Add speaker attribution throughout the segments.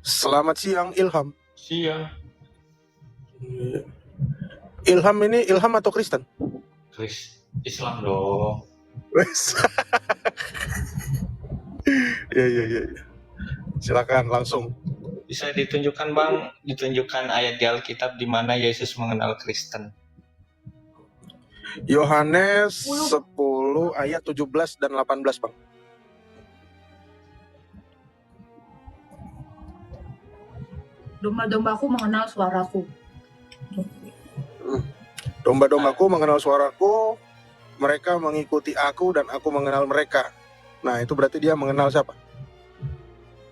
Speaker 1: Selamat siang Ilham.
Speaker 2: Siang,
Speaker 1: Ilham ini Ilham atau Kristen?
Speaker 2: Islam dong.
Speaker 1: Wes. Iya. Silakan langsung.
Speaker 2: Bisa ditunjukkan Bang, ditunjukkan ayat di Alkitab di mana Yesus mengenal Kristen.
Speaker 1: Yohanes 10 ayat 17 dan 18, Bang.
Speaker 3: Domba-dombaku mengenal suaraku.
Speaker 1: Domba-dombaku mengenal suaraku, mereka mengikuti aku dan aku mengenal mereka. Nah, itu berarti dia mengenal siapa?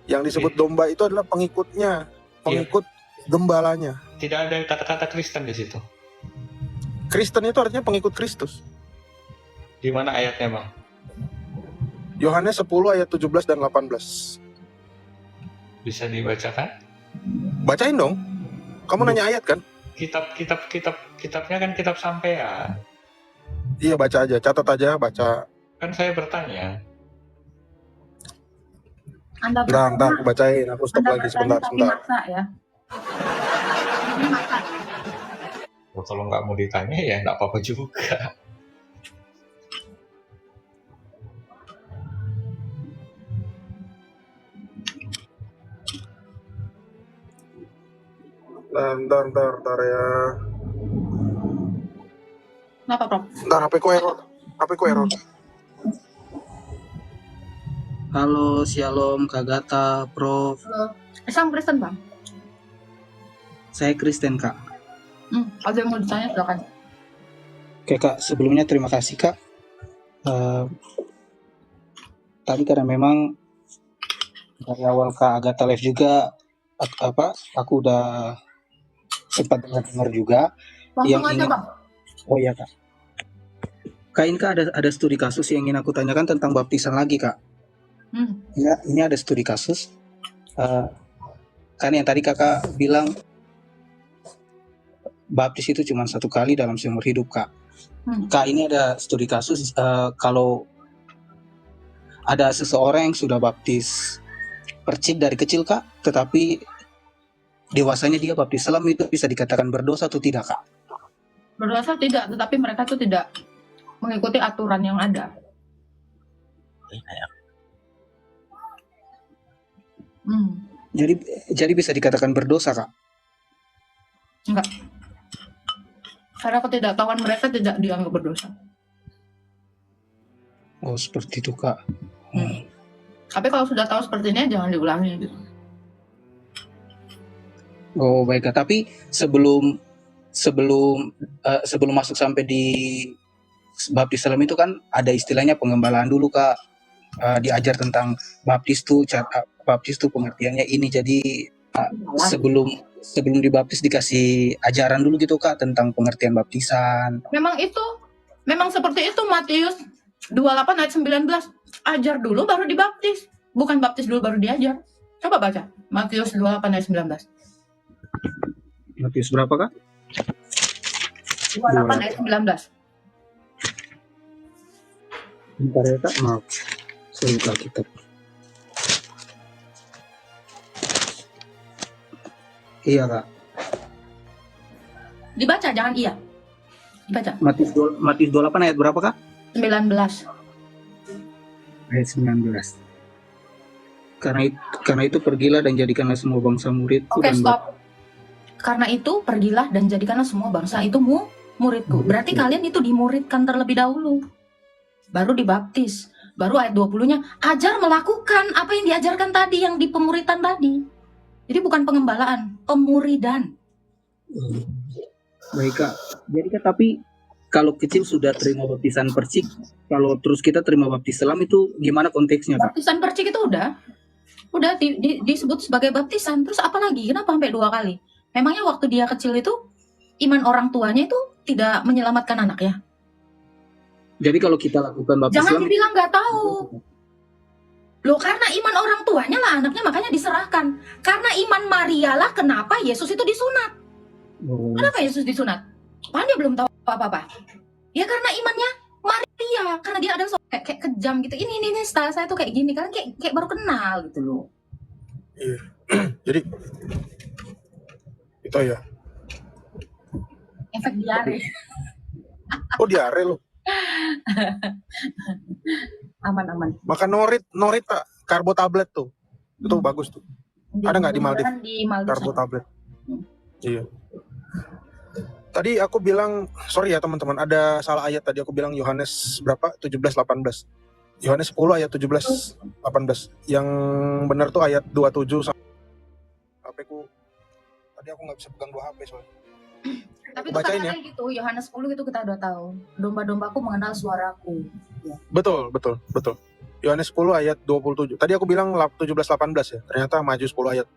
Speaker 1: Yang disebut domba itu adalah pengikutnya, pengikut gembalanya.
Speaker 2: Tidak ada kata-kata Kristen di situ.
Speaker 1: Kristen itu artinya pengikut Kristus.
Speaker 2: Di mana ayatnya Bang?
Speaker 1: Yohanes 10 ayat 17 dan 18.
Speaker 2: Bisa dibacakan?
Speaker 1: Bacain dong. Kamu nanya ayat kan?
Speaker 2: Kitabnya kan kitab sampean.
Speaker 1: Iya, baca aja, catat aja, baca.
Speaker 2: Kan saya bertanya.
Speaker 1: Bentar, aku bacain, aku stop lagi sebentar.
Speaker 3: Maksa ya.
Speaker 2: Kalau nggak mau ditanya ya nggak apa-apa juga.
Speaker 1: Bentar ya.
Speaker 3: Kenapa, Prof?
Speaker 1: Bentar, HP ku error.
Speaker 4: Halo, Shalom, Kak Gata, Prof.
Speaker 3: Halo. Islam Kristen, Bang?
Speaker 4: Saya Kristen, Kak.
Speaker 3: Ada yang mau ditanya, silakan.
Speaker 4: Oke, Kak. Sebelumnya terima kasih, Kak. Tadi karena memang dari awal Kak Agatha live juga, aku udah sempat dengar juga.
Speaker 3: Langsung aja, Bang.
Speaker 4: Oh iya, Kak. Kak, ini Kak ada studi kasus yang ingin aku tanyakan tentang baptisan lagi, Kak. Ya, ini ada studi kasus. Kan yang tadi Kakak bilang baptis itu cuma 1 kali dalam seumur hidup, Kak. Kak, ini ada studi kasus kalau ada seseorang yang sudah baptis percik dari kecil, Kak, tetapi dewasanya dia baptis Islam, itu bisa dikatakan berdosa atau tidak, Kak?
Speaker 3: Berdosa tidak, tetapi mereka tuh tidak mengikuti aturan yang ada.
Speaker 4: Jadi bisa dikatakan berdosa, Kak?
Speaker 3: Enggak. Karena ketidaktahuan mereka tidak dianggap berdosa.
Speaker 4: Oh, seperti itu, Kak.
Speaker 3: Tapi kalau sudah tahu seperti ini, jangan diulangi gitu.
Speaker 4: Oh, baik, Kak. Tapi sebelum masuk sampai di baptis Islam itu kan ada istilahnya pengembalaan dulu, Kak. Diajar tentang baptis tuh pengertiannya ini. Jadi sebelum dibaptis dikasih ajaran dulu gitu, Kak, tentang pengertian baptisan.
Speaker 3: Memang seperti itu Matius 28 ayat 19. Ajar dulu baru dibaptis. Bukan baptis dulu baru diajar. Coba baca Matius 28 ayat 19.
Speaker 4: Matius berapa, Kak?
Speaker 3: 28 ayat 19.
Speaker 4: Bentar ya, Kak. Maaf. Saya buka kitab. Iya, Kak.
Speaker 3: Dibaca, jangan iya. Dibaca.
Speaker 4: Matius 28 ayat berapa, Kak?
Speaker 3: 19.
Speaker 4: Ayat 19. Karena itu pergilah dan jadikanlah semua bangsa muridku.
Speaker 3: Oke, stop. Karena itu pergilah dan jadikanlah semua bangsa itu muridku. Berarti kalian itu dimuridkan terlebih dahulu. Baru dibaptis. Baru ayat 20-nya ajar melakukan apa yang diajarkan tadi, yang di pemuritan tadi. Jadi bukan pengembalaan, pemuridan.
Speaker 4: Baik, Kak. Jadi, Kak, tapi kalau kecil sudah terima baptisan percik, kalau terus kita terima baptis Islam itu gimana konteksnya, Kak?
Speaker 3: Baptisan percik itu udah disebut sebagai baptisan. Terus apa lagi? Kenapa sampai 2 kali? Memangnya waktu dia kecil itu iman orang tuanya itu tidak menyelamatkan anaknya?
Speaker 4: Jadi kalau kita lakukan baptis
Speaker 3: Jangan
Speaker 4: Islam,
Speaker 3: dibilang nggak tahu. Loh, karena iman orang tuanya lah anaknya makanya diserahkan. Karena iman Maria lah kenapa Yesus itu disunat. Kenapa Yesus disunat? Padahal dia belum tahu apa-apa. Ya karena imannya Maria, karena dia ada kayak kejam gitu. Ini style saya tuh kayak gini, karena kayak baru kenal gitu loh.
Speaker 1: Iya. Jadi itu ya.
Speaker 3: Efek diare.
Speaker 1: Oh diare lo.
Speaker 3: Aman-aman.
Speaker 1: Makan norit tak karbo tablet tuh. Itu bagus tuh. Ada nggak di Maldives?
Speaker 3: Di Maldives.
Speaker 1: Karbo tablet.
Speaker 3: Hmm.
Speaker 1: Iya. Tadi aku bilang, sorry ya teman-teman, ada salah ayat tadi. Aku bilang Yohanes berapa? 17-18. Yohanes 10 ayat 17-18. Yang benar tuh ayat 27 sama HP ku. Tadi aku nggak bisa pegang dua HP soalnya.
Speaker 3: Tapi itu
Speaker 1: Bacain
Speaker 3: kata gitu, Yohanes 10 itu kita udah tahu. Domba-dombaku mengenal suaraku.
Speaker 1: Betul. Yohanes 10 ayat 27. Tadi aku bilang 17-18 ya. Ternyata maju 10 ayat.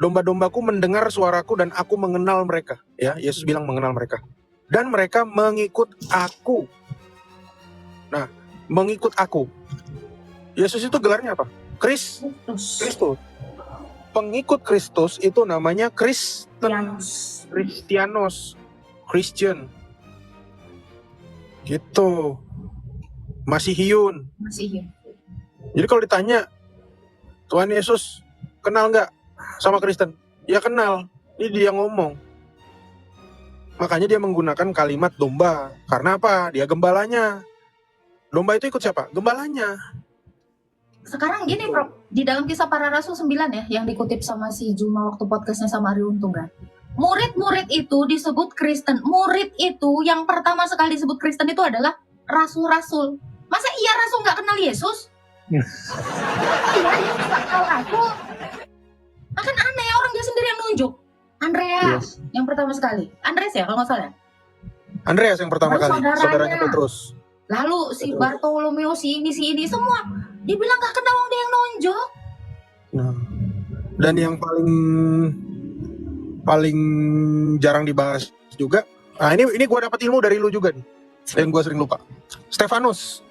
Speaker 1: Domba-dombaku mendengar suaraku dan aku mengenal mereka. Ya, Yesus bilang mengenal mereka. Dan mereka mengikut aku. Nah, mengikut aku. Yesus itu gelarnya apa? Kristus. Pengikut Kristus itu namanya Kristianos. Christian. Gitu. Masihiyun. Jadi kalau ditanya, Tuhan Yesus kenal nggak sama Kristen? Ya kenal. Ini dia ngomong. Makanya dia menggunakan kalimat domba. Karena apa? Dia gembalanya. Domba itu ikut siapa? Gembalanya.
Speaker 3: Sekarang gini Prof, di dalam Kisah Para Rasul 9 ya, yang dikutip sama si Juma waktu podcastnya sama Ari Untung kan. Murid-murid itu disebut Kristen. Murid itu yang pertama sekali disebut Kristen itu adalah rasul-rasul. Masa iya rasul nggak kenal Yesus? Iya, Yesus nggak kenal rasul. Akan aneh, orang dia sendiri yang nunjuk. Andreas yang pertama sekali. Andreas ya kalau nggak salah.
Speaker 1: Andreas yang pertama
Speaker 3: Lalu
Speaker 1: kali, saudaranya Petrus.
Speaker 3: Lalu si Bartolomeo, si ini semua. Dia bilang nggak kenal, dia yang nunjuk.
Speaker 1: Nah, dan yang paling jarang dibahas juga. Nah ini gue dapat ilmu dari lu juga nih. Dan gue sering lupa. Stefanus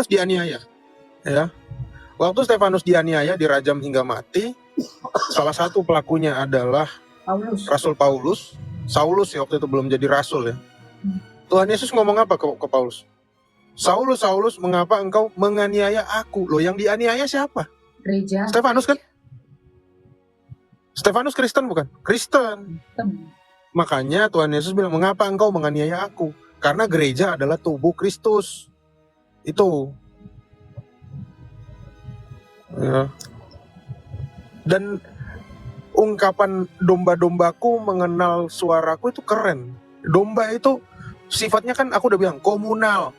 Speaker 1: dianiaya. Ya. Waktu Stefanus dianiaya, dirajam hingga mati, salah satu pelakunya adalah Rasul Paulus. Saulus ya, waktu itu belum jadi rasul ya. Tuhan Yesus ngomong apa ke Paulus? Saulus, Saulus, mengapa engkau menganiaya aku? Loh, yang dianiaya siapa?
Speaker 3: Gereja.
Speaker 1: Stefanus kan? Stefanus Kristen bukan? Kristen. Makanya Tuhan Yesus bilang, mengapa engkau menganiaya aku? Karena gereja adalah tubuh Kristus. Itu. Ya. Dan ungkapan domba-dombaku mengenal suaraku itu keren. Domba itu sifatnya kan aku udah bilang komunal.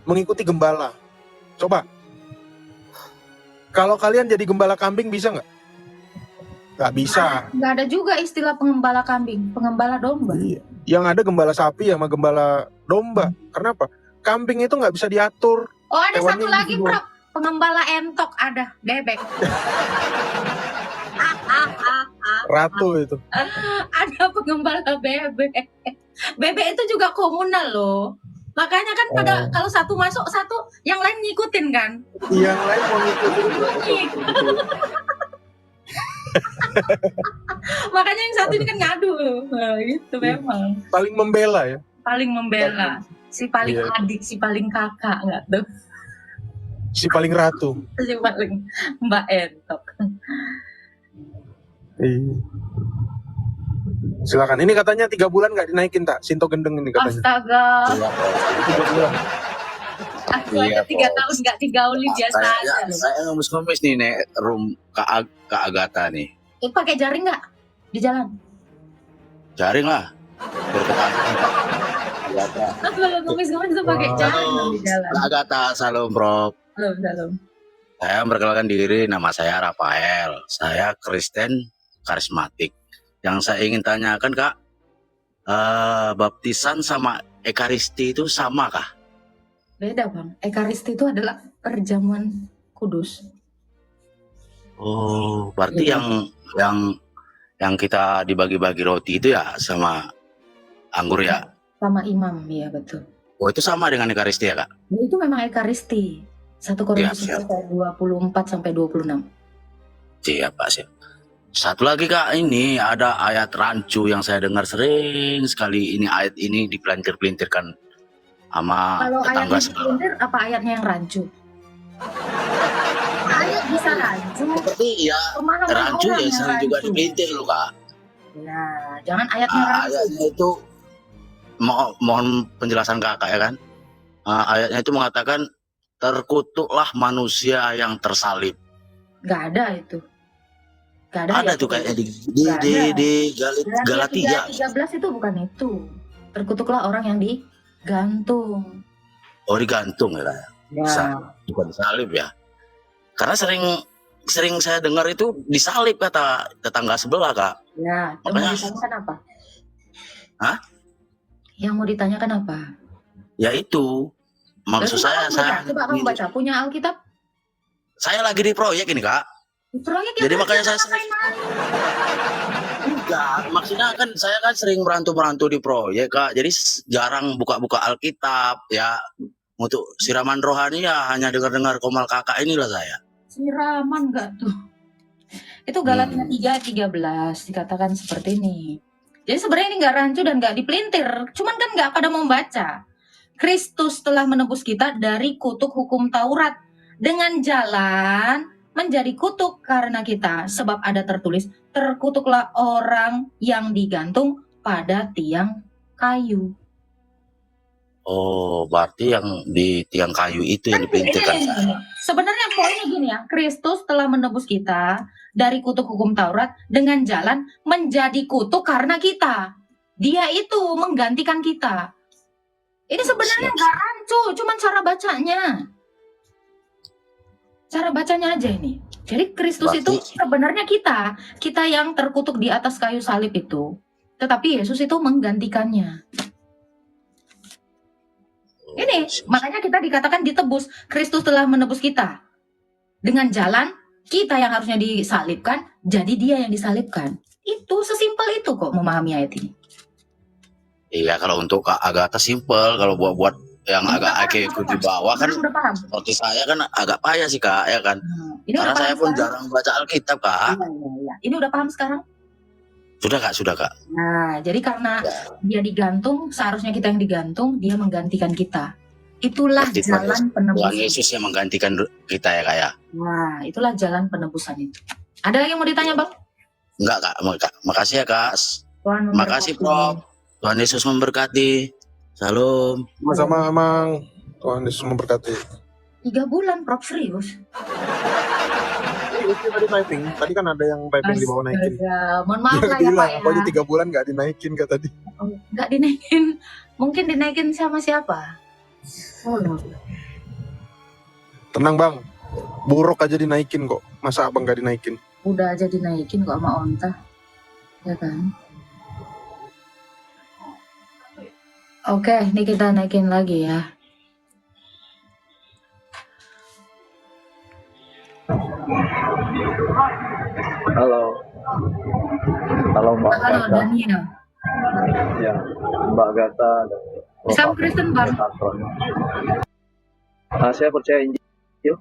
Speaker 1: Mengikuti gembala. Coba. Kalau kalian jadi gembala kambing bisa nggak? Nggak bisa.
Speaker 3: Nggak ada juga istilah pengembala kambing, pengembala domba.
Speaker 1: Iya. Yang ada gembala sapi sama gembala domba. Kenapa? Kambing itu nggak bisa diatur.
Speaker 3: Oh, ada
Speaker 1: Hewannya
Speaker 3: satu lagi,
Speaker 1: individual.
Speaker 3: Prof. Pengembala entok ada, bebek.
Speaker 1: Ratu itu.
Speaker 3: Ada pengembala bebek. Bebek itu juga komunal loh. Makanya kan kalau satu masuk, satu yang lain ngikutin kan.
Speaker 1: Yang lain mau ngikutin.
Speaker 3: Makanya yang satu ini kan ngadu loh. Nah, itu memang.
Speaker 1: Paling membela ya.
Speaker 3: Paling membela. Si paling
Speaker 1: Iya.
Speaker 3: adik, si paling kakak nggak tuh.
Speaker 1: Si paling ratu.
Speaker 3: Si paling Mbak Entok.
Speaker 1: Iya. Silakan. Ini katanya 3 bulan nggak dinaikin tak? Sinto gendeng ini katanya.
Speaker 3: Astaga.
Speaker 1: 3 bulan.
Speaker 3: Aku aja 3 tahun nggak digauli biasa aja loh.
Speaker 5: Saya ngemis-ngemis nih nek room Kak Agatha nih.
Speaker 3: Pakai jaring nggak di jalan?
Speaker 5: Jaring lah. Berketatan. Agatha.
Speaker 3: Aku kalau ngemis-ngemis itu pakai jaring di jalan.
Speaker 5: Kak Agatha, salam Prof.
Speaker 3: Salam.
Speaker 5: Saya memperkenalkan diri, nama saya Rafael. Saya Kristen karismatik. Yang saya ingin tanyakan Kak, baptisan sama Ekaristi itu sama kah?
Speaker 3: Beda Bang. Ekaristi itu adalah perjamuan kudus.
Speaker 5: Oh, berarti
Speaker 3: Iya.
Speaker 5: yang kita dibagi-bagi roti itu ya sama anggur ya?
Speaker 3: Sama imam, ya betul.
Speaker 5: Oh, itu sama dengan Ekaristi ya Kak?
Speaker 3: Itu memang Ekaristi. 1 Korintus
Speaker 5: Siap.
Speaker 3: 24 sampai 26.
Speaker 5: Siap Pak, siap. Satu lagi Kak, ini ada ayat rancu yang saya dengar sering sekali. Ini ayat ini dipelintir-pelintirkan sama
Speaker 3: Kalau
Speaker 5: tetangga
Speaker 3: ayatnya
Speaker 5: sebelah.
Speaker 3: dipelintir, apa ayatnya yang rancu? Ayat bisa rancu.
Speaker 5: Seperti Tapi ya
Speaker 3: Pemahaman
Speaker 5: rancu
Speaker 3: orang
Speaker 5: ya
Speaker 3: yang
Speaker 5: sering juga
Speaker 3: rancu.
Speaker 5: dipelintir loh Kak.
Speaker 3: Ya, jangan ayatnya rancu.
Speaker 5: Ayatnya itu mohon penjelasan Kakak ya kan. Ayatnya itu mengatakan terkutuklah manusia yang tersalib.
Speaker 3: Nggak ada itu. Nggak ada.
Speaker 5: Ada
Speaker 3: ayat
Speaker 5: tuh
Speaker 3: itu.
Speaker 5: kayaknya
Speaker 3: Nggak ada.
Speaker 5: di
Speaker 3: Galatia
Speaker 5: Galatia.
Speaker 3: 3:13 itu bukan itu. Terkutuklah orang yang digantung.
Speaker 5: Oh digantung ya, Kak?
Speaker 3: Ya.
Speaker 5: Bukan disalib ya. Karena sering saya dengar itu disalib kata tetangga sebelah Kak.
Speaker 3: Ya, yang
Speaker 5: Makanya-
Speaker 3: mau ditanyakan apa?
Speaker 5: Hah?
Speaker 3: Yang mau ditanyakan apa?
Speaker 5: Ya itu maksud
Speaker 3: Coba
Speaker 5: saya
Speaker 3: kamu baca. Punya Alkitab?
Speaker 5: saya lagi di proyek ini Kak.
Speaker 3: Proyek
Speaker 5: Jadi
Speaker 3: yang
Speaker 5: makanya
Speaker 3: kerja
Speaker 5: saya
Speaker 3: sama main-main.
Speaker 5: enggak, maksudnya kan saya kan sering merantau di proyek Kak. Jadi jarang buka-buka Alkitab ya. Untuk siraman rohani ya hanya dengar-dengar komal Kakak inilah saya.
Speaker 3: Siraman enggak tuh? Itu Galatia 3:13 dikatakan seperti ini. Jadi sebenarnya ini nggak rancu dan nggak dipelintir, cuman kan nggak pada membaca. Kristus telah menebus kita dari kutuk hukum Taurat dengan jalan menjadi kutuk karena kita, sebab ada tertulis, terkutuklah orang yang digantung pada tiang kayu.
Speaker 5: Oh, berarti yang di tiang kayu itu yang dipelintirkan.
Speaker 3: Ini. Sebenarnya poinnya gini ya, Kristus telah menebus kita dari kutuk hukum Taurat dengan jalan menjadi kutuk karena kita. Dia itu menggantikan kita. Ini sebenarnya nggak rancu, cuman cara bacanya. Cara bacanya aja ini. Jadi Kristus itu sebenarnya kita yang terkutuk di atas kayu salib itu. Tetapi Yesus itu menggantikannya. Ini makanya kita dikatakan ditebus. Kristus telah menebus kita dengan jalan kita yang harusnya disalibkan, jadi dia yang disalibkan. Itu sesimpel itu kok memahami ayat ini.
Speaker 5: Iya, kalau untuk agak simpel, kalau buat yang agak ikut di bawah kan
Speaker 3: Udah paham?
Speaker 5: seperti saya kan agak payah sih Kak ya kan.
Speaker 3: Ini
Speaker 5: Karena
Speaker 3: udah
Speaker 5: saya
Speaker 3: paham
Speaker 5: pun
Speaker 3: sekarang?
Speaker 5: jarang baca Alkitab Kak.
Speaker 3: Iya. Ini udah paham sekarang?
Speaker 5: Sudah Kak.
Speaker 3: Nah, jadi karena dia digantung, seharusnya kita yang digantung, dia menggantikan kita. Itulah
Speaker 5: Berarti
Speaker 3: jalan
Speaker 5: Tuhan
Speaker 3: penebusan.
Speaker 5: Yesus yang menggantikan kita ya Kak ya.
Speaker 3: Nah, itulah jalan penebusan itu. Ada lagi yang mau ditanya, Bang?
Speaker 5: Enggak Kak, makasih ya Kak.
Speaker 3: Tuhan
Speaker 5: Makasih Prof. Tuhan Yesus memberkati. Salam.
Speaker 1: Sama-sama Mang. Tuhan Yesus memberkati.
Speaker 3: 3 bulan, Prof, serius?
Speaker 1: Itu tadi typing. Tadi kan ada yang typing di bawah naikin.
Speaker 3: Astaga, mohon maaf lah ya,
Speaker 1: Gila,
Speaker 3: Pak ya.
Speaker 1: pokoknya 3 bulan nggak dinaikin kata tadi.
Speaker 3: Nggak dinaikin. Mungkin dinaikin sama siapa? Oh, no.
Speaker 1: Tenang Bang. Buruk aja dinaikin kok. Masa Abang nggak dinaikin?
Speaker 3: Udah aja dinaikin kok sama onta. Ya kan? Oke, ini kita naikin lagi ya.
Speaker 6: Halo. Halo Mbak
Speaker 3: Halo,
Speaker 6: Gata.
Speaker 3: Daniel.
Speaker 6: Ya, Mbak Gata dan
Speaker 3: Islam Kristen, Bang.
Speaker 6: Patron. Saya percaya Injil.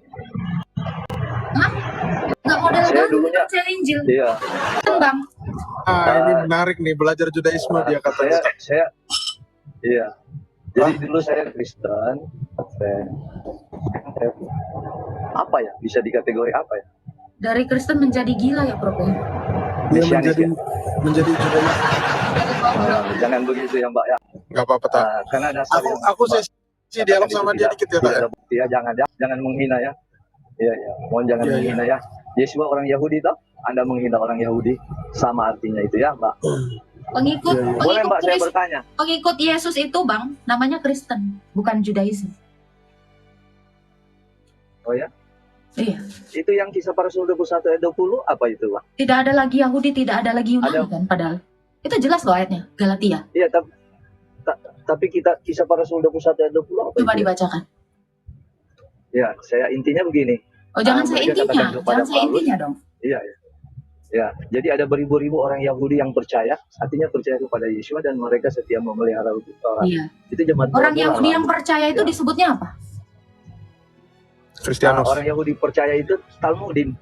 Speaker 3: Nggak model
Speaker 6: Saya
Speaker 3: banget
Speaker 6: dulunya-
Speaker 3: percaya Injil.
Speaker 6: Iya.
Speaker 3: Kan, Bang?
Speaker 1: Ini menarik nih, belajar Judaisme dia katanya.
Speaker 6: Saya iya. Jadi dulu saya Kristen. Saya- apa ya? Bisa dikategori apa ya?
Speaker 3: Dari Kristen menjadi gila ya, Prof? Ya?
Speaker 1: Dia
Speaker 6: Mesianis
Speaker 1: menjadi Judaisme.
Speaker 6: Jangan begitu ya Mbak ya.
Speaker 1: Nggak apa-apa tak.
Speaker 6: Karena dasar
Speaker 1: Aku sesi dialog sama dia dikit ya tak.
Speaker 6: tidak ada bukti ya, jangan menghina ya. Iya, mohon jangan
Speaker 1: Iya, iya.
Speaker 6: menghina ya. Yesus orang Yahudi toh? Anda menghina orang Yahudi, sama artinya itu ya, Mbak.
Speaker 3: Pengikut,
Speaker 1: Iya, iya.
Speaker 6: Boleh Mbak saya
Speaker 3: Kristus-
Speaker 6: bertanya?
Speaker 3: pengikut Yesus itu, Bang, namanya Kristen, bukan Judaisme.
Speaker 6: Oh ya?
Speaker 3: Iya.
Speaker 6: Itu yang kisah para rasul 21 ayat 20 apa itu, Pak?
Speaker 3: Tidak ada lagi Yahudi, tidak ada lagi Yunani
Speaker 6: Ada.
Speaker 3: kan, padahal. Itu jelas loh ayatnya, Galatia.
Speaker 6: Iya, tapi kita kisah para rasul 21 ayat 20 apa
Speaker 3: Coba
Speaker 6: itu?
Speaker 3: dibacakan.
Speaker 6: Ya, saya intinya begini.
Speaker 3: Oh, jangan saya
Speaker 6: mereka
Speaker 3: intinya,
Speaker 6: katakan kepada
Speaker 3: jangan saya
Speaker 6: Paulus,
Speaker 3: intinya dong.
Speaker 6: Iya, ya. Ya, jadi ada beribu-ribu orang Yahudi yang percaya, artinya percaya kepada Yesus dan mereka setia memelihara Taurat.
Speaker 3: Iya.
Speaker 6: Itu jemaat
Speaker 3: Orang
Speaker 6: mula-mula,
Speaker 3: Yahudi
Speaker 6: Pak.
Speaker 3: yang percaya itu
Speaker 6: Ya.
Speaker 3: disebutnya apa?
Speaker 1: Kristianos.
Speaker 6: Orang Yahudi percaya itu Talmudim,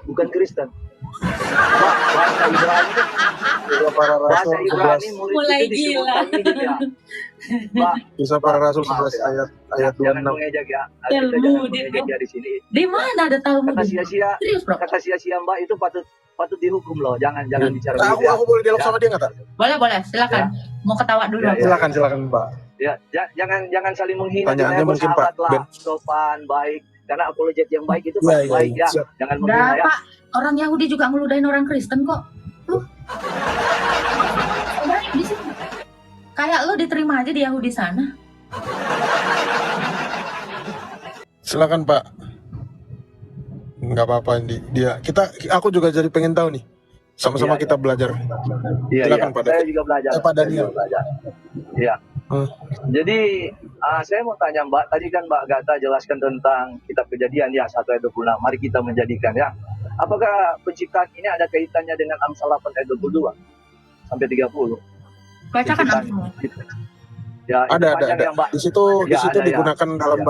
Speaker 6: bukan Kristen. Bahasa Ibrani itu,
Speaker 1: Kisah para
Speaker 6: bahasa
Speaker 1: Rasul
Speaker 6: Ibrani
Speaker 1: 11.
Speaker 6: murid
Speaker 3: Mulai
Speaker 6: itu disebut
Speaker 3: gila.
Speaker 6: Talmudim ya. Pak,
Speaker 1: Kisah para Rasul
Speaker 6: Maaf
Speaker 1: 11
Speaker 6: ya.
Speaker 1: ayat ayat
Speaker 6: Jangan
Speaker 1: 26.
Speaker 6: mengejek ya.
Speaker 3: Ya,
Speaker 6: Kita jangan
Speaker 3: Talmud
Speaker 6: mengejek
Speaker 3: itu.
Speaker 6: ya di sini.
Speaker 3: Di mana ada Talmud?
Speaker 6: Kata sia-sia,
Speaker 3: Serius, Bro?
Speaker 6: kata sia-sia Mbak itu patut dihukum loh. Jangan bicara
Speaker 1: Nah,
Speaker 6: begitu ya.
Speaker 1: aku boleh dialog
Speaker 6: Ya.
Speaker 1: sama dia nggak, Tak?
Speaker 3: Boleh, silakan. Mau ketawa dulu
Speaker 6: Ya,
Speaker 3: aku.
Speaker 6: ya.
Speaker 1: Silakan Pak.
Speaker 6: Ya, jangan saling menghina.
Speaker 1: Pertanyaannya
Speaker 6: Kita
Speaker 1: mungkin,
Speaker 6: bersahabat
Speaker 1: Pak
Speaker 6: lah,
Speaker 1: Ben.
Speaker 6: sopan, baik. Karena apologet yang baik itu
Speaker 1: Iya,
Speaker 6: pasti
Speaker 1: iya,
Speaker 6: baik
Speaker 1: iya.
Speaker 6: ya.
Speaker 1: Siap.
Speaker 6: Jangan menghina
Speaker 3: Udah,
Speaker 6: ya.
Speaker 3: Pak. Orang Yahudi juga ngeludahin orang Kristen kok. Lu. Baik di sini. Kayak lu diterima aja di Yahudi sana.
Speaker 1: Silakan Pak. Nggak apa-apa aku juga jadi pengen tahu nih. Sama-sama
Speaker 6: Iya,
Speaker 1: kita belajar.
Speaker 6: Iya,
Speaker 1: Silakan,
Speaker 6: iya.
Speaker 1: Pak
Speaker 6: Saya
Speaker 1: David.
Speaker 6: juga belajar.
Speaker 1: Pak
Speaker 6: Saya
Speaker 1: Daniel.
Speaker 6: juga belajar. Iya.
Speaker 1: Hmm.
Speaker 6: Jadi saya mau tanya Mbak, tadi kan Mbak Gata jelaskan tentang kitab Kejadian ya 1 ayat 26. Mari kita menjadikan ya. Apakah penciptaan ini ada kaitannya dengan Amsal 8 ayat 22 sampai 30?
Speaker 3: Bacakan
Speaker 6: Penciptaan.
Speaker 3: langsung.
Speaker 6: Ya, itu
Speaker 1: Ada.
Speaker 6: panjang ya, Mbak.
Speaker 1: Di situ
Speaker 6: Ya, ada ya.
Speaker 1: digunakan dalam
Speaker 6: Ya.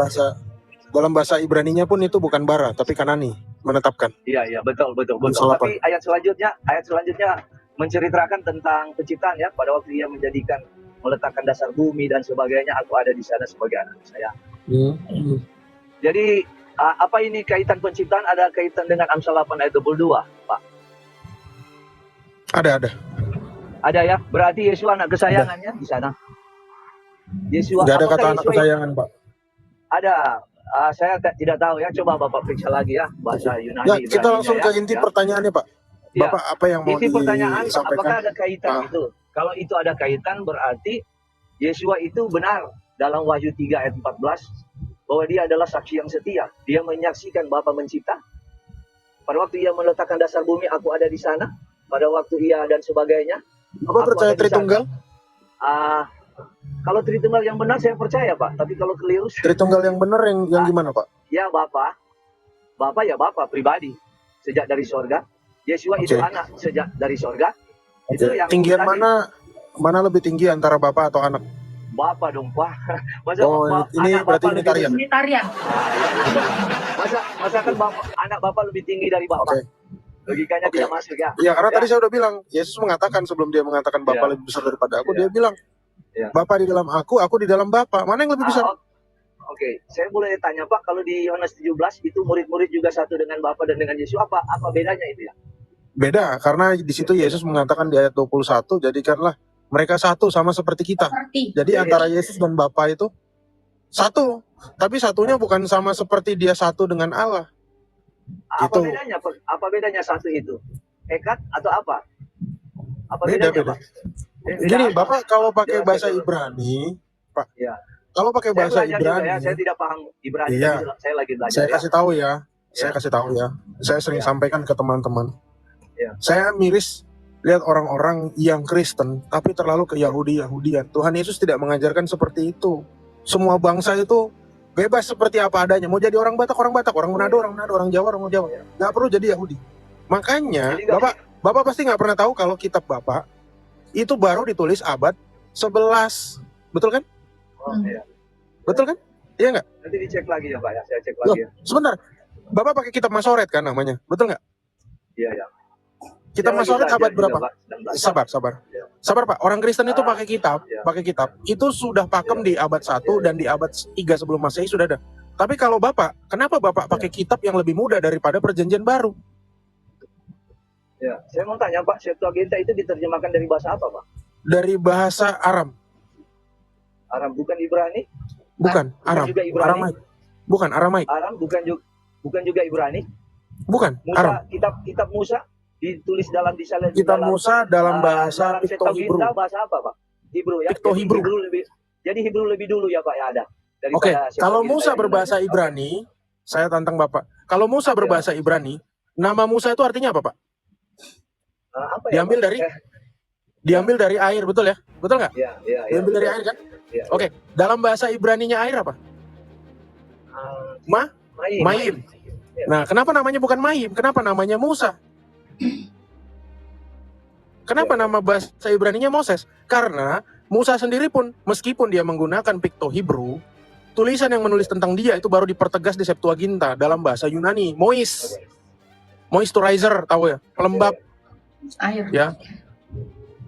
Speaker 1: bahasa Ibraninya pun itu bukan bara, tapi Kanani menetapkan.
Speaker 6: Iya, betul.
Speaker 1: Amsal
Speaker 6: Tapi ayat selanjutnya menceritakan tentang penciptaan ya. Pada waktu ia menjadikan, meletakkan dasar bumi dan sebagainya, aku ada di sana sebagai anak saya. Jadi apa ini kaitan penciptaan? Ada kaitan dengan Amsal 8 ayat 22, Pak?
Speaker 1: Ada.
Speaker 6: Ada ya. Berarti Yesus anak kesayangannya di sana. Yesus.
Speaker 1: Nggak ada
Speaker 6: apakah
Speaker 1: kata anak
Speaker 6: Yesus-
Speaker 1: kesayangan, Pak.
Speaker 6: Ada. Saya tidak tahu ya. Coba Bapak periksa lagi ya bahasa Yunani.
Speaker 1: Ya, kita
Speaker 6: Ibraninya
Speaker 1: langsung
Speaker 6: ya.
Speaker 1: ke inti
Speaker 6: Ya.
Speaker 1: pertanyaannya, Pak.
Speaker 6: Ya.
Speaker 1: Bapak apa yang mau
Speaker 6: Isi pertanyaan,
Speaker 1: disampaikan?
Speaker 6: apakah ada kaitan
Speaker 1: Ah.
Speaker 6: itu? Kalau itu ada kaitan, berarti Yesua itu benar dalam Wahyu 3 ayat 14 bahwa dia adalah saksi yang setia. Dia menyaksikan Bapa mencipta. Pada waktu ia meletakkan dasar bumi, aku ada di sana. Pada waktu ia dan sebagainya.
Speaker 1: Bapak
Speaker 6: aku
Speaker 1: percaya
Speaker 6: ada di sana.
Speaker 1: Tritunggal?
Speaker 6: Kalau Tritunggal yang benar saya percaya, Pak. Tapi kalau keliru,
Speaker 1: Tritunggal yang benar yang gimana, Pak?
Speaker 6: ya Bapa ya Bapa pribadi sejak dari sorga. Yesua itu
Speaker 1: Oke.
Speaker 6: anak sejak dari sorga. Itu yang
Speaker 1: Tinggian
Speaker 6: tadi.
Speaker 1: mana lebih tinggi antara bapak atau anak?
Speaker 6: Bapak dong, Pak. Masa
Speaker 1: Oh, ini
Speaker 6: anak
Speaker 1: berarti
Speaker 6: Bapak lebih
Speaker 1: Unitarian.
Speaker 3: Unitarian.
Speaker 6: Masa kan anak Bapak lebih tinggi dari Bapak?
Speaker 1: Oke.
Speaker 6: Logikanya
Speaker 1: Oke.
Speaker 6: tidak masuk ya.
Speaker 1: Iya, karena
Speaker 6: Ya.
Speaker 1: tadi saya udah bilang, Yesus mengatakan sebelum dia mengatakan Bapa
Speaker 6: Iya.
Speaker 1: lebih besar daripada aku,
Speaker 6: Iya.
Speaker 1: dia bilang,
Speaker 6: Iya.
Speaker 1: Bapa di dalam aku di dalam Bapa. Mana yang lebih besar?
Speaker 6: Oke, saya boleh tanya Pak, kalau di Yohanes 17 itu murid-murid juga satu dengan Bapa dan dengan Yesus, apa bedanya itu ya?
Speaker 1: Beda, karena di situ Yesus mengatakan di ayat 21, jadikanlah mereka satu sama seperti kita.
Speaker 3: Seperti.
Speaker 1: Jadi
Speaker 6: Iya.
Speaker 1: antara Yesus dan Bapa itu satu, tapi satunya bukan sama seperti dia satu dengan Allah.
Speaker 6: Apa
Speaker 1: Itu.
Speaker 6: bedanya? Apa bedanya satu itu? Ekat atau apa? Apa
Speaker 1: Beda,
Speaker 6: bedanya,
Speaker 1: beda.
Speaker 6: Pak? Beda
Speaker 1: Gini,
Speaker 6: apa?
Speaker 1: Bapak kalau pakai
Speaker 6: Jelaskan
Speaker 1: bahasa
Speaker 6: dulu.
Speaker 1: Ibrani, Pak.
Speaker 6: Ya.
Speaker 1: Kalau pakai
Speaker 6: Saya
Speaker 1: bahasa
Speaker 6: belajar juga
Speaker 1: Ibrani,
Speaker 6: ya, saya tidak paham Ibrani,
Speaker 1: Iya.
Speaker 6: tapi saya lagi belajar
Speaker 1: saya
Speaker 6: ya.
Speaker 1: kasih tahu ya. Saya
Speaker 6: Ya.
Speaker 1: kasih tahu ya. Saya sering
Speaker 6: Ya.
Speaker 1: sampaikan ke teman-teman.
Speaker 6: Ya.
Speaker 1: Saya miris lihat orang-orang yang Kristen tapi terlalu ke Yahudi-Yahudian. Tuhan Yesus tidak mengajarkan seperti itu. Semua bangsa itu bebas seperti apa adanya. Mau jadi orang Batak, orang Manado, orang Manado, orang Jawa, orang Jawa. Nggak perlu jadi Yahudi. Makanya
Speaker 6: Jadi nggak-
Speaker 1: Bapak pasti nggak pernah tahu kalau kitab Bapak itu baru ditulis abad 11. Betul kan?
Speaker 6: Oh, iya.
Speaker 1: Betul kan? Iya nggak?
Speaker 6: Nanti dicek lagi ya Pak ya, saya cek
Speaker 1: Loh,
Speaker 6: lagi ya.
Speaker 1: sebentar. Bapak pakai kitab Masoret kan namanya? Betul nggak?
Speaker 6: Iya, ya.
Speaker 1: Kitab
Speaker 6: Saya lagi
Speaker 1: Masoret
Speaker 6: belajar
Speaker 1: abad
Speaker 6: juga,
Speaker 1: berapa?
Speaker 6: Pak, sedang belajar.
Speaker 1: Sabar.
Speaker 6: Ya.
Speaker 1: Sabar Pak, orang Kristen itu
Speaker 6: Ah,
Speaker 1: pakai kitab,
Speaker 6: ya.
Speaker 1: Itu sudah pakem di abad 1 dan di abad 3 sebelum Masehi sudah ada. Tapi kalau Bapak, kenapa Bapak pakai kitab yang lebih muda daripada Perjanjian Baru?
Speaker 6: Ya, saya mau tanya Pak, Septuaginta itu diterjemahkan dari bahasa apa Pak?
Speaker 1: Dari bahasa Aram,
Speaker 6: Aram, bukan Ibrani?
Speaker 1: bukan Aram,
Speaker 6: juga Ibrani?
Speaker 1: Aramaik. Bukan Aramaik,
Speaker 6: Aram bukan juga Ibrani?
Speaker 1: bukan
Speaker 6: Musa,
Speaker 1: Aram.
Speaker 6: kitab Musa ditulis dalam
Speaker 1: Kitab Musa dalam bahasa
Speaker 6: dalam
Speaker 1: Pikto Hebrew.
Speaker 6: Septuaginta bahasa apa Pak? Hebrew ya.
Speaker 1: Pikto
Speaker 6: Jadi
Speaker 1: Hebrew.
Speaker 6: Jadi Hebrew lebih dulu ya Pak ya ada.
Speaker 1: Oke,
Speaker 6: daripada
Speaker 1: kalau
Speaker 6: Septuaginta
Speaker 1: Musa
Speaker 6: yang
Speaker 1: berbahasa
Speaker 6: lain.
Speaker 1: Ibrani, saya tantang Bapak. Kalau Musa berbahasa Ibrani, nama Musa itu artinya apa Pak?
Speaker 6: Apa ya,
Speaker 1: Diambil
Speaker 6: Pak?
Speaker 1: dari Diambil dari air, betul ya? Betul nggak?
Speaker 6: Ya.
Speaker 1: Diambil dari air kan?
Speaker 6: Ya.
Speaker 1: Oke, dalam bahasa Ibraninya air apa? Mayim. Nah, kenapa namanya bukan Mayim? Kenapa namanya Musa? Kenapa nama bahasa Ibraninya Moses? Karena Musa sendiri pun, meskipun dia menggunakan Pikto Hebrew, tulisan yang menulis tentang dia itu baru dipertegas di Septuaginta dalam bahasa Yunani. Moisturizer, tahu ya? Pelembab.
Speaker 3: Air.
Speaker 1: Ya.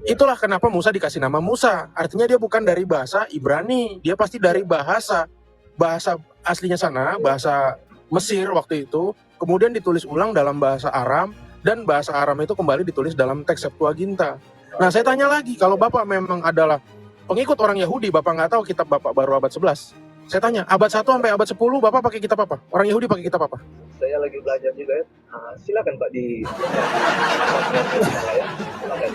Speaker 1: Itulah kenapa Musa dikasih nama Musa. Artinya dia bukan dari bahasa Ibrani, dia pasti dari bahasa bahasa aslinya sana, bahasa Mesir waktu itu, kemudian ditulis ulang dalam bahasa Aram, dan bahasa Aram itu kembali ditulis dalam teks Septuaginta. Nah, saya tanya lagi, kalau Bapak memang adalah pengikut orang Yahudi, Bapak nggak tahu kitab Bapak baru abad 11. Saya tanya, abad 1 sampai abad 10, Bapak pakai kitab apa? Orang Yahudi pakai kitab apa?
Speaker 6: Saya lagi belajar juga ya. Silakan Pak di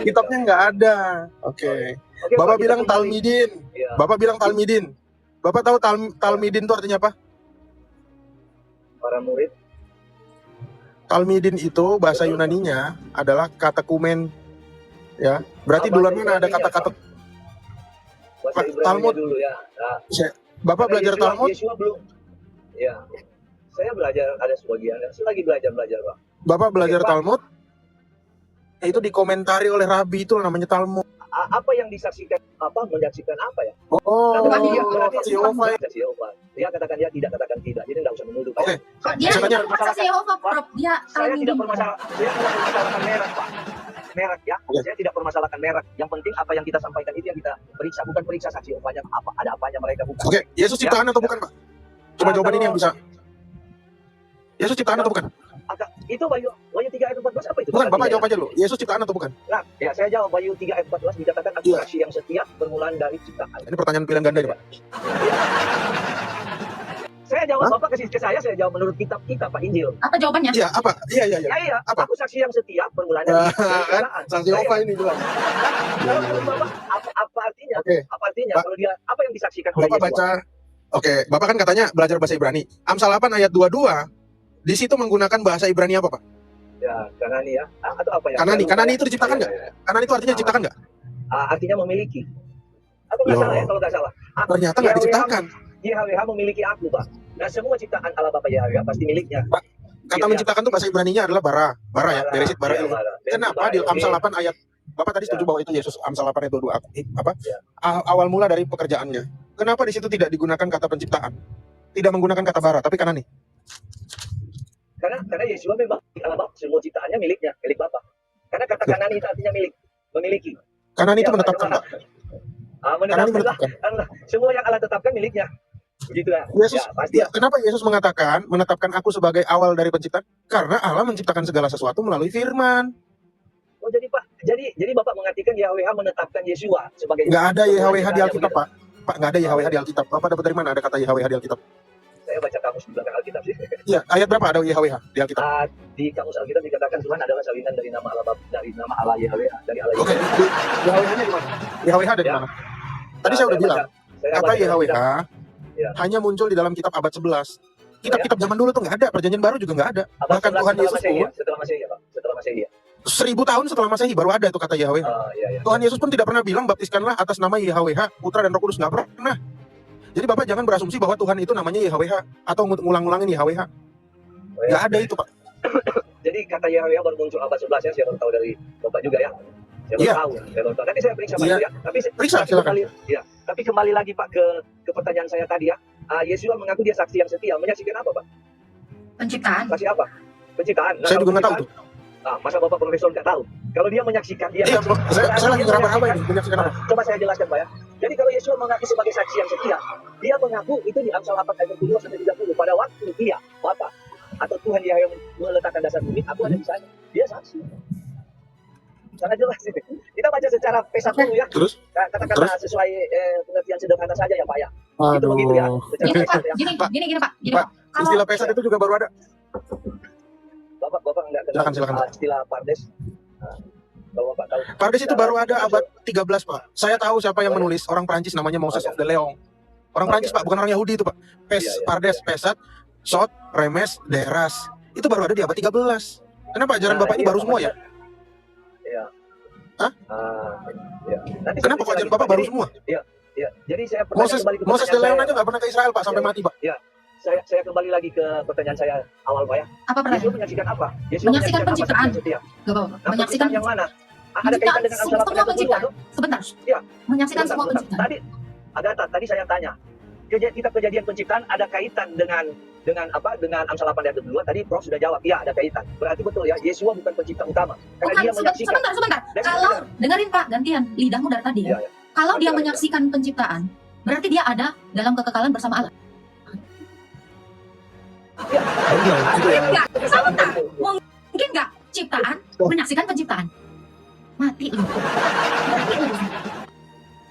Speaker 1: Kitabnya nggak ada. Oke.
Speaker 6: Oke,
Speaker 1: Bapak
Speaker 6: Pak, kita
Speaker 1: bilang
Speaker 6: kembali.
Speaker 1: Talmidin.
Speaker 6: Ya.
Speaker 1: Bapak bilang Talmidin. Bapak tahu Talmidin itu artinya apa?
Speaker 6: Para murid.
Speaker 1: Talmidin itu bahasa Yunaninya adalah katekumen. Ya, berarti
Speaker 6: Bahasa
Speaker 1: duluan mana ada
Speaker 6: Ibraninya,
Speaker 1: kata-kata.
Speaker 6: Bahasa
Speaker 1: Pak,
Speaker 6: Ibraninya
Speaker 1: Talmud.
Speaker 6: dulu ya. Nah,
Speaker 1: Bapak
Speaker 6: karena
Speaker 1: belajar
Speaker 6: Yesua-
Speaker 1: Talmud?
Speaker 6: Yesua belum. Ya. Saya belajar ada sebagian. Saya lagi belajar Pak.
Speaker 1: Bapak belajar
Speaker 6: Pak.
Speaker 1: Talmud? Itu dikomentari oleh Rabi, itu namanya Talmud.
Speaker 6: Apa yang disaksikan menyaksikan apa ya?
Speaker 1: Oh,
Speaker 6: Berarti dia
Speaker 1: Yehova.
Speaker 6: Yehova. Dia katakan dia tidak, katakan tidak. Jadi nggak usah menuduh Pak.
Speaker 1: Oke.
Speaker 3: Dia
Speaker 1: Saya tanya.
Speaker 3: asasi Yehova, Prof. Dia
Speaker 6: Saya tidak
Speaker 3: Talmidin.
Speaker 6: permasalahkan merek, Pak. Merek ya.
Speaker 1: Oke.
Speaker 6: Saya tidak permasalahkan merek. Yang penting apa yang kita sampaikan itu yang kita periksa, bukan periksa saksi Yehovanya apa, ada apanya mereka bukan.
Speaker 1: Oke, Yesus ciptaan atau bukan, Pak? Coba jawaban ini yang bisa. Yesus ciptaan atau bukan?
Speaker 6: Itu Wahyu 3 ayat 14 apa itu?
Speaker 1: Bukan, Bapak
Speaker 6: Tidak,
Speaker 1: jawab aja dulu. Yesus ciptaan atau bukan?
Speaker 6: Nah, ya saya jawab Wahyu 3 ayat 14 dikatakan aku
Speaker 1: Iya.
Speaker 6: saksi yang setia bermulaan dari ciptaan.
Speaker 1: Ini pertanyaan pilihan ganda nih, Pak.
Speaker 6: Saya jawab
Speaker 1: Hah?
Speaker 6: Bapak ke saya jawab menurut kitab kita Pak Injil.
Speaker 3: Apa jawabannya?
Speaker 1: Iya, apa? Iya.
Speaker 6: Ya,
Speaker 1: Apa?
Speaker 6: aku saksi yang setia bermulaan dari
Speaker 1: Kan,
Speaker 6: ciptaan.
Speaker 1: saksi Yehova ini jelas.
Speaker 6: Kalau menurut Bapak apa artinya?
Speaker 1: Oke,
Speaker 6: Apa artinya
Speaker 1: Pak.
Speaker 6: kalau dia apa yang disaksikan oleh
Speaker 1: Bapak
Speaker 6: Yesua?
Speaker 1: baca. Oke, Bapak kan katanya belajar bahasa Ibrani. Amsal 8 ayat 22. Di situ menggunakan bahasa Ibrani apa, Pak?
Speaker 6: Ya, Kanani ya. Atau apa ya?
Speaker 1: Kanani itu diciptakan nggak? Kanani itu artinya diciptakan nggak?
Speaker 6: Artinya memiliki. Atau nggak
Speaker 1: Loh.
Speaker 6: salah ya kalau nggak salah.
Speaker 1: Ternyata nggak diciptakan.
Speaker 6: YHWH memiliki aku, Pak. Nah, semua ciptaan Allah Bapak YHWH pasti miliknya.
Speaker 1: Kata menciptakan tuh bahasa Ibraninya adalah bara ya, beresit bara.
Speaker 6: Iya,
Speaker 1: Kenapa di Amsal 8 ayat Bapak tadi setuju bahwa itu Yesus Amsal 8 ayat 22 apa?
Speaker 6: Ya.
Speaker 1: Awal mula dari pekerjaannya. Kenapa di situ tidak digunakan kata penciptaan? Tidak menggunakan kata bara, tapi Kanani.
Speaker 6: Karena Yesua memang Allah Bapak, semua ciptaannya miliknya, milik Bapak. Karena kata Kanani itu artinya milik, memiliki.
Speaker 1: Kanani itu
Speaker 6: Ya, Pak,
Speaker 1: menetapkan,
Speaker 6: coba.
Speaker 1: Pak. Kanani
Speaker 6: Menetapkan lah.
Speaker 1: menetapkan.
Speaker 6: Allah, semua yang Allah tetapkan miliknya. Begitu ya.
Speaker 1: Yesus,
Speaker 6: Ya, pasti.
Speaker 1: ya, kenapa Yesus mengatakan menetapkan aku sebagai awal dari penciptaan? Karena Allah menciptakan segala sesuatu melalui firman.
Speaker 6: Oh, jadi Pak, jadi Bapak mengartikan YHWH menetapkan Yesua sebagai
Speaker 1: Nggak ada YHWH di
Speaker 6: ciptaannya,
Speaker 1: Alkitab,
Speaker 6: begitu?
Speaker 1: Pak. Pak, nggak ada YHWH di Alkitab. Bapak dapat dari mana ada kata YHWH di Alkitab?
Speaker 6: Saya baca kamus di belakang Alkitab sih.
Speaker 1: Iya, ayat berapa ada YHWH di Alkitab?
Speaker 6: Di kamus Alkitab dikatakan Tuhan adalah salinan dari nama Allah Bapa, dari nama Allah YHWH, dari Allah
Speaker 1: Oke,
Speaker 6: Yesua.
Speaker 1: YHWH-nya di mana? YHWH ada di
Speaker 6: Ya.
Speaker 1: mana? Tadi saya udah bilang, kata YHWH
Speaker 6: Ya.
Speaker 1: hanya muncul di dalam kitab abad 11. Kitab-kitab zaman dulu tuh nggak ada, perjanjian baru juga nggak ada.
Speaker 6: Abad
Speaker 1: Bahkan
Speaker 6: 11
Speaker 1: Tuhan
Speaker 6: setelah
Speaker 1: Yesus
Speaker 6: Masehi ya?
Speaker 1: pun
Speaker 6: Setelah Masehi ya, Pak. Setelah Masehi ya.
Speaker 1: 1000 tahun setelah Masehi baru ada tuh kata YHWH.
Speaker 6: Iya.
Speaker 1: Tuhan Yesus pun tidak pernah bilang baptiskanlah atas nama YHWH, Putra dan Roh Kudus, nggak pernah. Jadi Bapak jangan berasumsi bahwa Tuhan itu namanya YHWH atau ngulang-ngulangin YHWH. Nggak ada itu, Pak.
Speaker 6: Jadi kata YHWH baru muncul abad 11 ya, saya baru tahu dari Bapak juga ya. Saya baru
Speaker 1: Iya.
Speaker 6: tahu. Nanti saya periksa Pak
Speaker 1: Iya.
Speaker 6: ya. Tapi
Speaker 1: Periksa, silakan.
Speaker 6: Tapi kembali lagi Pak ke pertanyaan saya tadi ya. Yesua mengaku dia saksi yang setia. Menyaksikan apa Pak?
Speaker 3: Penciptaan.
Speaker 6: Saksi apa? Penciptaan. Nah,
Speaker 1: Saya
Speaker 6: kalau
Speaker 1: juga nggak tahu tuh.
Speaker 6: penciptaan, masa Bapak profesor nggak tahu? Kalau dia menyaksikan dia.
Speaker 1: Iya, saya lagi ngeraba-raba ini, menyaksikan apa?
Speaker 6: Coba saya jelaskan Pak ya. Jadi kalau Yesus mengaku sebagai saksi yang setia, dia mengaku itu di Amsal 8 ayat 22 sampai 30 pada waktu dia Bapa atau Tuhan dia yang meletakkan dasar bumi, aku ada di sana. Dia saksi. Sangat jelas ini. Kita baca secara P1 dulu ya.
Speaker 1: Terus?
Speaker 6: Katakanlah sesuai pengertian sederhana saja ya Pak ya. Itu
Speaker 1: Aduh.
Speaker 6: begitu ya. Secara
Speaker 3: Gini Pak,
Speaker 6: P1 ya.
Speaker 3: gini Pak.
Speaker 1: Pak, istilah pesat itu juga baru ada.
Speaker 6: Bapak enggak kenal
Speaker 1: Silakan.
Speaker 6: istilah Pardes. Nah, kalau Bapak tahu.
Speaker 1: Pardes itu baru ada abad 13, Pak. Saya tahu siapa yang menulis, orang Prancis namanya Moses of the Leon. Orang Prancis, Pak, bukan orang Yahudi itu, Pak.
Speaker 6: Iya.
Speaker 1: Pardes, pesat, sot, remes, deras. Itu baru ada di abad 13. Kenapa ajaran Bapak ini baru semua ya?
Speaker 6: Iya.
Speaker 1: Hah?
Speaker 6: Ya. Nanti
Speaker 1: Kenapa kok ajaran Bapak baru semua?
Speaker 6: Iya. Jadi saya kembali ke
Speaker 1: Moses de
Speaker 6: pertanyaan
Speaker 1: Leon
Speaker 6: saya.
Speaker 1: aja nggak pernah ke Israel, Pak, sampai mati, Pak.
Speaker 6: Saya kembali lagi ke pertanyaan saya awal Pak ya.
Speaker 3: Apa
Speaker 6: Yesus
Speaker 3: pertanyaan?
Speaker 6: menyaksikan apa? Yesus
Speaker 3: Menyaksikan
Speaker 6: apa
Speaker 3: penciptaan.
Speaker 6: saksi setia?
Speaker 3: Gak apa-apa.
Speaker 6: Nah,
Speaker 3: Menyaksikan
Speaker 6: penciptaan yang mana? Ada
Speaker 3: penciptaan
Speaker 6: kaitan dengan Amsal 8
Speaker 3: semua
Speaker 6: ayat 22
Speaker 3: penciptaan.
Speaker 6: tuh?
Speaker 3: Sebentar.
Speaker 6: Iya.
Speaker 3: Menyaksikan semua
Speaker 6: Sebentar.
Speaker 3: penciptaan.
Speaker 6: Tadi saya tanya. Kitab kejadian penciptaan ada kaitan dengan Amsal 8 ayat 22. Tadi Prof sudah jawab, iya ada kaitan. Berarti betul ya, Yesua bukan pencipta utama. Karena
Speaker 3: Bukan,
Speaker 6: dia menyaksikan.
Speaker 3: sebentar.
Speaker 6: Dan-
Speaker 3: Kalau dengerin Pak, gantian lidahmu dari tadi ya.
Speaker 6: Iya.
Speaker 3: Kalau dia
Speaker 6: Silakan.
Speaker 3: menyaksikan penciptaan, berarti dia ada dalam kekekalan bersama Allah.
Speaker 1: Iya, itu yang
Speaker 3: Enggak, sebentar. Mungkin nggak ciptaan menyaksikan penciptaan? Mati lu. Mati lu.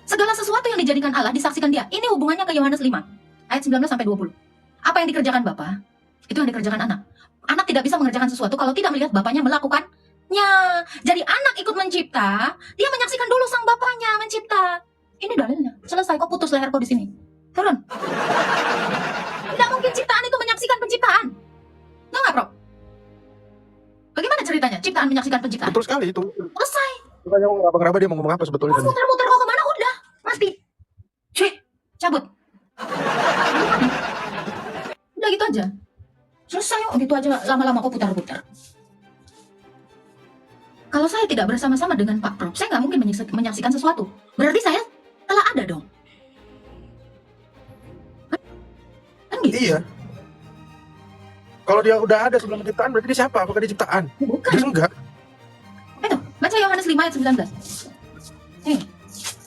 Speaker 3: Segala sesuatu yang dijadikan Allah disaksikan dia. Ini hubungannya ke Yohanes 5 ayat 19 sampai 20. Apa yang dikerjakan Bapa, itu yang dikerjakan anak. Anak tidak bisa mengerjakan sesuatu kalau tidak melihat bapaknya melakukannya. Jadi anak ikut mencipta, dia menyaksikan dulu sang bapaknya mencipta. Ini dalilnya. Selesai, kok putus leher kau di sini. Turun. Tidak mungkin ciptaan itu menyaksikan penciptaan. Tahu nggak, Bro? Bagaimana ceritanya? Ciptaan menyaksikan penciptaan.
Speaker 1: betul sekali itu.
Speaker 3: Selesai.
Speaker 1: Makanya aku ngeraba-ngeraba dia mau ngomong apa sebetulnya.
Speaker 3: Kau muter-muter kau kemana? Udah, mati. Cuy, cabut. Udah gitu aja. Selesai, oh gitu aja. Lama-lama kau putar-putar. Kalau saya tidak bersama-sama dengan Pak Prof, saya nggak mungkin menyaksikan sesuatu. Berarti saya telah ada dong. Kan gitu?
Speaker 1: Iya. Kalau dia udah ada sebelum penciptaan, berarti dia siapa? Apakah dia ciptaan?
Speaker 3: Bukan.
Speaker 1: Dia enggak.
Speaker 3: Itu, baca Yohanes 5 ayat 19.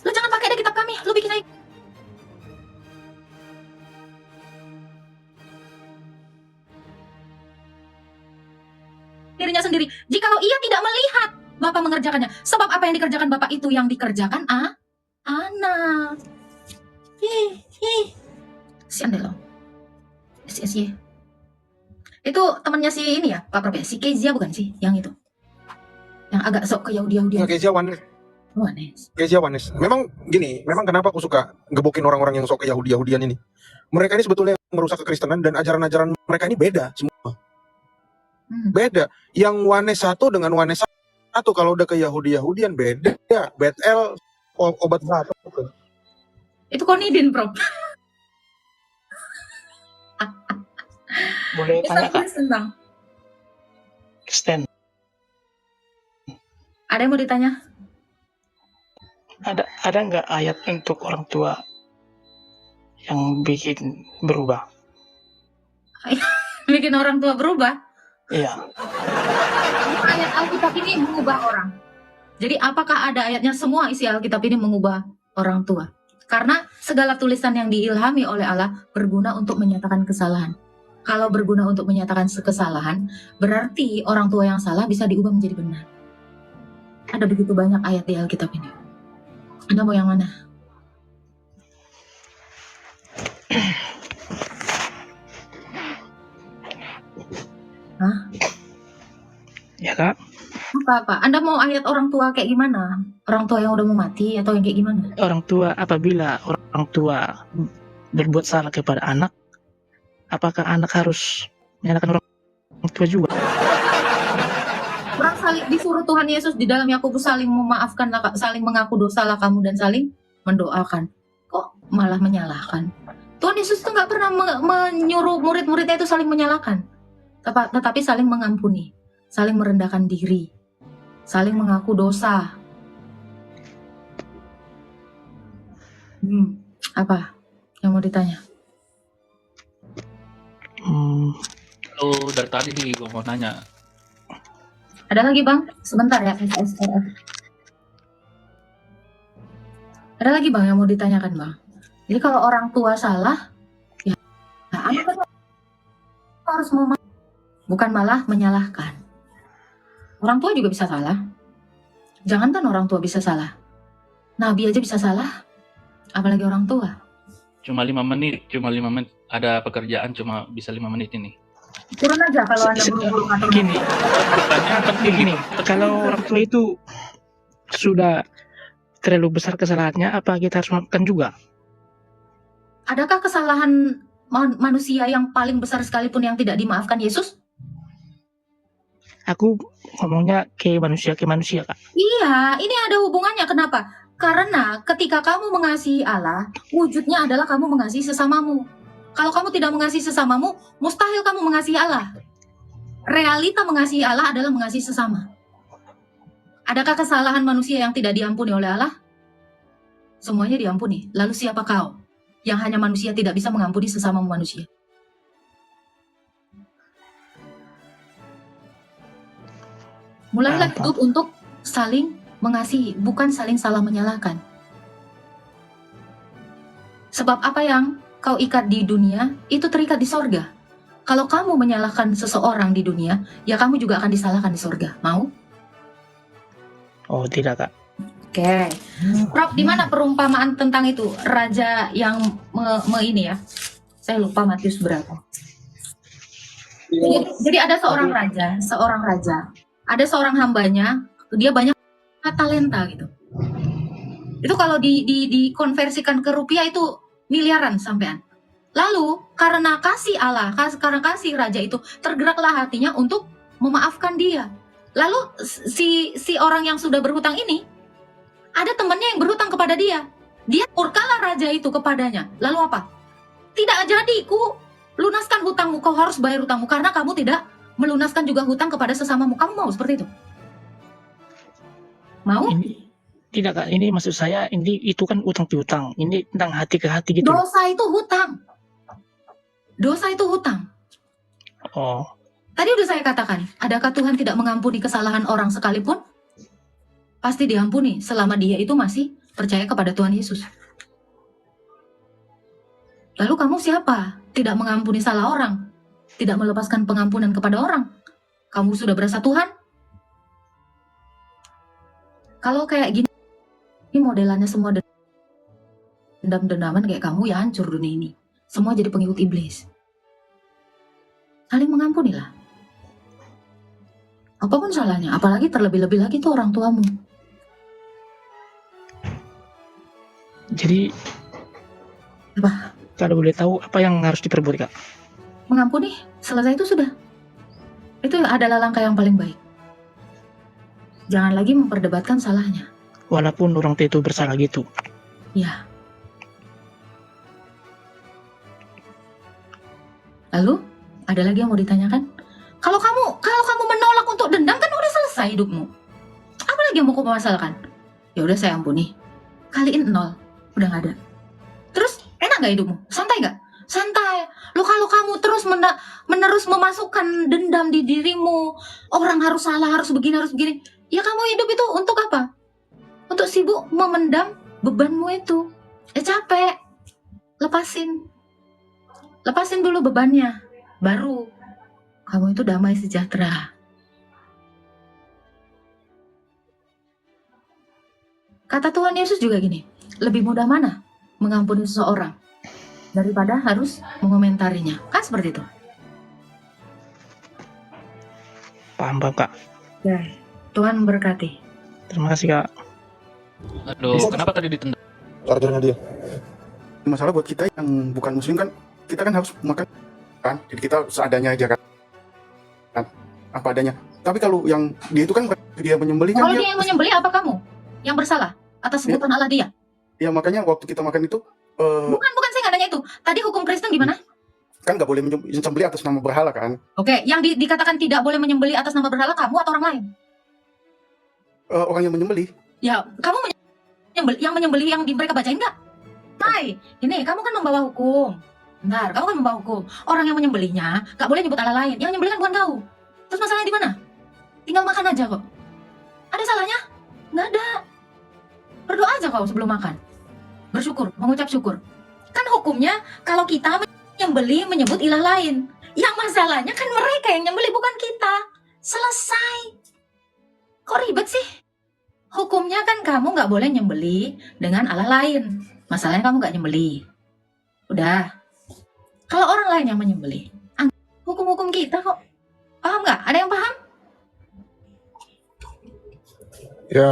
Speaker 3: Lu jangan pakai deh kitab kami, lu bikin aja. Dirinya sendiri. Jikalau ia tidak melihat Bapa mengerjakannya, sebab apa yang dikerjakan Bapa itu yang dikerjakan anak. Si Andelo. Si. Itu temannya si ini ya, Pak Prof. Si Kezia bukan sih? Yang itu. Yang agak sok ke Yahudi-Yahudian.
Speaker 1: Kezia Wanes.
Speaker 3: Wanes.
Speaker 1: Kezia Wanes. Memang gini, memang kenapa aku suka gebukin orang-orang yang sok ke Yahudi-Yahudian ini. Mereka ini sebetulnya merusak kekristenan dan ajaran-ajaran mereka ini beda semua. Beda. Yang Wanes satu dengan Wanes satu, kalau udah ke Yahudi-Yahudian beda. Ya, Betel obat batuk.
Speaker 3: Itu konidin, Prof.
Speaker 2: Boleh tanya Kak,
Speaker 3: Tentang.
Speaker 2: Kristen.
Speaker 3: Ada yang mau ditanya?
Speaker 2: Ada nggak ayat untuk orang tua yang bikin berubah?
Speaker 3: Bikin orang tua berubah?
Speaker 2: Iya.
Speaker 3: Ayat Alkitab ini mengubah orang. Jadi apakah ada ayatnya semua isi Alkitab ini mengubah orang tua? Karena segala tulisan yang diilhami oleh Allah berguna untuk menyatakan kesalahan. Kalau berguna untuk menyatakan kesalahan, berarti orang tua yang salah bisa diubah menjadi benar. Ada begitu banyak ayat di Alkitab ini. Anda mau yang mana? Hah?
Speaker 2: Ya Kak,
Speaker 3: Apa? Anda mau ayat orang tua kayak gimana? Orang tua yang udah mau mati atau yang kayak gimana?
Speaker 2: orang tua apabila orang tua berbuat salah kepada anak, apakah anak harus menyalahkan orang tua juga?
Speaker 3: Orang saling disuruh Tuhan Yesus di dalam Yakobus saling memaafkan, saling mengaku dosalah kamu dan saling mendoakan. Kok malah menyalahkan? Tuhan Yesus itu nggak pernah menyuruh murid-muridnya itu saling menyalahkan, tetapi saling mengampuni, saling merendahkan diri, saling mengaku dosa. Apa yang mau ditanya?
Speaker 7: Kalau dari tadi nih gue mau nanya,
Speaker 3: Ada lagi Bang? Sebentar ya. Ada lagi Bang yang mau ditanyakan Bang? Jadi kalau orang tua salah, ya anak harus bukan malah menyalahkan. Orang tua juga bisa salah. Jangankan orang tua bisa salah, Nabi aja bisa salah, apalagi orang tua.
Speaker 7: cuma 5 menit, ada pekerjaan cuma bisa 5 menit ini.
Speaker 3: Turun aja kalau Anda buru-buru ngatur.
Speaker 2: Gini, pertanyaan penting gini, kalau orang tua itu sudah terlalu besar kesalahannya, apa kita harus maafkan juga?
Speaker 3: Adakah kesalahan manusia yang paling besar sekalipun yang tidak dimaafkan Yesus?
Speaker 2: Aku ngomongnya ke manusia, Kak.
Speaker 3: Iya, ini ada hubungannya. Kenapa? Karena ketika kamu mengasihi Allah, wujudnya adalah kamu mengasihi sesamamu. Kalau kamu tidak mengasihi sesamamu, mustahil kamu mengasihi Allah. Realita mengasihi Allah adalah mengasihi sesama. Adakah kesalahan manusia yang tidak diampuni oleh Allah? Semuanya diampuni. Lalu siapa kau yang hanya manusia tidak bisa mengampuni sesama manusia? Mulailah hidup untuk saling mengasihi, bukan saling salah menyalahkan. Sebab apa yang kau ikat di dunia, itu terikat di sorga. Kalau kamu menyalahkan seseorang di dunia, ya kamu juga akan disalahkan di surga. Mau?
Speaker 2: Oh, tidak, Kak.
Speaker 3: Oke. Prof, di mana perumpamaan tentang itu? Raja yang ini ya. Saya lupa Matius berapa. Jadi ada seorang raja. Ada seorang hambanya, dia banyak talenta gitu. Itu kalau dikonversikan ke rupiah itu miliaran sampean. Lalu karena kasih Allah, karena kasih raja itu, tergeraklah hatinya untuk memaafkan dia. Lalu si orang yang sudah berhutang ini, ada temannya yang berhutang kepada dia. Dia murkalah raja itu kepadanya. Lalu apa? Tidak jadi, ku lunaskan hutangmu, kau harus bayar hutangmu karena kamu tidak melunaskan juga hutang kepada sesamamu. Kamu mau seperti itu? Mau?
Speaker 2: Tidak, Kak. Ini maksud saya, itu kan utang piutang. Ini tentang hati ke hati gitu.
Speaker 3: Dosa itu hutang. Dosa itu hutang.
Speaker 2: Oh,
Speaker 3: Tadi udah saya katakan, adakah Tuhan tidak mengampuni kesalahan orang sekalipun? Pasti diampuni selama dia itu masih percaya kepada Tuhan Yesus. Lalu kamu siapa? Tidak mengampuni salah orang, tidak melepaskan pengampunan kepada orang. Kamu sudah berasa Tuhan? Kalau kayak gini, ini modelannya semua dendam-dendaman kayak kamu, ya hancur dunia ini. Semua jadi pengikut iblis. Saling mengampunilah. Apapun salahnya, apalagi terlebih-lebih lagi itu orang tuamu.
Speaker 2: jadi
Speaker 3: Apa?
Speaker 2: kalau boleh tahu apa yang harus diperbuat, Kak?
Speaker 3: Mengampuni, selesai itu sudah. Itu adalah langkah yang paling baik. Jangan lagi memperdebatkan salahnya.
Speaker 2: Walaupun orang tua itu bersalah gitu.
Speaker 3: Ya. Lalu, ada lagi yang mau ditanyakan? Kalau kamu menolak untuk dendam, kan udah selesai hidupmu. Apa lagi yang mau kamu masalahkan? Ya udah, saya ampuni. Kaliin 0, udah nggak ada. Terus enak nggak hidupmu? Santai nggak? Santai. Lo kalau kamu terus menerus memasukkan dendam di dirimu, orang harus salah, harus begini, ya kamu hidup itu untuk apa? Untuk sibuk memendam bebanmu itu. Capek. Lepasin dulu bebannya. Baru kamu itu damai sejahtera. Kata Tuhan Yesus juga gini, lebih mudah mana mengampuni seseorang daripada harus mengomentarinya. Kan seperti itu.
Speaker 2: Paham, Kak.
Speaker 3: Ya, Tuhan berkati.
Speaker 2: Terima kasih, Kak.
Speaker 7: Aduh, kenapa tadi ditendang?
Speaker 1: Chargernya dia.
Speaker 8: Masalah buat kita yang bukan muslim kan, kita kan harus makan kan, jadi kita seadanya aja kan, apa adanya. Tapi kalau yang dia itu kan dia menyembelih kan,
Speaker 3: Kalau dia yang menyembelih, apa kamu yang bersalah atas sebutan Allah dia?
Speaker 8: ya makanya waktu kita makan itu
Speaker 3: Bukan, saya nggak nanya itu. Tadi hukum Kristen gimana?
Speaker 8: kan nggak boleh menyembelih atas nama berhala kan.
Speaker 3: Oke, yang dikatakan tidak boleh menyembelih atas nama berhala, kamu atau orang lain?
Speaker 8: Orang yang menyembelih,
Speaker 3: Ya, kamu yang menyembelih yang mereka bacain nggak? Hai, ini kamu kan membawa hukum. Bentar, kamu kan membawa hukum. Orang yang menyembelihnya nggak boleh nyebut Allah lain. Yang menyembelih kan bukan kau. Terus masalahnya di mana? Tinggal makan aja kok. Ada salahnya? Nggak ada. Berdoa aja kau sebelum makan. Bersyukur, mengucap syukur. Kan hukumnya kalau kita menyebut ilah lain. Yang masalahnya kan mereka yang nyembelih, bukan kita. Selesai. Kok ribet sih? Hukumnya kan kamu nggak boleh nyembelih dengan Allah lain. Masalahnya kamu nggak nyembelih. Udah. Kalau orang lain yang menyembelih, hukum-hukum kita kok. Paham nggak? Ada yang paham?
Speaker 1: Ya,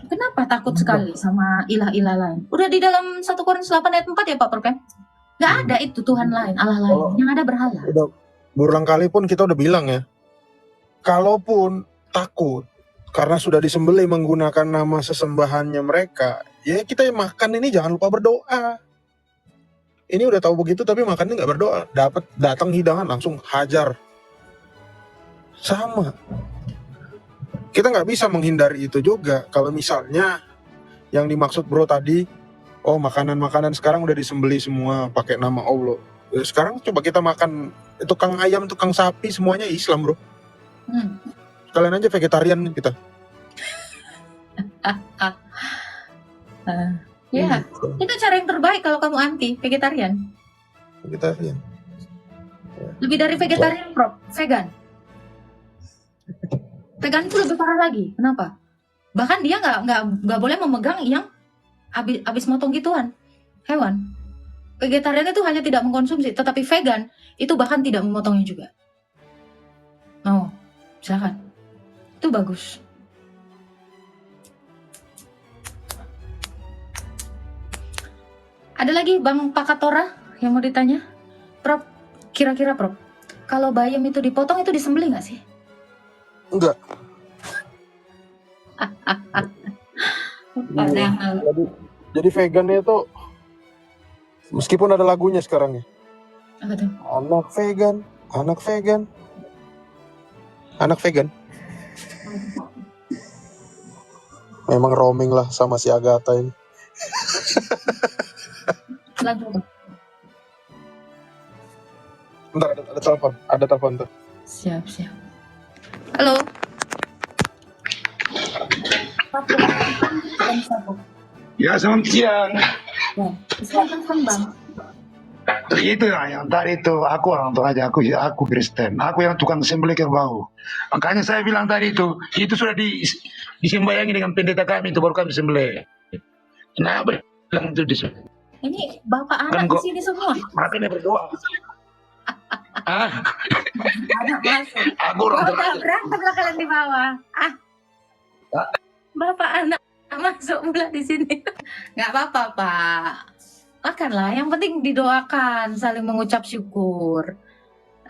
Speaker 3: Kenapa takut sekali sama ilah-ilah lain? Udah di dalam 1 Korintus 8 ayat 4 ya Pak Perpen? Nggak ada itu Tuhan lain, Allah lain.
Speaker 1: Oh.
Speaker 3: Yang ada berhala.
Speaker 1: udah berulang kali pun kita udah bilang ya. Kalaupun takut karena sudah disembelih menggunakan nama sesembahannya mereka, ya kita yang makan ini jangan lupa berdoa. Ini udah tahu begitu tapi makannya nggak berdoa, datang hidangan langsung hajar. Sama. Kita nggak bisa menghindari itu juga. Kalau misalnya yang dimaksud bro tadi, oh makanan-makanan sekarang udah disembelih semua pakai nama Allah. Ya, sekarang coba kita makan tukang ayam, tukang sapi, semuanya Islam bro. Kalian aja vegetarian kita.
Speaker 3: Ya, itu cara yang terbaik kalau kamu anti vegetarian.
Speaker 1: Vegetarian.
Speaker 3: Lebih dari vegetarian, Prof. Vegan. Vegan itu lebih parah lagi. Kenapa? Bahkan dia nggak boleh memegang yang habis motong gituan hewan. Vegetarian itu hanya tidak mengkonsumsi, tetapi vegan itu bahkan tidak memotongnya juga. Oh, silakan. Itu bagus. Ada lagi Bang Pakatora yang mau ditanya? Prof, kira-kira Prof, kalau bayam itu dipotong itu disembelih nggak sih?
Speaker 1: Enggak.
Speaker 3: Padahal.
Speaker 1: Jadi vegan itu meskipun ada lagunya sekarang ya.
Speaker 3: Apa tuh?
Speaker 1: Anak vegan, anak vegan. Anak vegan. Memang roaming lah sama si Agatha ini.
Speaker 3: Lagu apa?
Speaker 1: Bentar, ada telepon. Ada telepon tuh.
Speaker 3: Siap. Halo.
Speaker 9: Ya, selamat siang.
Speaker 3: Ya, silakan Bang.
Speaker 9: Itu ya, yang tadi itu aku orang tua aja, aku Kristen, aku yang tukang sembelih kerbau. Makanya saya bilang tadi itu sudah disembayangi dengan pendeta kami, itu baru kami sembelih. Nah, bilang itu disembelih.
Speaker 3: Ini bapak
Speaker 9: Kan
Speaker 3: anak
Speaker 9: kok-
Speaker 3: di sini semua.
Speaker 9: Makanya berdoa.
Speaker 3: Anak masuk.
Speaker 9: Aku orang tua.
Speaker 3: Bapak berantem lah kalian di bawah. Bapak anak masuk pula di sini. Nggak apa-apa Pak. Makanlah. Yang penting didoakan, saling mengucap syukur.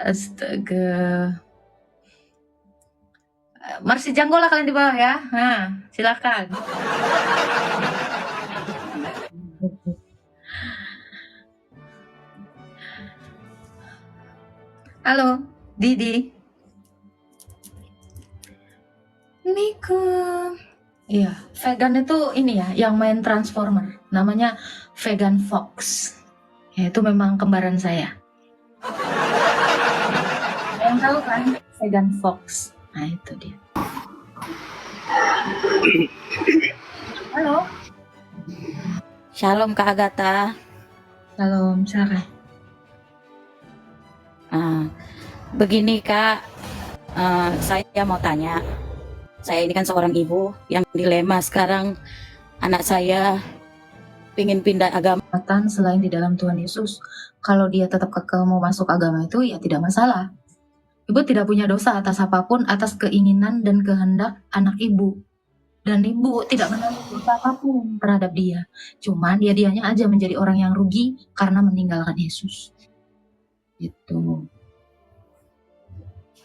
Speaker 3: Astaga. Marsi Janggo lah kalian di bawah ya. Nah, silakan. Halo, Didi. Niku. Iya, vegan itu ini ya, yang main Transformer. Namanya Vegan Fox. Ya, itu memang kembaran saya. Yang tahu kan, Vegan Fox. Nah, itu dia. Halo.
Speaker 10: Shalom Kak Agatha.
Speaker 3: Salam, silakan.
Speaker 10: Begini Kak, saya mau tanya. Saya ini kan seorang ibu yang dilema sekarang. Anak saya ingin pindah agama.
Speaker 3: Selain di dalam Tuhan Yesus, kalau dia tetap kekeh mau masuk agama itu ya tidak masalah. Ibu tidak punya dosa atas apapun, atas keinginan dan kehendak anak ibu. Dan ibu tidak menanggung dosa apapun terhadap dia. Cuman dianya aja menjadi orang yang rugi karena meninggalkan Yesus. Gitu.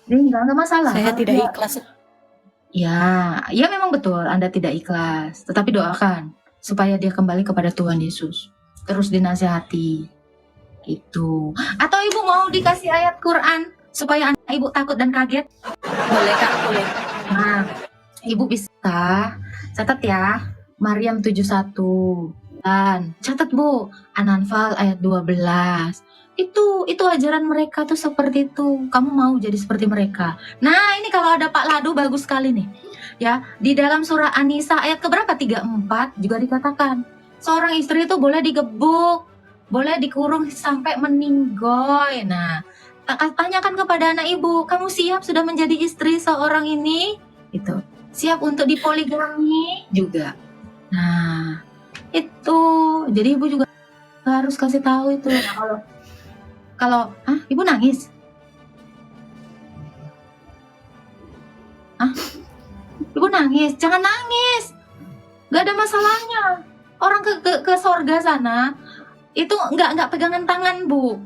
Speaker 3: Jadi nggak masalah.
Speaker 10: Saya
Speaker 3: Kalau
Speaker 10: tidak
Speaker 3: dia-
Speaker 10: ikhlas.
Speaker 3: Ya memang betul Anda tidak ikhlas. Tetapi doakan supaya dia kembali kepada Tuhan Yesus. Terus dinasihati. Gitu. Atau ibu mau dikasih ayat Quran supaya anak ibu takut dan kaget?
Speaker 10: Boleh Kak, boleh.
Speaker 3: Nah, ibu bisa catat ya, Maryam 71. Dan catat Bu, An-Anfal ayat 12. Itu ajaran mereka tuh seperti itu. Kamu mau jadi seperti mereka. Nah, ini kalau ada Pak Ladu bagus sekali nih. Ya, di dalam surah An-Nisa ayat keberapa? 34 juga dikatakan, seorang istri itu boleh digebuk, boleh dikurung sampai meninggoy. Nah, tanyakan kepada anak ibu, kamu siap sudah menjadi istri seorang ini? Itu. Siap untuk dipoligami juga. Nah, itu. Jadi ibu juga harus kasih tahu itu. Nah, kalau ibu nangis? Ibu nangis? Jangan nangis. Gak ada masalahnya. Orang ke sorga sana itu nggak pegangan tangan Bu.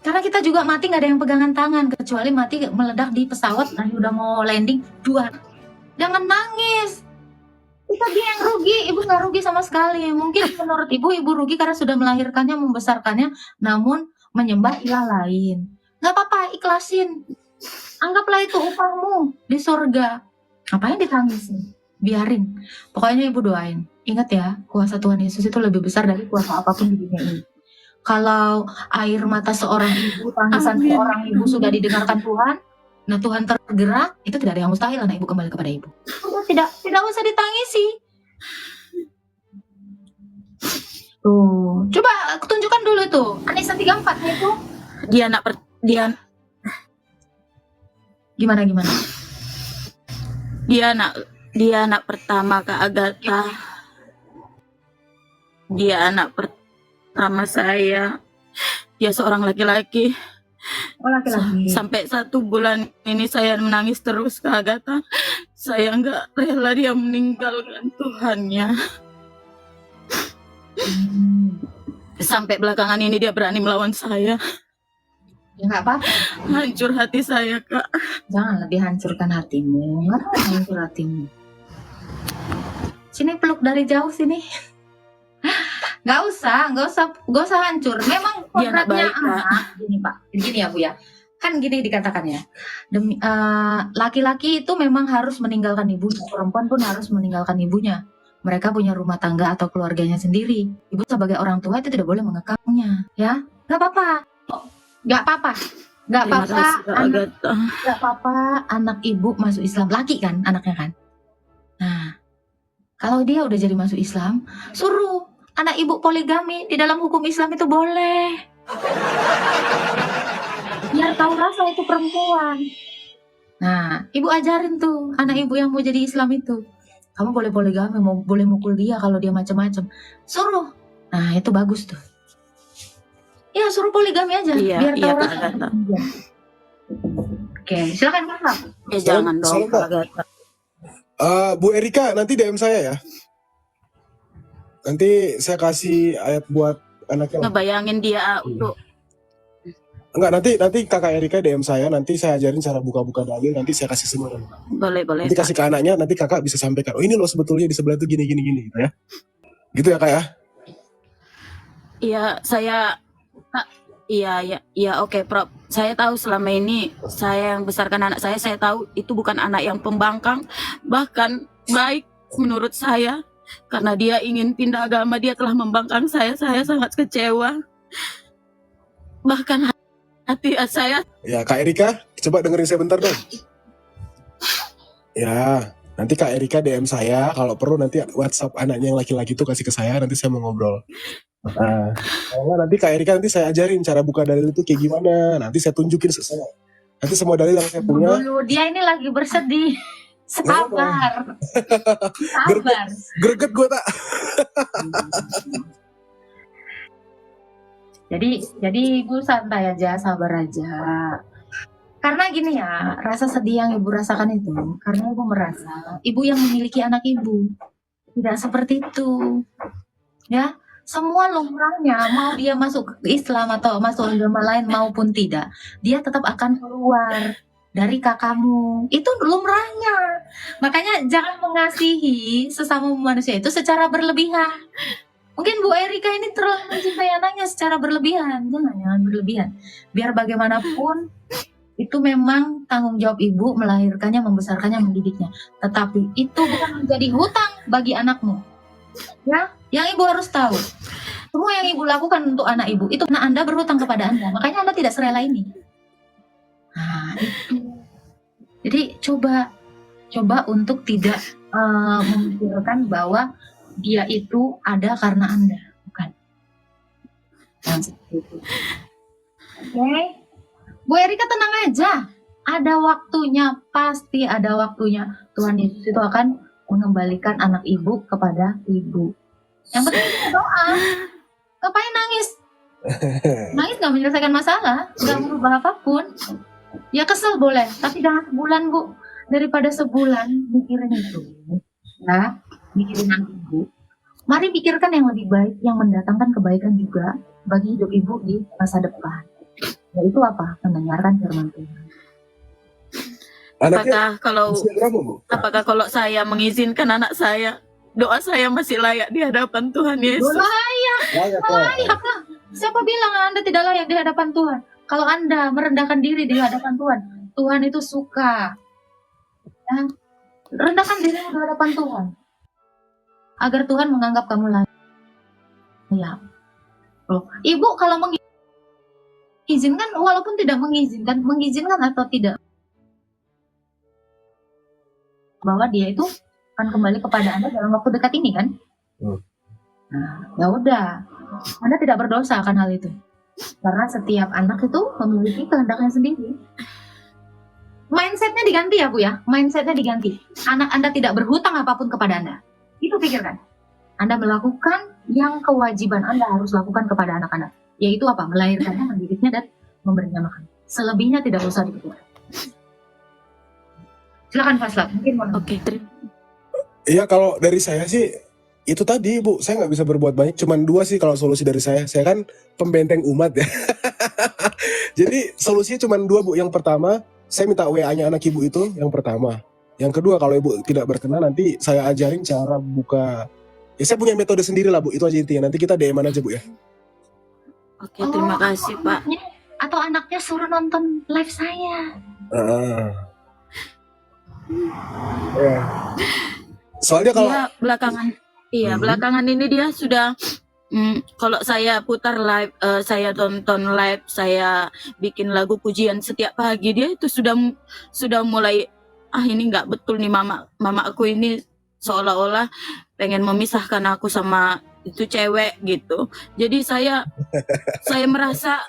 Speaker 3: Karena kita juga mati nggak ada yang pegangan tangan kecuali mati meledak di pesawat dan udah mau landing dua. Jangan nangis. Itu dia yang rugi, ibu nggak rugi sama sekali. Mungkin menurut ibu rugi karena sudah melahirkannya, membesarkannya, namun menyembah ilah lain. Nggak apa-apa, ikhlasin. Anggaplah itu upahmu di surga. Ngapain ditangisin? Biarin. Pokoknya ibu doain. Ingat ya, kuasa Tuhan Yesus itu lebih besar dari kuasa apapun di dunia ini. Kalau air mata seorang ibu, tangisan seorang ibu sudah didengarkan Tuhan, nah Tuhan tergerak, itu tidak ada yang mustahil anak ibu kembali kepada ibu. Udah, tidak usah ditangisi. Tuh, coba tunjukkan dulu tuh. Anissa 34 itu
Speaker 10: Dia anak dia
Speaker 3: gimana?
Speaker 10: dia anak pertama Kak Agatha. Dia anak pertama saya. Dia seorang laki-laki.
Speaker 3: Oh, laki-laki.
Speaker 10: Sampai 1 bulan ini saya menangis terus Kak Agatha. Saya nggak rela dia meninggalkan Tuhannya. Sampai belakangan ini dia berani melawan saya.
Speaker 3: Ya nggak apa-apa.
Speaker 10: Hancur hati saya Kak.
Speaker 3: Jangan lebih hancurkan hatimu. Nggak apa hancur hatimu. Sini peluk dari jauh sini. Nggak usah hancur. Memang
Speaker 10: Dia anak
Speaker 3: kodratnya
Speaker 10: baik, Kak.
Speaker 3: anak. Gini Pak, gini ya Bu ya. Kan gini dikatakan ya. Laki-laki itu memang harus meninggalkan ibunya. Perempuan pun harus meninggalkan ibunya. Mereka punya rumah tangga atau keluarganya sendiri. Ibu sebagai orang tua itu tidak boleh mengekangnya, ya. Nggak apa-apa. Nggak apa-apa. Nggak
Speaker 10: Terima
Speaker 3: apa-apa.
Speaker 10: kasih Kak Agatha.
Speaker 3: Nggak apa-apa anak ibu masuk Islam. Laki kan anaknya kan. Nah, kalau dia udah jadi masuk Islam, suruh anak ibu poligami. Di dalam hukum Islam itu boleh. Biar tahu rasa itu perempuan. Nah, ibu ajarin tuh anak ibu yang mau jadi Islam itu. Kamu boleh poligami, boleh mukul dia kalau dia macam-macam. Suruh. Nah, itu bagus tuh. Ya, suruh poligami aja.
Speaker 10: Iya,
Speaker 3: biar
Speaker 10: iya
Speaker 3: tahu
Speaker 10: Kak
Speaker 3: rasa.
Speaker 10: Agatha.
Speaker 3: Oke, silakan Mas.
Speaker 10: Ya jangan dong
Speaker 11: Salam,
Speaker 10: Kak
Speaker 11: Kak.
Speaker 10: Agatha.
Speaker 11: Bu Erika, nanti DM saya ya. Nanti saya kasih ayat buat anaknya.
Speaker 10: Ngebayangin dia untuk
Speaker 11: Enggak, nanti kakak Erika DM saya, nanti saya ajarin cara buka-buka dalil, nanti saya kasih semua.
Speaker 10: boleh
Speaker 11: Nanti kasih ke anaknya, nanti kakak bisa sampaikan, oh ini loh sebetulnya di sebelah itu gini gitu ya. Gitu ya Kak ya.
Speaker 10: Iya, iya, oke, Prof. Saya tahu selama ini saya yang besarkan anak saya tahu itu bukan anak yang pembangkang, bahkan baik menurut saya. Karena dia ingin pindah agama, dia telah membangkang saya sangat kecewa. Bahkan hati saya.
Speaker 11: Ya Kak Erika, coba dengerin saya bentar dong. Ya, nanti Kak Erika DM saya, kalau perlu nanti WhatsApp anaknya yang laki-laki itu kasih ke saya, nanti saya mau ngobrol. Nah, kalau nanti Kak Erika nanti saya ajarin cara buka dalil itu kayak gimana. Nanti saya tunjukin nanti semua dalil yang saya punya.
Speaker 3: Dulu dia ini lagi bersedih. Sabar. Sabar.
Speaker 11: Greget gue tak.
Speaker 3: Jadi ibu santai aja, sabar aja. Karena gini ya, rasa sedih yang ibu rasakan itu karena ibu merasa ibu yang memiliki anak ibu. Tidak seperti itu. Ya, semua lumrahnya mau dia masuk ke Islam atau masuk agama lain maupun tidak, dia tetap akan keluar dari kakakmu. Itu lumrahnya. Makanya jangan mengasihi sesama manusia itu secara berlebihan. Mungkin Bu Erika ini terlalu mencintai anaknya secara berlebihan. Jangan berlebihan. Biar bagaimanapun itu memang tanggung jawab ibu melahirkannya, membesarkannya, mendidiknya. Tetapi itu bukan menjadi hutang bagi anakmu. Ya, yang ibu harus tahu. Semua yang ibu lakukan untuk anak ibu itu karena Anda berhutang kepada Anda. Makanya Anda tidak serela ini. Nah, itu. Jadi coba untuk tidak memikirkan bahwa dia itu ada karena Anda, bukan. Oke. Bu Erika tenang aja. Ada waktunya, pasti ada waktunya. Tuhan Yesus itu akan mengembalikan anak ibu kepada ibu. Yang penting doa. Ngapain nangis? Nangis nggak menyelesaikan masalah, nggak merubah apapun. Ya kesel boleh, tapi jangan sebulan Bu. Daripada sebulan mikirin itu, ya, mikirin anak ibu. Mari pikirkan yang lebih baik, yang mendatangkan kebaikan juga bagi hidup ibu di masa depan. Yaitu apa? Mendengarkan firman Tuhan.
Speaker 10: Apakah kalau saya mengizinkan anak saya, doa saya masih layak di hadapan Tuhan Yesus?
Speaker 3: Layak. Siapa bilang Anda tidak layak di hadapan Tuhan? Kalau Anda merendahkan diri di hadapan Tuhan, Tuhan itu suka. Ya, rendahkan diri di hadapan Tuhan, agar Tuhan menganggap kamu layak. Ya, Ibu kalau mengizinkan, walaupun tidak mengizinkan atau tidak, bahwa dia itu akan kembali kepada Anda dalam waktu dekat ini kan? Nah, ya udah, Anda tidak berdosa akan hal itu. Karena setiap anak itu memiliki kehendaknya sendiri. Mindsetnya diganti ya Bu ya, mindsetnya diganti. Anak Anda tidak berhutang apapun kepada Anda. Itu pikirkan. Anda melakukan yang kewajiban Anda harus lakukan kepada anak Anda. Yaitu apa? Melahirkannya, mendidiknya, dan memberinya makan. Selebihnya tidak usah dipikirkan. Silakan Faslab, mungkin mau.
Speaker 10: Oke, terima.
Speaker 11: Iya, kalau dari saya sih itu tadi Bu, saya nggak bisa berbuat banyak. Cuman 2 sih kalau solusi dari saya. Saya kan pembenteng umat ya. Jadi solusinya cuma 2 Bu. Yang pertama, saya minta WA-nya anak ibu itu yang pertama. Yang kedua, kalau ibu tidak berkenan, nanti saya ajarin cara buka. Ya saya punya metode sendiri lah Bu, itu aja intinya. Nanti kita DM aja Bu ya.
Speaker 10: Oke, terima kasih Pak.
Speaker 3: Atau anaknya suruh nonton live saya.
Speaker 11: Ya. Soalnya kalau
Speaker 10: Dia belakangan ini dia sudah kalau saya putar live, saya tonton live, saya bikin lagu pujian setiap pagi, dia itu sudah mulai ini nggak betul nih, mama aku ini seolah-olah pengen memisahkan aku sama itu cewek gitu. Jadi saya merasa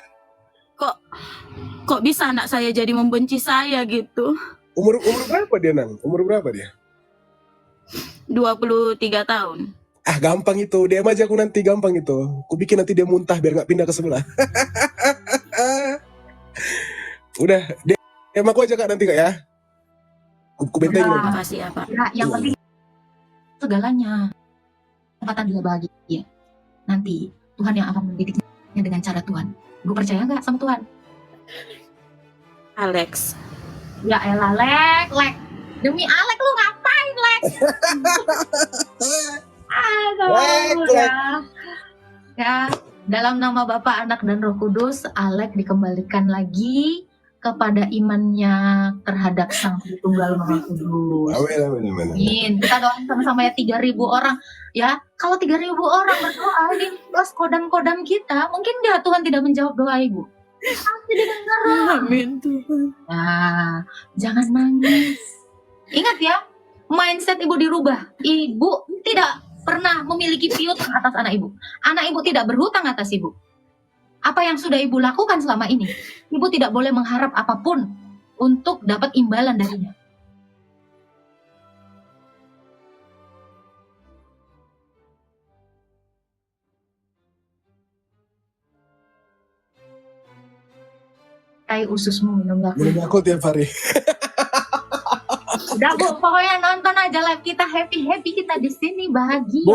Speaker 10: kok bisa anak saya jadi membenci saya gitu.
Speaker 11: umur berapa dia, Nang? Umur berapa dia?
Speaker 10: 23 tahun.
Speaker 11: Ah, gampang itu. DM aja aku nanti, gampang itu. Aku bikin nanti dia muntah biar nggak pindah ke sebelah. Udah, DM aku aja Kak nanti Kak ya. Ku bentengin.
Speaker 10: Terima kasih ya Pak.
Speaker 3: Nah, yang penting segalanya. Kesempatan dia bahagia. Nanti Tuhan yang akan mendidiknya dengan cara Tuhan. Gue percaya nggak sama Tuhan?
Speaker 10: Alex.
Speaker 3: Ya elah, Lek. Demi Alek lu ngapain, Lek? Aduh, ya. Dalam nama Bapa, Anak, dan Roh Kudus, Alek dikembalikan lagi kepada imannya terhadap Sang Tritunggal Maha Kudus. Amin. Kita doain sama-sama ya 3.000 orang. Ya, kalau 3.000 orang berdoa di kelas kodam-kodam kita, mungkin nggak Tuhan tidak menjawab doa Ibu? Pasti didengar.
Speaker 10: Amin Tuhan.
Speaker 3: Nah, jangan nangis. Ingat ya, mindset Ibu dirubah. Ibu tidak pernah memiliki piutang atas anak Ibu. Anak Ibu tidak berhutang atas Ibu. Apa yang sudah Ibu lakukan selama ini, Ibu tidak boleh mengharap apapun untuk dapat imbalan darinya. Tai ususmu minum
Speaker 11: aku tiap hari.
Speaker 3: Udah Bu, pokoknya nonton aja live kita, happy kita di sini, bahagia.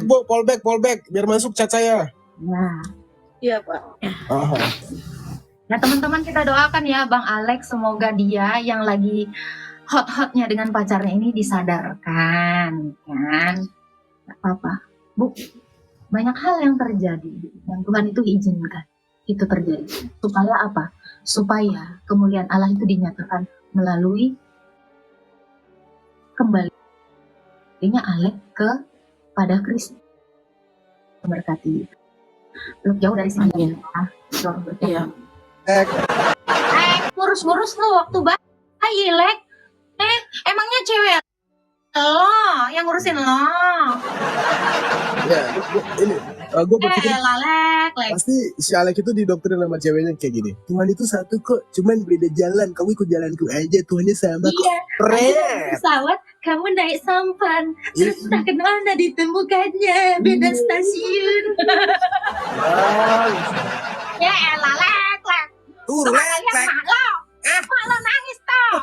Speaker 11: Bu, fallback, biar masuk chat saya.
Speaker 3: Nah,
Speaker 10: iya Pak.
Speaker 3: Ya teman-teman, kita doakan ya Bang Alex, semoga dia yang lagi hot-hotnya dengan pacarnya ini disadarkan, kan? Gak apa-apa, Bu. Banyak hal yang terjadi, yang Tuhan itu izinkan itu terjadi. Supaya apa? Supaya kemuliaan Allah itu dinyatakan melalui kembalinya Alek kepada Kristus. Memberkati. Belum jauh dari sini ya. Iya. Ngurus-ngurus lo waktu bayi, Lek. Emangnya cewek lo yang ngurusin lo?
Speaker 11: Ya, ini gue berpikir
Speaker 3: Lek.
Speaker 11: pasti si Alek itu didoktrin sama ceweknya kayak gini. Tuhan itu satu kok, cuman beda jalan. Kamu ikut jalanku aja, Tuhannya sama kok.
Speaker 3: Iya. Pesawat, kamu naik sampan. Terus tak kenal ditemukannya beda stasiun. Ya elah, Lek. Lek. Mak lo nangis toh.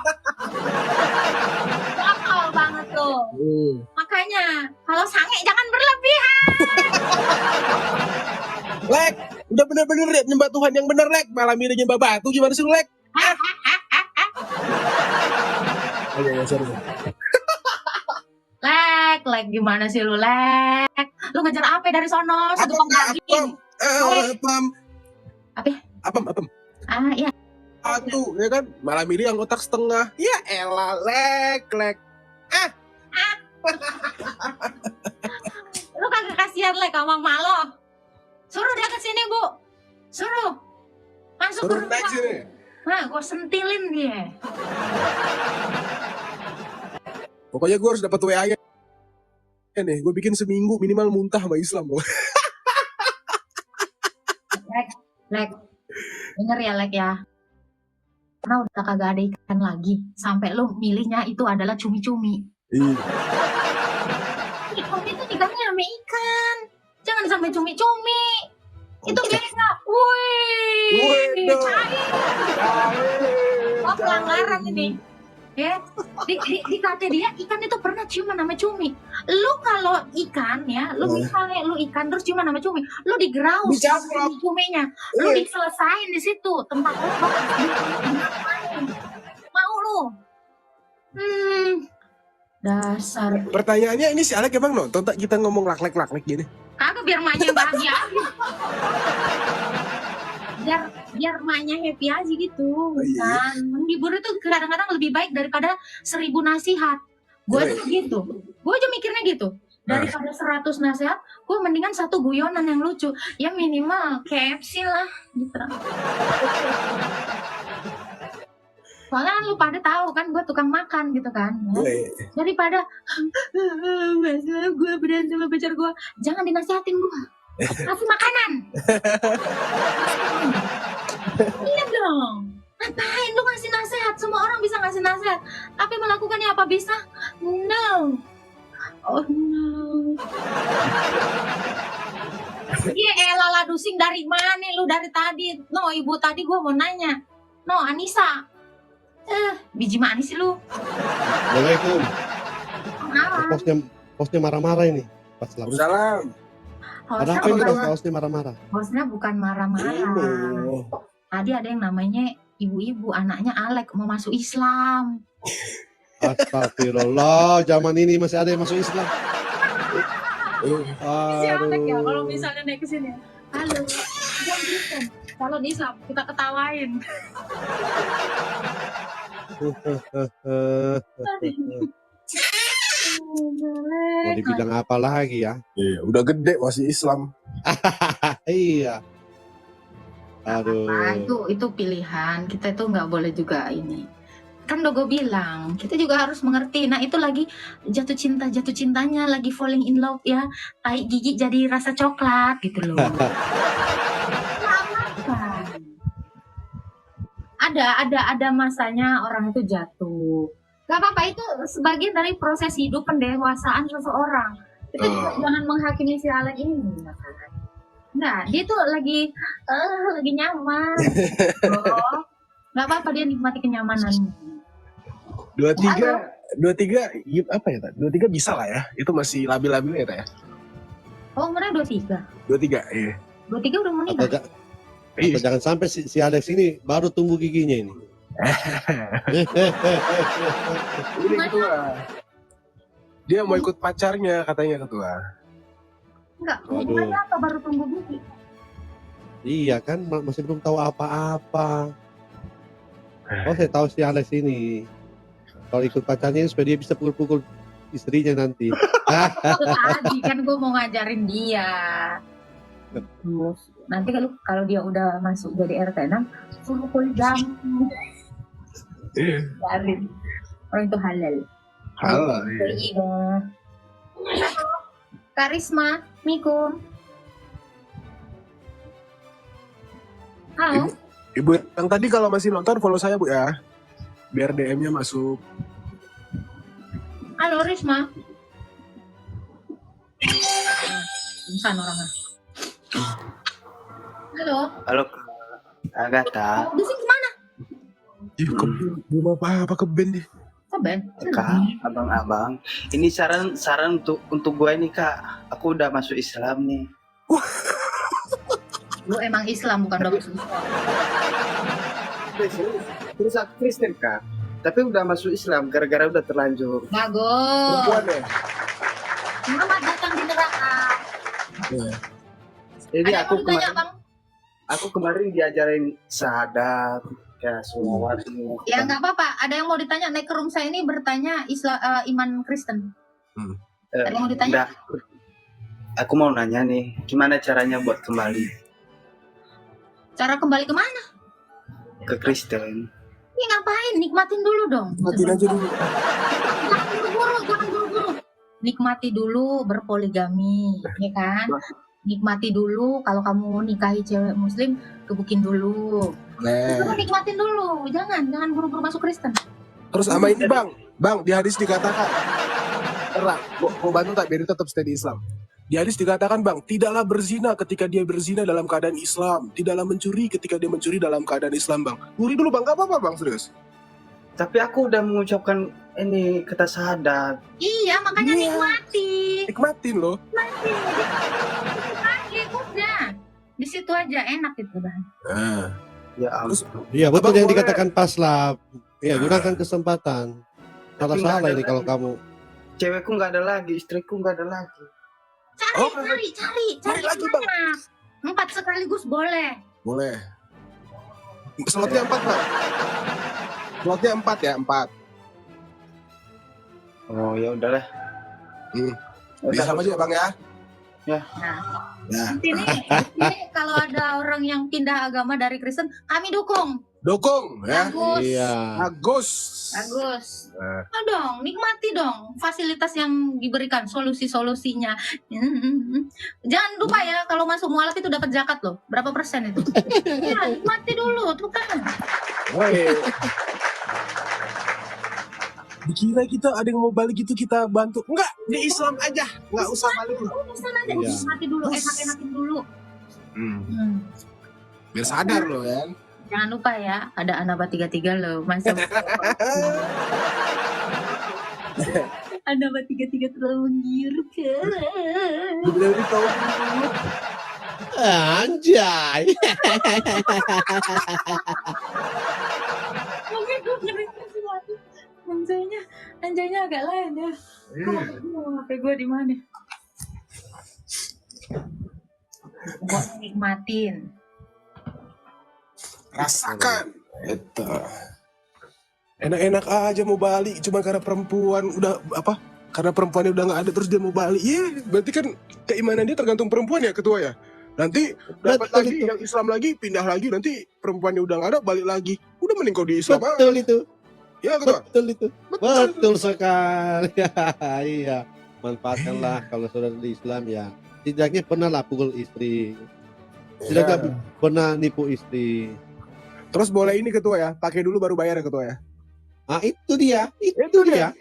Speaker 3: Bakal banget tuh. Makanya kalau sange jangan berlebihan.
Speaker 11: Lek, udah bener-bener Lek, nyembah Tuhan yang bener Lek. Malah milih nyembah batu, gimana sih lu, Lek? Iya, sorry.
Speaker 3: Lek, gimana sih lu, Lek? Lu ngejar apa dari sono? Satu penghargaan.
Speaker 11: Apem.
Speaker 3: Iya.
Speaker 11: Satu, ya kan? Malah milih yang kotak setengah. Ya elah, Lek.
Speaker 3: Lu kagak kasihan, Lek, sama mak lo. Suruh dia kesini, Bu. Suruh. Masuk ke rumah. Nah, gue sentilin dia.
Speaker 11: Pokoknya gue harus dapat WA-nya. nih, gue bikin seminggu minimal muntah sama Islam loh.
Speaker 3: Lek, denger ya Lek ya. Karena udah kagak ada ikan lagi, sampai lu milihnya itu adalah cumi-cumi.
Speaker 11: Iya.
Speaker 3: Ikan itu ikannya sama ikan, jangan sampai cumi-cumi. Itu biasa. Wih, oh pelanggaran ini. Ya, di kata dia ikan itu pernah ciuman sama cumi. Lu kalau ikan ya, lu misalnya lu ikan terus ciuman sama cumi, lu digraus sama cuminya, lu diselesain di situ tempat lu. Mau lu? Dasar.
Speaker 11: Pertanyaannya ini si Alek emang nonton tak kita ngomong laklek gini?
Speaker 3: Kagak, biar maknya bahagia aja. biar maknya happy aja gitu kan. Menghibur itu kadang-kadang lebih baik daripada 1000 nasihat. Gue aja gitu, gue aja mikirnya gitu. Daripada 100 nasihat, gue mendingan 1 guyonan yang lucu. Ya minimal KFC lah gitu. Soalnya kan lu pada tahu kan gue tukang makan gitu kan ya. Daripada masalah gue berantem sama pacar gue, jangan dinasihatin gue, kasih makanan. Iya dong, ngapain lu ngasih nasihat? Semua orang bisa ngasih nasihat, tapi melakukannya apa bisa? No. Oh no. Iya elah lah, dusing dari mana lu dari tadi? No, ibu tadi gue mau nanya. No, Anissa. Biji manis sih lu.
Speaker 12: Assalamualaikum. Hostnya marah-marah ini.
Speaker 1: Salam.
Speaker 12: Ada apa ini hostnya marah-marah?
Speaker 3: Hostnya bukan marah-marah. Tadi ada yang namanya ibu-ibu, anaknya Alek mau masuk Islam.
Speaker 12: Astagfirullah, zaman ini masih ada yang masuk Islam.
Speaker 3: Si Alek ya kalau misalnya naik ke sini. Halo, bukan Kristen. Kalau di Islam kita ketawain.
Speaker 12: Mau dibilang apa lagi ya?
Speaker 11: Iya, udah gede masih Islam.
Speaker 12: Iya. Aduh.
Speaker 3: Itu pilihan. Kita itu nggak boleh juga ini. Kan udah gue bilang, kita juga harus mengerti. Nah itu lagi jatuh cintanya, lagi falling in love ya. Tai gigi jadi rasa coklat gitu loh. Ada masanya orang itu jatuh. Gak apa-apa, itu sebagian dari proses hidup pendewasaan seseorang. Itu juga jangan menghakimi si Alek ini. Nah, dia tuh lagi nyaman. Gak apa-apa, dia nikmati kenyamanannya.
Speaker 11: 23 apa ya, Tak? 23 bisa lah ya. Itu masih labil-labilnya, Tak ya.
Speaker 3: Oh, umurnya 23.
Speaker 11: 23, iya.
Speaker 3: 23 udah mau nikah.
Speaker 12: Atau jangan sampai si Alex ini baru tumbuh giginya ini.
Speaker 11: Ini ketua. Dia mau ikut pacarnya katanya ketua.
Speaker 3: Enggak, hubungannya apa baru tumbuh gigi?
Speaker 12: Iya kan, masih belum tahu apa-apa. Oh, saya tahu si Alex ini. Kalau ikut pacarnya supaya dia bisa pukul-pukul istrinya nanti.
Speaker 3: Tadi kan gue mau ngajarin dia. Nanti kalau dia udah masuk jadi RT 6, suruh poligami. Biarin. Orang itu halal.
Speaker 11: Halal.
Speaker 3: Iya. Karisma, Mikum. Halo.
Speaker 11: Ibu yang tadi kalau masih nonton follow saya Bu ya. Biar DM-nya masuk.
Speaker 3: Halo Risma. Insan orangnya. Halo.
Speaker 13: Agatha.
Speaker 3: Di sini kemana?
Speaker 11: Belum apa-apa ke band deh.
Speaker 3: Ke band?
Speaker 13: Kak, abang-abang. Ini saran untuk gue nih Kak. Aku udah masuk Islam nih.
Speaker 3: Lu emang Islam bukan udah masuk Islam.
Speaker 13: Terus aku Kristen Kak. Tapi udah masuk Islam gara-gara udah terlanjur.
Speaker 3: Bagus. Selamat datang di neraka.
Speaker 13: Jadi
Speaker 3: Ada yang mau ditanya, Bang?
Speaker 13: aku kemarin diajarin syahadat, ya sholawat.
Speaker 3: Ya nggak apa-apa. Ada yang mau ditanya? Naik ke room saya ini bertanya iman Kristen. Ada yang mau ditanya?
Speaker 13: Aku mau nanya nih, gimana caranya buat kembali
Speaker 3: Cara kembali kemana?
Speaker 13: ke Kristen?
Speaker 3: Ini ngapain? Nikmatin dulu dong.
Speaker 11: Nikmatin aja dulu.
Speaker 3: Jangan buru-buru. nikmati dulu berpoligami, ya kan? Nikmati dulu kalau kamu nikahi cewek muslim, gebukin dulu. Kamu nikmatin dulu, jangan buru-buru masuk Kristen.
Speaker 11: Terus sama ini bang, di hadis dikatakan, mau bantu tak biar tetap stay di Islam. Di hadis dikatakan bang, tidaklah berzina ketika dia berzina dalam keadaan Islam, tidaklah mencuri ketika dia mencuri dalam keadaan Islam bang. Nguri dulu bang, gak apa-apa bang, serius.
Speaker 13: Tapi aku udah mengucapkan ini kata syahadat.
Speaker 3: Iya, makanya nikmati.
Speaker 11: Nikmatin loh.
Speaker 3: Nikmati, udah. Di situ aja enak itu bang.
Speaker 13: Ya
Speaker 12: Iya betul
Speaker 11: Abang
Speaker 12: yang
Speaker 11: boleh.
Speaker 12: dikatakan Paslap. Iya gunakan kesempatan. Salah ini kalau kamu.
Speaker 13: Cewekku nggak ada lagi, istriku nggak ada lagi.
Speaker 3: Cari
Speaker 11: lagi,
Speaker 3: Bang. 4 sekaligus boleh.
Speaker 11: Boleh. Slotnya 4 bang. Slotnya 4 ya, 4.
Speaker 13: Oh ya udahlah.
Speaker 11: Bisa aja bang ya.
Speaker 13: Ya.
Speaker 11: Ya.
Speaker 3: Di sini kalau ada orang yang pindah agama dari Kristen, kami dukung.
Speaker 11: Dukung ya.
Speaker 3: Bagus.
Speaker 12: Iya.
Speaker 11: Bagus.
Speaker 3: Dong, nikmati dong fasilitas yang diberikan, solusi-solusinya. Jangan lupa ya, kalau masuk mualaf itu dapat zakat loh. Berapa persen itu? Ya, nikmati dulu, tuh kan.
Speaker 11: Dikira kita ada yang mau balik gitu kita bantu. Enggak, di Islam aja. Enggak usah balik loh.
Speaker 3: Islam aja,
Speaker 11: Iya.
Speaker 3: nikmati dulu, enak-enakin dulu.
Speaker 11: Biar sadar loh kan.
Speaker 3: Jangan lupa ya, ada Anaba 33 loh. Masa Anaba 33 terlalu menggiurkan.
Speaker 11: Bener-bener tahu.
Speaker 12: Anjay.
Speaker 3: Oke, gue ngeri sesuatu. Anjaynya agak lain ya. HP gue di mana? Gue nikmatin.
Speaker 11: Rasakan. Itu. Enak-enak aja mau balik cuma karena perempuan udah apa? Karena perempuannya udah nggak ada terus dia mau balik. Iya, berarti kan keimanan dia tergantung perempuan ya ketua ya. Nanti dapat lagi yang Islam lagi pindah lagi nanti perempuannya udah nggak ada balik lagi. Udah mending kau di Islam.
Speaker 12: Betul itu.
Speaker 11: Ya ketua.
Speaker 12: Betul itu. Betul sekali. Iya. Manfaatkanlah kalau sudah di Islam ya. Setidaknya pernah lah pukul istri. Setidaknya pernah nipu istri.
Speaker 11: Terus boleh ini ketua ya, pakai dulu baru bayar ya ketua ya.
Speaker 12: Ah itu dia. Itu dia.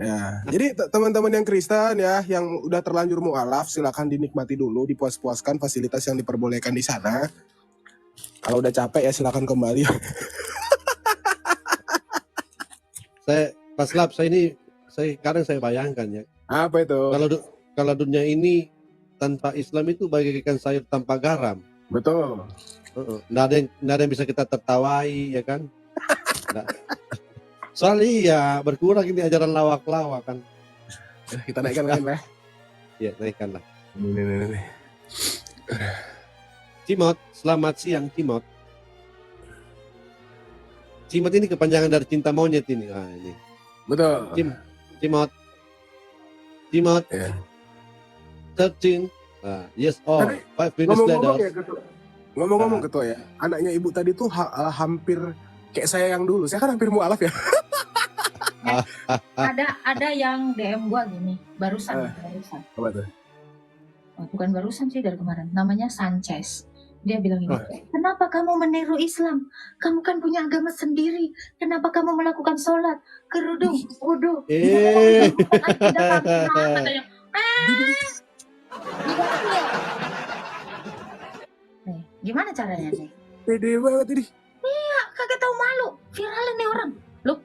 Speaker 11: Ya, jadi teman-teman yang Kristen ya, yang udah terlanjur mualaf, silakan dinikmati dulu, dipuas-puaskan fasilitas yang diperbolehkan di sana. Kalau udah capek ya silakan kembali.
Speaker 12: Paslap, kadang saya bayangkan ya.
Speaker 11: Apa itu?
Speaker 12: Kalau dunia ini tanpa Islam itu bagaikan sayur tanpa garam.
Speaker 11: Betul.
Speaker 12: Nggak ada yang bisa kita tertawai ya kan. Soalnya iya berkurang ini ajaran lawak-lawak kan.
Speaker 11: Kita naikkan kan ya.
Speaker 12: Iya naikkan lah.
Speaker 11: Ini.
Speaker 12: Cimot, selamat siang Cimot. Cimot ini kepanjangan dari cinta monyet ini. Ah, ini.
Speaker 11: Betul.
Speaker 12: Cimot. Cimot.
Speaker 11: Yeah.
Speaker 12: 13. Yes, 5 minutes
Speaker 11: Ngomong-ngomong
Speaker 12: later.
Speaker 11: ya ketua. Ngomong-ngomong ketua ya, anaknya ibu tadi tuh hampir kayak saya yang dulu. Saya kan hampir mualaf ya.
Speaker 3: Ada yang DM gua gini, barusan.
Speaker 11: Apa tuh?
Speaker 3: Bukan barusan sih, dari kemarin. Namanya Sanchez. Dia bilang gini, kenapa kamu meniru Islam? Kamu kan punya agama sendiri. Kenapa kamu melakukan sholat, kerudung, wudhu? Katanya, gimana caranya nih?
Speaker 11: Pede banget ini.
Speaker 3: Iya, kagak tahu malu. Viralin nih orang. Lo.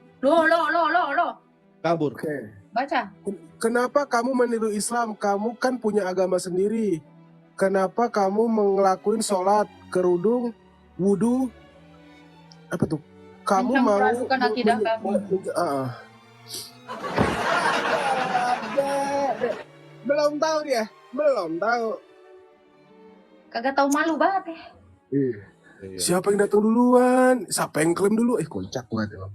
Speaker 12: Kabur.
Speaker 3: Baca.
Speaker 11: Kenapa kamu meniru Islam? Kamu kan punya agama sendiri. Kenapa kamu ngelakuin sholat, kerudung, wudhu? Apa tuh? Kamu mau
Speaker 3: meragukan akidah kamu.
Speaker 11: Belum tahu dia. Belum tahu.
Speaker 3: Kagak tahu malu banget ya.
Speaker 11: Siapa yang datang duluan? Siapa yang klaim dulu? Kocak banget ya.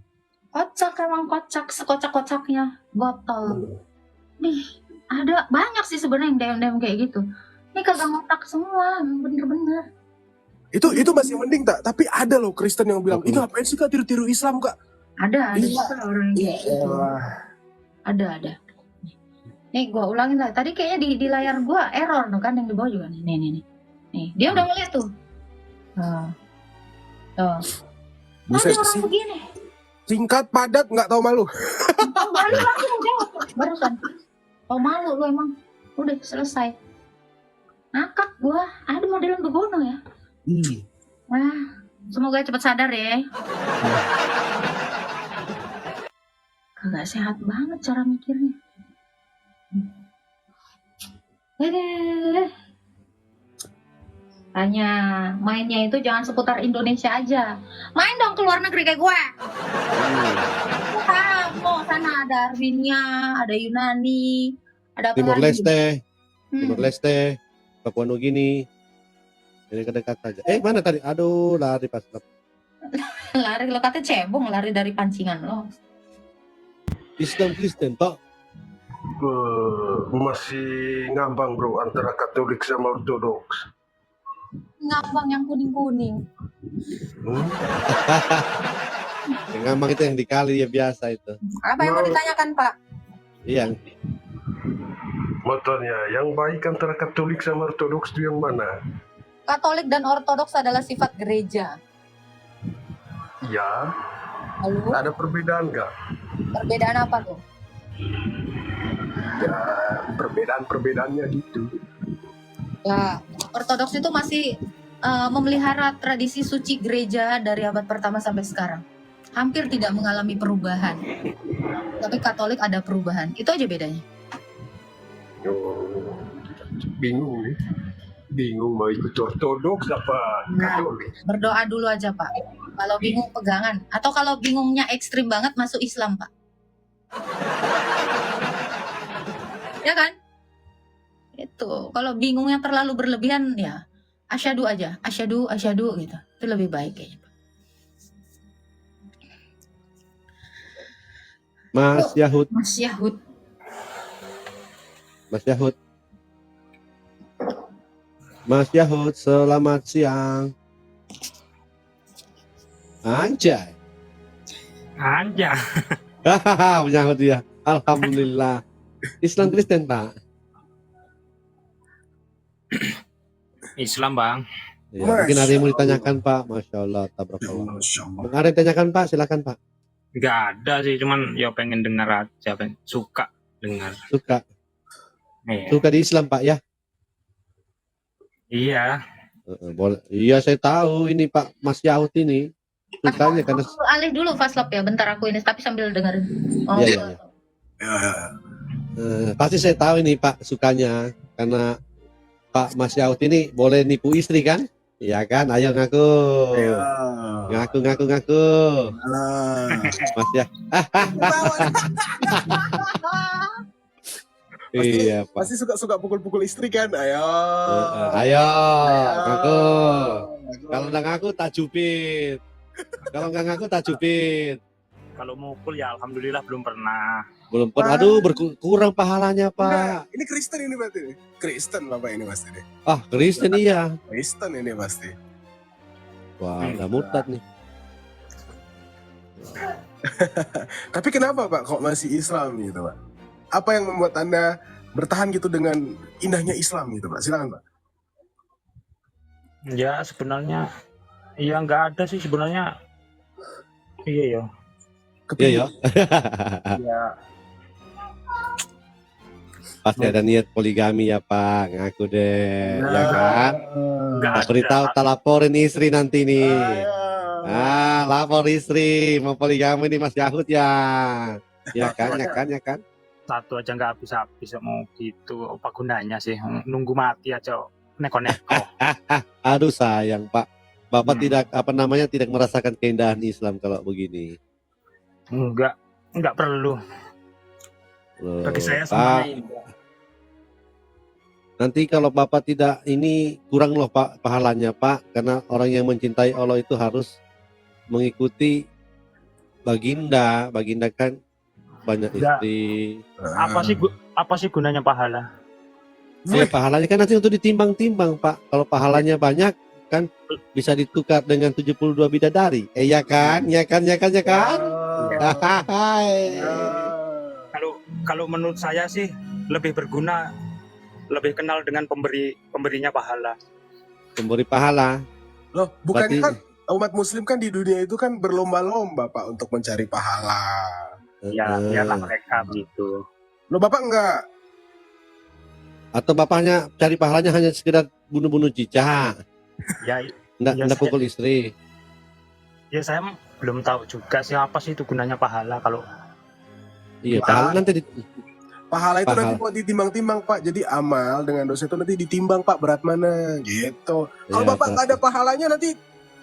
Speaker 3: Kocak, emang kocak, sekocak-kocaknya botol. Nih, ada banyak sih sebenarnya yang DM kayak gitu. Ini kagak ngotak semua, bener-bener.
Speaker 11: Itu masih mending tak? Tapi ada loh Kristen yang bilang, ini ngapain sih kak tiru-tiru Islam kak?
Speaker 3: Ada
Speaker 11: Iya.
Speaker 3: juga orang yang kayak gitu. Ada. Nih gua ulangin lagi. Tadi kayaknya di layar gua error no kan yang di bawah juga nih. Nih. Nih, dia udah ngeliat tuh. Tuh.
Speaker 11: Buset
Speaker 3: Ada orang
Speaker 11: sih.
Speaker 3: begini.
Speaker 11: Singkat, padat, nggak tahu malu.
Speaker 3: Tahu malu langsung jawab barusan. Tahu malu lu emang. Udah selesai. Ngakak gua. Ada modelan begono ya. Wah, semoga cepat sadar ya. Kagak sehat banget cara mikirnya. Hanya mainnya itu jangan seputar Indonesia aja. Main dong ke luar negeri kayak gue. Mau sana ada Armenia, ada Yunani, ada apa
Speaker 12: Timor
Speaker 3: lagi?
Speaker 12: Leste, Timor Leste, Papua Nugini. Ini dekat saja. Mana tadi? Aduh, lari pas.
Speaker 3: Lari lo kata cebong, lari dari pancingan lo.
Speaker 12: Islam Kristen, Pak.
Speaker 14: Masih ngambang bro antara Katolik sama Ortodoks.
Speaker 3: Ngambang yang kuning-kuning.
Speaker 12: Yang ngambang itu yang dikali ya biasa itu.
Speaker 3: Apa yang mau ditanyakan Pak?
Speaker 12: Iya.
Speaker 14: Makanya yang baik antara Katolik sama Ortodoks itu yang mana?
Speaker 3: Katolik dan Ortodoks adalah sifat gereja.
Speaker 14: Ya.
Speaker 3: Lalu?
Speaker 14: Ada perbedaan nggak?
Speaker 3: Perbedaan apa tuh?
Speaker 14: Ya, perbedaan-perbedaannya gitu.
Speaker 3: Ya, Ortodoks itu masih memelihara tradisi suci gereja dari abad pertama sampai sekarang. Hampir tidak mengalami perubahan. Tapi Katolik ada perubahan. Itu aja bedanya.
Speaker 14: Oh, bingung nih. Bingung mau ikut Ortodoks apa Katolik?
Speaker 3: Berdoa dulu aja Pak. Kalau bingung pegangan. Atau kalau bingungnya ekstrim banget masuk Islam Pak. Ya kan? Itu. Kalau bingungnya terlalu berlebihan ya asyhadu aja. Asyhadu gitu. Itu lebih baik kayaknya.
Speaker 12: Mas Yahud.
Speaker 3: Mas Yahud.
Speaker 12: Mas Yahud. Mas Yahud, selamat siang. Anjay. Hahaha, menyahut dia. Alhamdulillah. Islam Kristen, Pak.
Speaker 15: Islam, Bang.
Speaker 12: Ya, mungkin ada yang mau ditanyakan, Pak. Masya Allah, tabarakallah. Ada yang ditanyakan, Pak? Silakan, Pak.
Speaker 15: Nggak ada sih, cuman ya pengen dengar aja, suka dengar.
Speaker 12: Suka.
Speaker 15: Iya.
Speaker 12: Suka di Islam, Pak, ya?
Speaker 15: Iya.
Speaker 12: Boleh. Iya, saya tahu ini Pak Mas Yahud ini. Sukanya karena
Speaker 3: Alih dulu Faslop ya. Bentar aku ini tapi sambil dengerin. Oh.
Speaker 12: Iya. Pasti saya tahu ini Pak sukanya karena Pak Mas Yahud ini boleh nipu istri kan? Iya kan? Ayo ngaku. Ngaku. Mas ya. Iya Pak.
Speaker 11: Pasti suka pukul-pukul istri kan? Ayo.
Speaker 12: Ngaku. Kalau nggak ngaku tak cupit. Kalau nggak ngaku tak cupit.
Speaker 15: Kalau mukul ya alhamdulillah belum pernah.
Speaker 12: Belum pernah. Aduh, berkurang pahalanya, Pak.
Speaker 11: Enggak, ini Kristen ini berarti nih. Kristen Bapak ini pasti nih.
Speaker 12: Ah, Kristen iya.
Speaker 11: Kristen ini pasti.
Speaker 12: Wah, udah murtad nih.
Speaker 11: Tapi kenapa Pak kok masih Islam gitu Pak? Apa yang membuat Anda bertahan gitu dengan indahnya Islam gitu Pak? Silakan Pak.
Speaker 15: Ya sebenarnya ya nggak ada sih sebenarnya. Iya ya.
Speaker 12: Iya ya.
Speaker 15: Ya.
Speaker 12: Pasti ada niat poligami ya Pak, ngaku deh, ya kan? Tak beritahu, tak laporin istri nanti nih. Lapor istri, mau poligami nih Mas Yahud ya. Ya kan.
Speaker 15: Satu aja nggak bisa mau gitu. Apa gunanya sih? Nunggu mati aja neko-neko.
Speaker 12: Aduh sayang Pak. Bapak tidak merasakan keindahan Islam kalau begini.
Speaker 15: Enggak perlu.
Speaker 12: Loh,
Speaker 15: Bagi saya
Speaker 12: Pak,
Speaker 15: semuanya
Speaker 12: nanti kalau Bapak tidak ini kurang loh Pak pahalanya Pak, karena orang yang mencintai Allah itu harus mengikuti baginda kan banyak istri.
Speaker 15: Apa sih gunanya pahala?
Speaker 12: Ya pahalanya kan nanti untuk ditimbang-timbang Pak. Kalau pahalanya banyak kan bisa ditukar dengan 72 bidadari. Ya kan?
Speaker 15: Kalau menurut saya sih lebih berguna, lebih kenal dengan pemberinya pahala.
Speaker 12: Pemberi pahala.
Speaker 11: Loh, bukannya
Speaker 12: Berarti
Speaker 11: kan umat muslim kan di dunia itu kan berlomba-lomba Pak untuk mencari pahala.
Speaker 15: Ya, biarlah mereka begitu.
Speaker 11: Loh, Bapak enggak?
Speaker 12: atau bapaknya cari pahalanya hanya sekedar bunuh-bunuh cicak,
Speaker 15: Ya,
Speaker 12: nggak
Speaker 15: ya
Speaker 12: pukul istri.
Speaker 15: ya saya belum tahu juga siapa sih itu gunanya pahala kalau
Speaker 12: Iya, pahala nanti
Speaker 11: Pahala itu nanti
Speaker 12: pahala.
Speaker 11: buat ditimbang-timbang Pak. Jadi amal dengan dosa itu nanti ditimbang Pak, berat mana gitu. Kalau
Speaker 12: Ya,
Speaker 11: Bapak nggak ada pahalanya nanti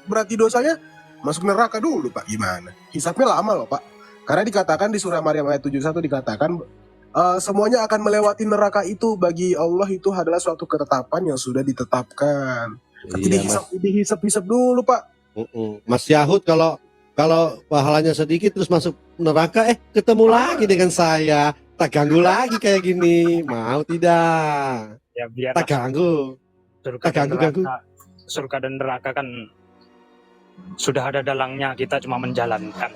Speaker 11: berarti dosanya masuk neraka dulu Pak. Gimana? Hisapnya lama loh Pak. Karena dikatakan di surah Maryam ayat 71 dikatakan semuanya akan melewati neraka itu, bagi Allah itu adalah suatu ketetapan yang sudah ditetapkan. Nanti
Speaker 12: Iya,
Speaker 11: dihisap-hisap dulu Pak.
Speaker 12: Mas Yahud kalau pahalanya sedikit terus masuk neraka, ketemu lagi dengan saya, tak ganggu lagi kayak gini, mau tidak?
Speaker 15: ya biar
Speaker 12: Tak ganggu, tak ganggu.
Speaker 15: Surga dan neraka kan sudah ada dalangnya, kita cuma menjalankan.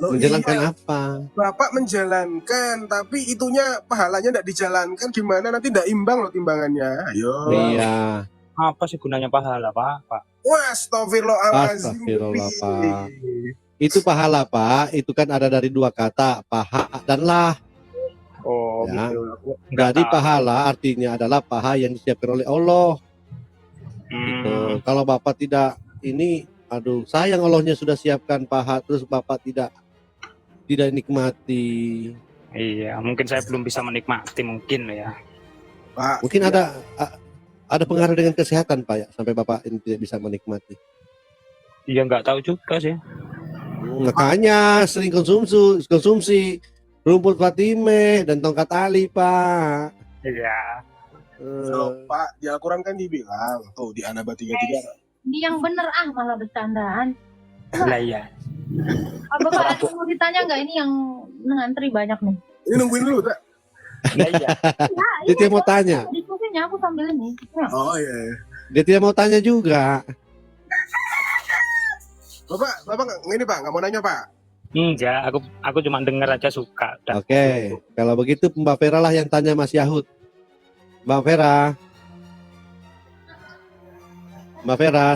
Speaker 11: Loh,
Speaker 12: Menjalankan
Speaker 11: iya.
Speaker 12: apa?
Speaker 11: Bapak menjalankan, tapi itunya pahalanya tidak dijalankan, gimana nanti tidak imbang loh timbangannya. Ayo.
Speaker 12: Iya.
Speaker 15: Apa sih gunanya pahala, Pak?
Speaker 11: Wah, astagfirullahaladzim.
Speaker 12: Astagfirullah, Pak. Itu pahala, Pak. Itu kan ada dari dua kata, paha dan lah.
Speaker 15: Oh,
Speaker 12: Ya.
Speaker 15: gitu. Aku nggak
Speaker 12: Jadi
Speaker 15: tahu.
Speaker 12: pahala artinya adalah paha yang disiapkan oleh Allah. Gitu. Kalau Bapak tidak ini, aduh, sayang Allahnya sudah siapkan paha, terus Bapak tidak nikmati.
Speaker 15: Iya, mungkin saya belum bisa menikmati mungkin ya.
Speaker 11: Pak,
Speaker 12: Mungkin ada pengaruh dengan kesehatan, Pak, ya, sampai Bapak ini tidak bisa menikmati.
Speaker 15: Iya, nggak tahu juga sih.
Speaker 12: Makanya sering konsumsi rumput Fatimah dan tongkat ali, Pak.
Speaker 15: Iya.
Speaker 11: Loh, Pak, di Al-Quran kan dibilang tuh di An-Naba 33.
Speaker 3: Ini yang bener malah bercandaan.
Speaker 15: Lah iya.
Speaker 3: Bapak ada mau ditanya nggak, ini yang ngantri banyak nih.
Speaker 11: Ini nungguin dulu, Tak.
Speaker 15: Lah iya.
Speaker 12: Dia tidak mau tanya.
Speaker 3: Diskusinya aku sambil ini.
Speaker 11: Oh iya.
Speaker 12: Dia tidak mau tanya juga.
Speaker 11: Bapak ini Pak, nggak mau nanya Pak.
Speaker 15: Enggak, aku cuma dengar aja suka.
Speaker 12: Oke, kalau begitu Mbak Vera lah yang tanya Mas Yahud. Mbak Vera,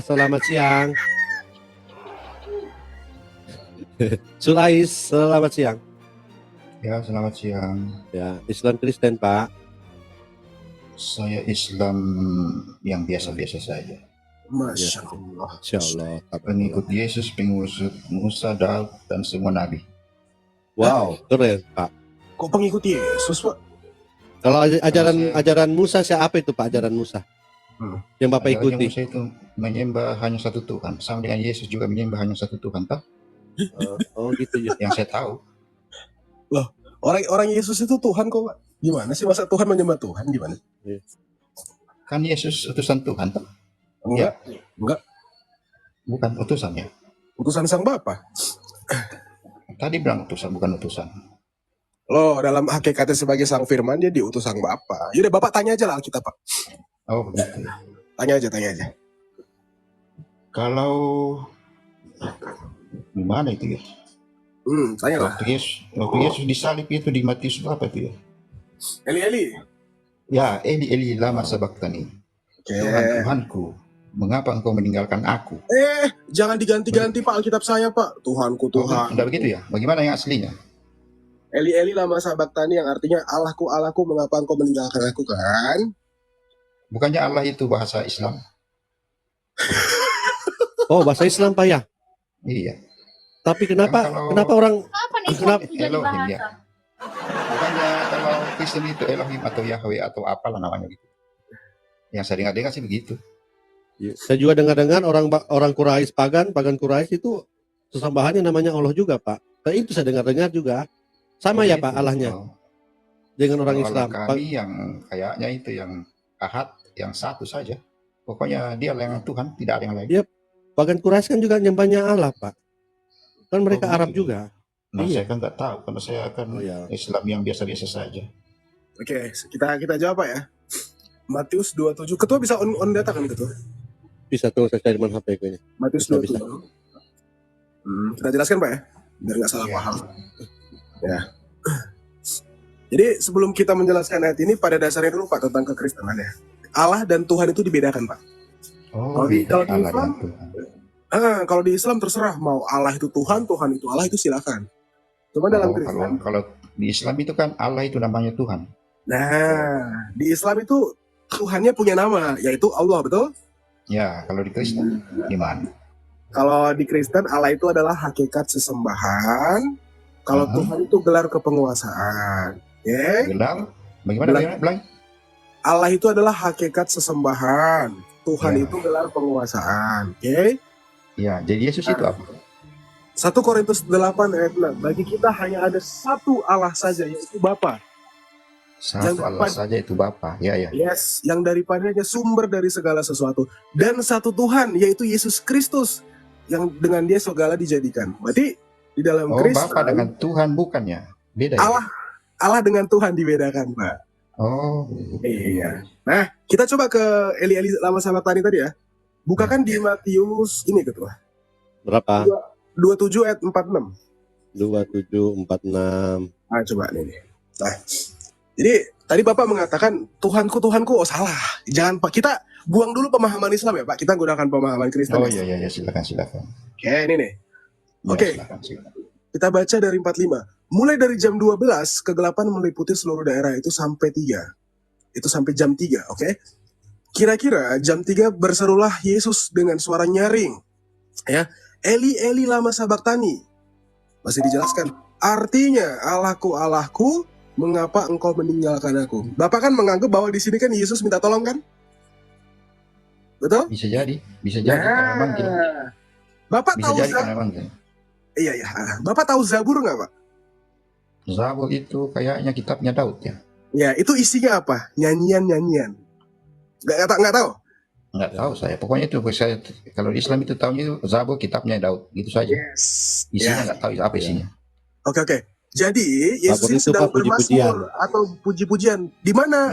Speaker 12: selamat siang. Sulais, selamat siang.
Speaker 16: Ya, selamat siang.
Speaker 12: Ya, Islam Kristen, Pak.
Speaker 16: Saya Islam yang biasa-biasa saja.
Speaker 11: Masya Allah.
Speaker 12: Masya Allah.
Speaker 16: Pengikut Yesus, pengikut Musa, Daud, dan semua nabi.
Speaker 12: Wow, keren, Pak.
Speaker 11: Kok pengikut Yesus, Pak?
Speaker 12: Kalau ajaran Musa siapa itu, Pak? Ajaran Musa yang Bapak
Speaker 16: Ajaran
Speaker 12: ikuti?
Speaker 16: Musa itu menyembah hanya satu Tuhan. Sama dengan Yesus juga menyembah hanya satu Tuhan, tak?
Speaker 12: Oh gitu ya.
Speaker 16: Yang saya tahu.
Speaker 11: Loh, orang Yesus itu Tuhan kok, Pak? Gimana sih masa Tuhan menyembah Tuhan? Gimana?
Speaker 16: Kan Yesus utusan Tuhan, tak?
Speaker 11: Enggak.
Speaker 16: Ya.
Speaker 11: Enggak.
Speaker 16: Bukan utusannya.
Speaker 11: Utusan sang Bapa.
Speaker 16: Tadi bilang utusan, bukan utusan.
Speaker 11: Loh, dalam hakikatnya sebagai sang firman dia diutus sang Bapa. Yaudah, Bapak tanya aja lah Alkitab, Pak.
Speaker 16: Oh, begitu.
Speaker 11: Tanya aja.
Speaker 16: Kalau gimana itu ya?
Speaker 11: Tanya lah.
Speaker 16: Waktu Yesus disalib itu di Matius berapa itu ya?
Speaker 11: Eli.
Speaker 16: Ya, Eli lama sabaktani. Tuhanku, mengapa engkau meninggalkan aku?
Speaker 11: Jangan diganti-ganti Pak Alkitab saya, Pak. Tuhanku, Tuhan.
Speaker 16: Tidak begitu ya? Bagaimana yang aslinya?
Speaker 11: Eli lama sabaktani yang artinya Allahku, mengapa engkau meninggalkan aku, kan?
Speaker 16: Bukannya Allah itu bahasa Islam?
Speaker 12: Oh, bahasa Islam, Pak, ya?
Speaker 16: Iya.
Speaker 12: Tapi kenapa orang
Speaker 3: Apa nih
Speaker 12: kenapa
Speaker 3: kok jadi
Speaker 16: Elohim,
Speaker 3: bahasa?
Speaker 16: ya. Bukannya kalau Kristen itu Elohim atau Yahweh atau apalah namanya gitu. Yang saya dengar sih begitu.
Speaker 12: Saya juga dengar orang Quraisy pagan Quraisy itu sesembahannya namanya Allah juga, Pak. Nah, itu saya dengar juga. Sama ya, Pak, Allahnya. Dengan orang
Speaker 16: Kalau
Speaker 12: Islam.
Speaker 16: kami yang kayaknya itu yang Ahad, yang satu saja. Pokoknya dia yang Tuhan, tidak ada yang lain.
Speaker 12: Iya, pagan Quraisy kan juga nyembahnya Allah, Pak. Kan mereka Arab juga.
Speaker 16: Nah,
Speaker 12: Iya.
Speaker 16: saya kan nggak tahu, karena saya akan Islam yang biasa-biasa saja.
Speaker 11: Oke, kita jawab Pak ya. Matius 27. Ketua bisa on data kan, Ketua?
Speaker 12: Bisa tuh saya cari mana HP gue.
Speaker 11: Matius 27. Kita jelaskan Pak ya, biar nggak salah paham. Ya. Jadi sebelum kita menjelaskan ayat ini, pada dasarnya dulu Pak tentang kekristenan ya. Allah dan Tuhan itu dibedakan Pak.
Speaker 16: Oh,
Speaker 11: Kalau di
Speaker 16: Allah
Speaker 11: Islam,
Speaker 16: dan Tuhan.
Speaker 11: kalau di Islam terserah mau Allah itu Tuhan, Tuhan itu Allah itu silakan. Cuma dalam
Speaker 16: Oh,
Speaker 11: Kristen,
Speaker 16: kalau di Islam itu kan Allah itu namanya Tuhan.
Speaker 11: nah di Islam itu Tuhannya punya nama, yaitu Allah, betul?
Speaker 16: Ya, kalau di Kristen gimana?
Speaker 11: Kalau di Kristen Allah itu adalah hakikat sesembahan. Kalau Tuhan itu gelar kepenguasaan. Ya.
Speaker 16: Gelar? Bagaimana? Bagaimana?
Speaker 11: Allah itu adalah hakikat sesembahan. Tuhan itu gelar penguasaan. Oke?
Speaker 16: Ya, jadi Yesus itu apa?
Speaker 11: 1 Korintus 8 ayat 6. Bagi kita hanya ada satu Allah saja, yaitu Bapa.
Speaker 16: Satu Allah saja itu Bapa. Ya, ya.
Speaker 11: Yes, yang daripadanya sumber dari segala sesuatu. Dan satu Tuhan, yaitu Yesus Kristus, yang dengan dia segala dijadikan. Berarti di dalam Kristen,
Speaker 16: Bapa dengan Tuhan bukannya beda ya?
Speaker 11: Allah dengan Tuhan dibedakan, Pak.
Speaker 16: Oh,
Speaker 11: iya. Nah, kita coba ke Eli lama sahabat tani tadi ya. Bukakan di Matius ini ketua.
Speaker 12: Berapa?
Speaker 11: 27 ayat 46.
Speaker 12: 27, 46.
Speaker 11: Nah, coba nih. Nah, jadi tadi Bapak mengatakan Tuhanku, Tuhanku, oh salah. Jangan Pak, kita buang dulu pemahaman Islam ya Pak. Kita gunakan pemahaman Kristen.
Speaker 16: Oh iya, silakan.
Speaker 11: Oke, ini nih.
Speaker 16: Ya,
Speaker 11: Oke.
Speaker 16: silakan.
Speaker 11: Kita baca dari 45. Mulai dari jam 12, kegelapan meliputi seluruh daerah itu sampai 3. Itu sampai jam 3, oke? Kira-kira jam 3 berserulah Yesus dengan suara nyaring. Ya, Eli, Eli lama sabaktani. Masih dijelaskan. Artinya, Allahku, Allahku, mengapa engkau meninggalkan aku? Bapak kan menganggap bahwa di sini kan Yesus minta tolong kan? Betul?
Speaker 16: Bisa jadi karena manggil.
Speaker 11: Bapak
Speaker 16: Bisa
Speaker 11: tahu
Speaker 16: jadi karena manggil.
Speaker 11: Iya. Bapak tahu Zabur nggak Pak?
Speaker 16: Zabur itu kayaknya kitabnya Daud ya.
Speaker 11: Ya, itu isinya apa? Nyanyian. Nggak tahu?
Speaker 16: Nggak tahu saya. Pokoknya itu saya kalau di Islam itu tahunya itu Zabur kitabnya Daud, gitu saja.
Speaker 11: Yes.
Speaker 16: Isinya nggak tahu apa isinya.
Speaker 11: Oke. Jadi Yesus ini sedang bermazmur atau puji-pujian. Di mana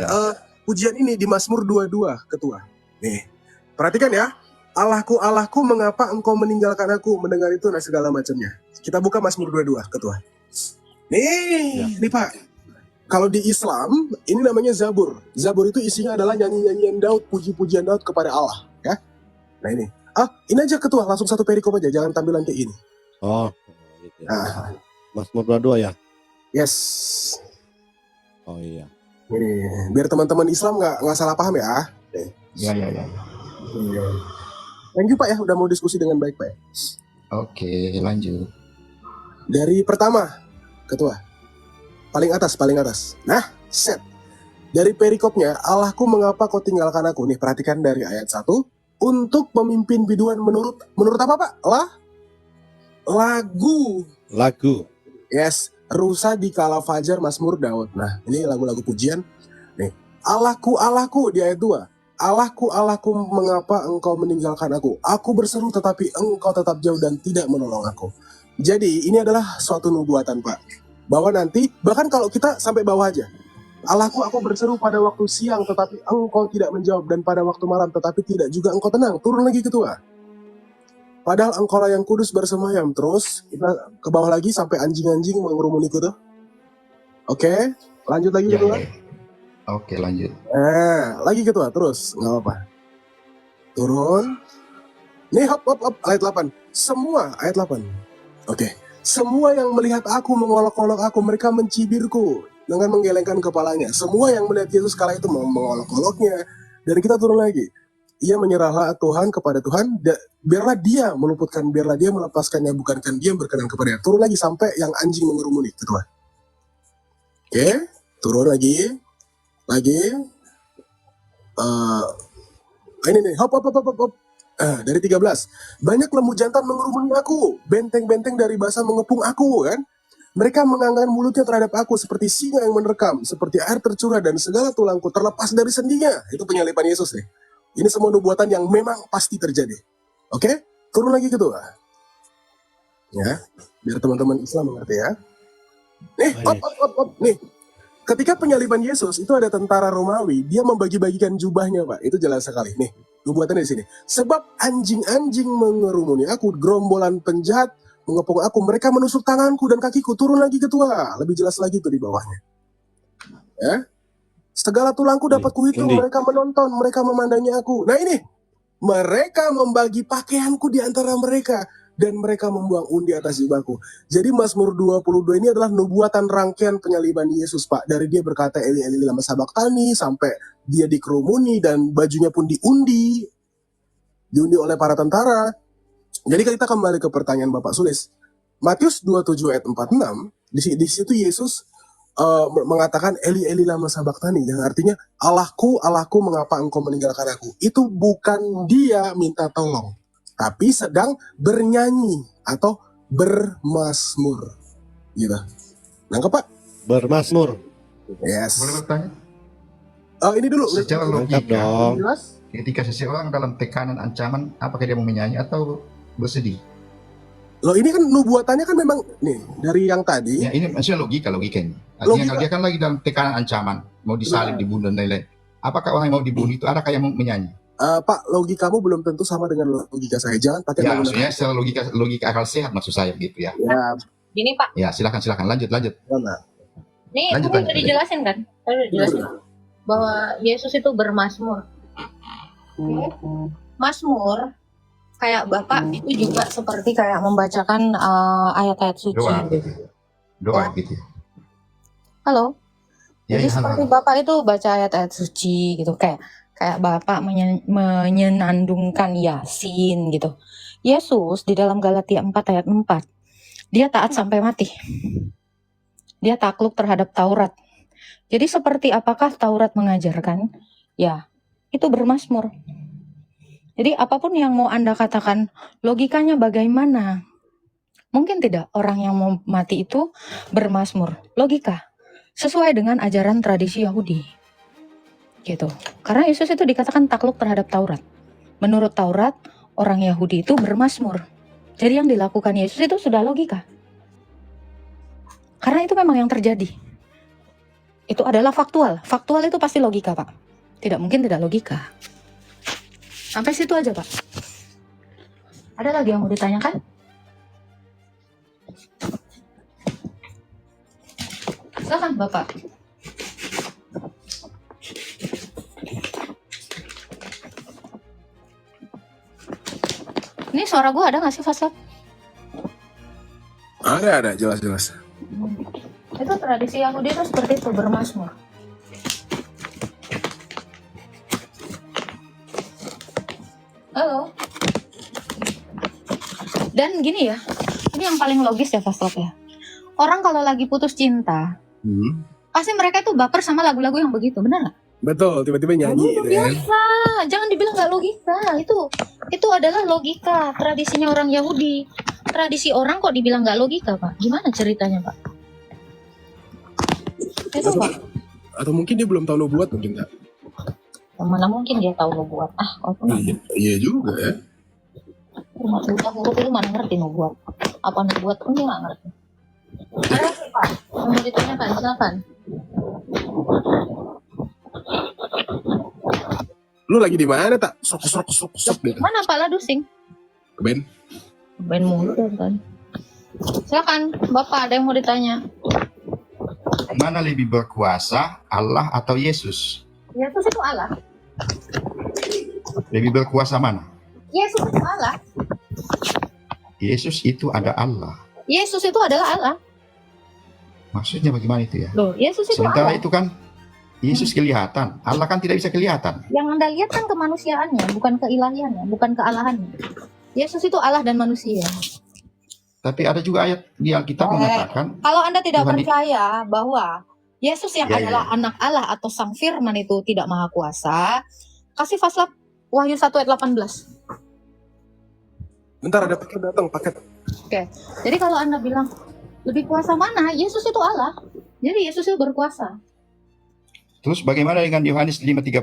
Speaker 11: pujian ini di Mazmur 22, ketua. Nih, perhatikan ya. Allahku, Allahku, mengapa engkau meninggalkan aku? Mendengar itu dan segala macamnya. Kita buka Mazmur 22, ketua. Nih Pak. Kalau di Islam, ini namanya Zabur. Zabur itu isinya adalah nyanyian Daud, puji-pujian Daud kepada Allah. Ya. Nah ini. Ini aja ketua, langsung satu perikop aja. Jangan tampilan kayak ini.
Speaker 12: Oh, gitu.
Speaker 11: Nah.
Speaker 12: Mazmur 22 ya?
Speaker 11: Yes.
Speaker 12: Oh iya.
Speaker 11: Ini, biar teman-teman Islam nggak salah paham ya.
Speaker 16: Ya.
Speaker 11: Thank you Pak ya, udah mau diskusi dengan baik Pak ya.
Speaker 16: Oke, lanjut.
Speaker 11: Dari pertama, ketua. Paling atas. Nah, set. Dari perikopnya, Allahku mengapa kau tinggalkan aku? Nih, perhatikan dari ayat 1. Untuk memimpin biduan menurut apa Pak? Lagu. Yes, rusa di kala fajar Mazmur Daud. Nah, ini lagu-lagu pujian. Nih, Allahku, Allahku di ayat 2. Allahku, Allahku, mengapa engkau meninggalkan aku? Aku berseru tetapi engkau tetap jauh dan tidak menolong aku. Jadi ini adalah suatu nubuatan Pak. Bahwa nanti, bahkan kalau kita sampai bawah aja. Allahku, aku berseru pada waktu siang tetapi engkau tidak menjawab. Dan pada waktu malam tetapi tidak juga engkau tenang. Turun lagi ketua. Padahal engkau lah yang kudus bersemayam. Terus kita ke bawah lagi sampai anjing-anjing mengerumuniku tuh. Oke, lanjut lagi ketua.
Speaker 16: Oke, lanjut.
Speaker 11: Lagi ketua, terus nggak apa-apa. Turun. Nih hop ayat 8. Semua ayat 8. Oke. Semua yang melihat aku mengolok-olok aku, mereka mencibirku dengan menggelengkan kepalanya. Semua yang melihat Yesus kala itu mengolok-oloknya. Dan kita turun lagi. Ia menyerahlah Tuhan kepada Tuhan. Biarlah dia meluputkan, biarlah dia melepaskannya, bukankan dia berkenan kepadanya. Turun lagi sampai yang anjing mengerumuni ketua. Oke, turun lagi. Ini nih, hop. Dari 13. Banyak lembu jantan mengerumuni aku, benteng-benteng dari basa mengepung aku kan. Mereka mengangkat mulutnya terhadap aku seperti singa yang menerkam, seperti air tercurah dan segala tulangku terlepas dari sendinya. Itu penyalipan Yesus nih. Ini semua nubuatan yang memang pasti terjadi. Oke, turun lagi ketua. Ya, biar teman-teman Islam mengerti ya. Nih, hop. Nih. Ketika penyaliban Yesus itu ada tentara Romawi, dia membagi-bagikan jubahnya Pak. Itu jelas sekali. Nih, nubuatannya di sini. Sebab anjing-anjing mengerumuni aku, gerombolan penjahat mengepung aku, mereka menusuk tanganku dan kakiku. Turun lagi ketua. Lebih jelas lagi tuh di bawahnya. Ya. Segala tulangku dapat kuhitung,
Speaker 12: Undi.
Speaker 11: mereka menonton, mereka memandangi aku. Nah ini, mereka membagi pakaianku di antara mereka, dan mereka membuang undi atas jubahku. Jadi Mazmur 22 ini adalah nubuatan rangkaian penyaliban Yesus, Pak. Dari dia berkata Eli Eli lama sabaktani, sampai dia dikerumuni dan bajunya pun diundi oleh para tentara. Jadi kita kembali ke pertanyaan Bapak Sulis. Matius 27 ayat 46, di situ Yesus mengatakan Eli Eli lama sabaktani, yang artinya Allahku, Allahku, mengapa engkau meninggalkan aku. Itu bukan dia minta tolong, tapi sedang bernyanyi atau bermazmur, gitu. Nangkep Pak?
Speaker 12: Bermazmur.
Speaker 11: Yes.
Speaker 16: Boleh bertanya?
Speaker 11: Ini dulu.
Speaker 16: Secara
Speaker 12: Lengkap
Speaker 16: logika,
Speaker 12: dong.
Speaker 16: ketika seseorang dalam tekanan ancaman, apakah dia mau menyanyi atau bersedih?
Speaker 11: Loh ini kan nubuatannya kan memang nih dari yang tadi.
Speaker 16: Ya ini maksudnya logikanya. Artinya kalau dia kan lagi dalam tekanan ancaman, mau disalib, dibunuh dan lain-lain. Apakah orang yang mau dibunuh itu adakah yang mau menyanyi?
Speaker 11: Pak, logikamu belum tentu sama dengan logika saya. Jangan pakai
Speaker 16: Ya maksudnya secara logika akal sehat maksud saya begitu ya.
Speaker 11: Ya,
Speaker 3: Gini Pak,
Speaker 16: Ya silakan lanjut.
Speaker 11: mana?
Speaker 3: nih
Speaker 16: Lanjut,
Speaker 3: tadi
Speaker 16: lanjut.
Speaker 3: udah dijelasin kan? Tadi udah dijelasin bahwa Yesus itu bermazmur. Mazmur kayak Bapak itu juga seperti kayak membacakan ayat-ayat suci.
Speaker 16: Doa gitu.
Speaker 3: Halo.
Speaker 16: Ya,
Speaker 3: Jadi
Speaker 16: ya, halo,
Speaker 3: seperti
Speaker 16: halo.
Speaker 3: Bapak itu baca ayat-ayat suci gitu, kayak Bapak menyenandungkan Yasin gitu. Yesus di dalam Galatia 4 ayat 4, dia taat sampai mati. Dia takluk terhadap Taurat. Jadi seperti apakah Taurat mengajarkan? Ya, itu bermazmur. Jadi apapun yang mau Anda katakan, logikanya bagaimana? Mungkin tidak orang yang mau mati itu bermazmur. Logika. Sesuai dengan ajaran tradisi Yahudi. Gitu. Karena Yesus itu dikatakan takluk terhadap Taurat. Menurut Taurat, orang Yahudi itu bermazmur. Jadi yang dilakukan Yesus itu sudah logika. Karena itu memang yang terjadi. Itu adalah faktual. Faktual itu pasti logika, Pak. Tidak mungkin tidak logika. Sampai situ aja, Pak. Ada lagi yang mau ditanyakan? Silakan, Bapak. Ini suara gue ada nggak sih, Faslab?
Speaker 11: Ada, jelas.
Speaker 3: Itu tradisi Yahudi itu seperti itu, bermazmur. Halo. Dan gini ya, ini yang paling logis ya Faslab ya. Orang kalau lagi putus cinta, pasti mereka itu baper sama lagu-lagu yang begitu, benar nggak?
Speaker 11: Betul, tiba-tiba nyanyi gitu ya.
Speaker 3: Biasa, jangan dibilang nggak logika. Itu adalah logika tradisinya orang Yahudi. Tradisi orang kok dibilang nggak logika, Pak? Gimana ceritanya, Pak? Itu, Pak.
Speaker 11: Atau mungkin dia belum tahu nubuat mungkin nggak?
Speaker 3: Mana mungkin dia tahu nubuat?
Speaker 11: Iya juga ya.
Speaker 3: Buta huruf itu mana ngerti nubuat? Apa nubuat pun dia nggak ngerti. Ada sih, Pak. Mau ditanyakan, silakan.
Speaker 11: Lu lagi di mana tak? Sok gitu.
Speaker 3: Mana Pak Ladusing?
Speaker 11: Ben.
Speaker 3: Ben mulu kan. Silakan, Bapak ada yang mau ditanya.
Speaker 16: Mana lebih berkuasa, Allah atau Yesus?
Speaker 3: Yesus itu Allah.
Speaker 16: Lebih berkuasa mana?
Speaker 3: Yesus itu Allah.
Speaker 16: Yesus itu ada Allah.
Speaker 3: Yesus itu adalah Allah.
Speaker 16: Maksudnya bagaimana itu ya?
Speaker 3: Loh, Yesus itu
Speaker 16: Sementara
Speaker 3: Allah.
Speaker 16: itu kan Yesus kelihatan, Allah kan tidak bisa kelihatan.
Speaker 3: Yang Anda lihat kan kemanusiaannya, bukan keilahiannya, bukan kealahannya. Yesus itu Allah dan manusia.
Speaker 16: Tapi ada juga ayat di Alkitab mengatakan,
Speaker 3: Kalau Anda tidak
Speaker 16: Tuhan
Speaker 3: percaya bahwa Yesus yang
Speaker 16: Ya,
Speaker 3: adalah anak Allah atau Sang Firman itu tidak maha kuasa, kasih Faslab Wahyu 1 ayat 18.
Speaker 11: Bentar ada paket datang, paket.
Speaker 3: Oke. Jadi kalau Anda bilang lebih kuasa mana? Yesus itu Allah. Jadi Yesus itu berkuasa.
Speaker 16: terus bagaimana dengan Yohanes 5:30?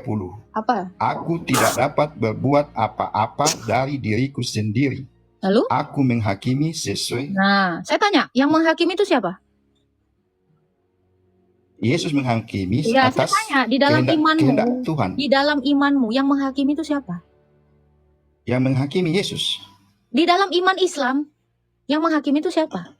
Speaker 3: Apa?
Speaker 16: Aku tidak dapat berbuat apa-apa dari diriku sendiri.
Speaker 3: Lalu?
Speaker 16: Aku menghakimi sesuai.
Speaker 3: Nah, saya tanya, yang menghakimi itu siapa?
Speaker 16: Yesus menghakimi
Speaker 3: Ya, saya
Speaker 16: atas
Speaker 3: tanya, di dalam
Speaker 16: kehendak
Speaker 3: imanmu,
Speaker 16: Tuhan.
Speaker 3: di dalam imanmu, yang menghakimi itu siapa?
Speaker 16: Yang menghakimi Yesus.
Speaker 3: Di dalam iman Islam, yang menghakimi itu siapa?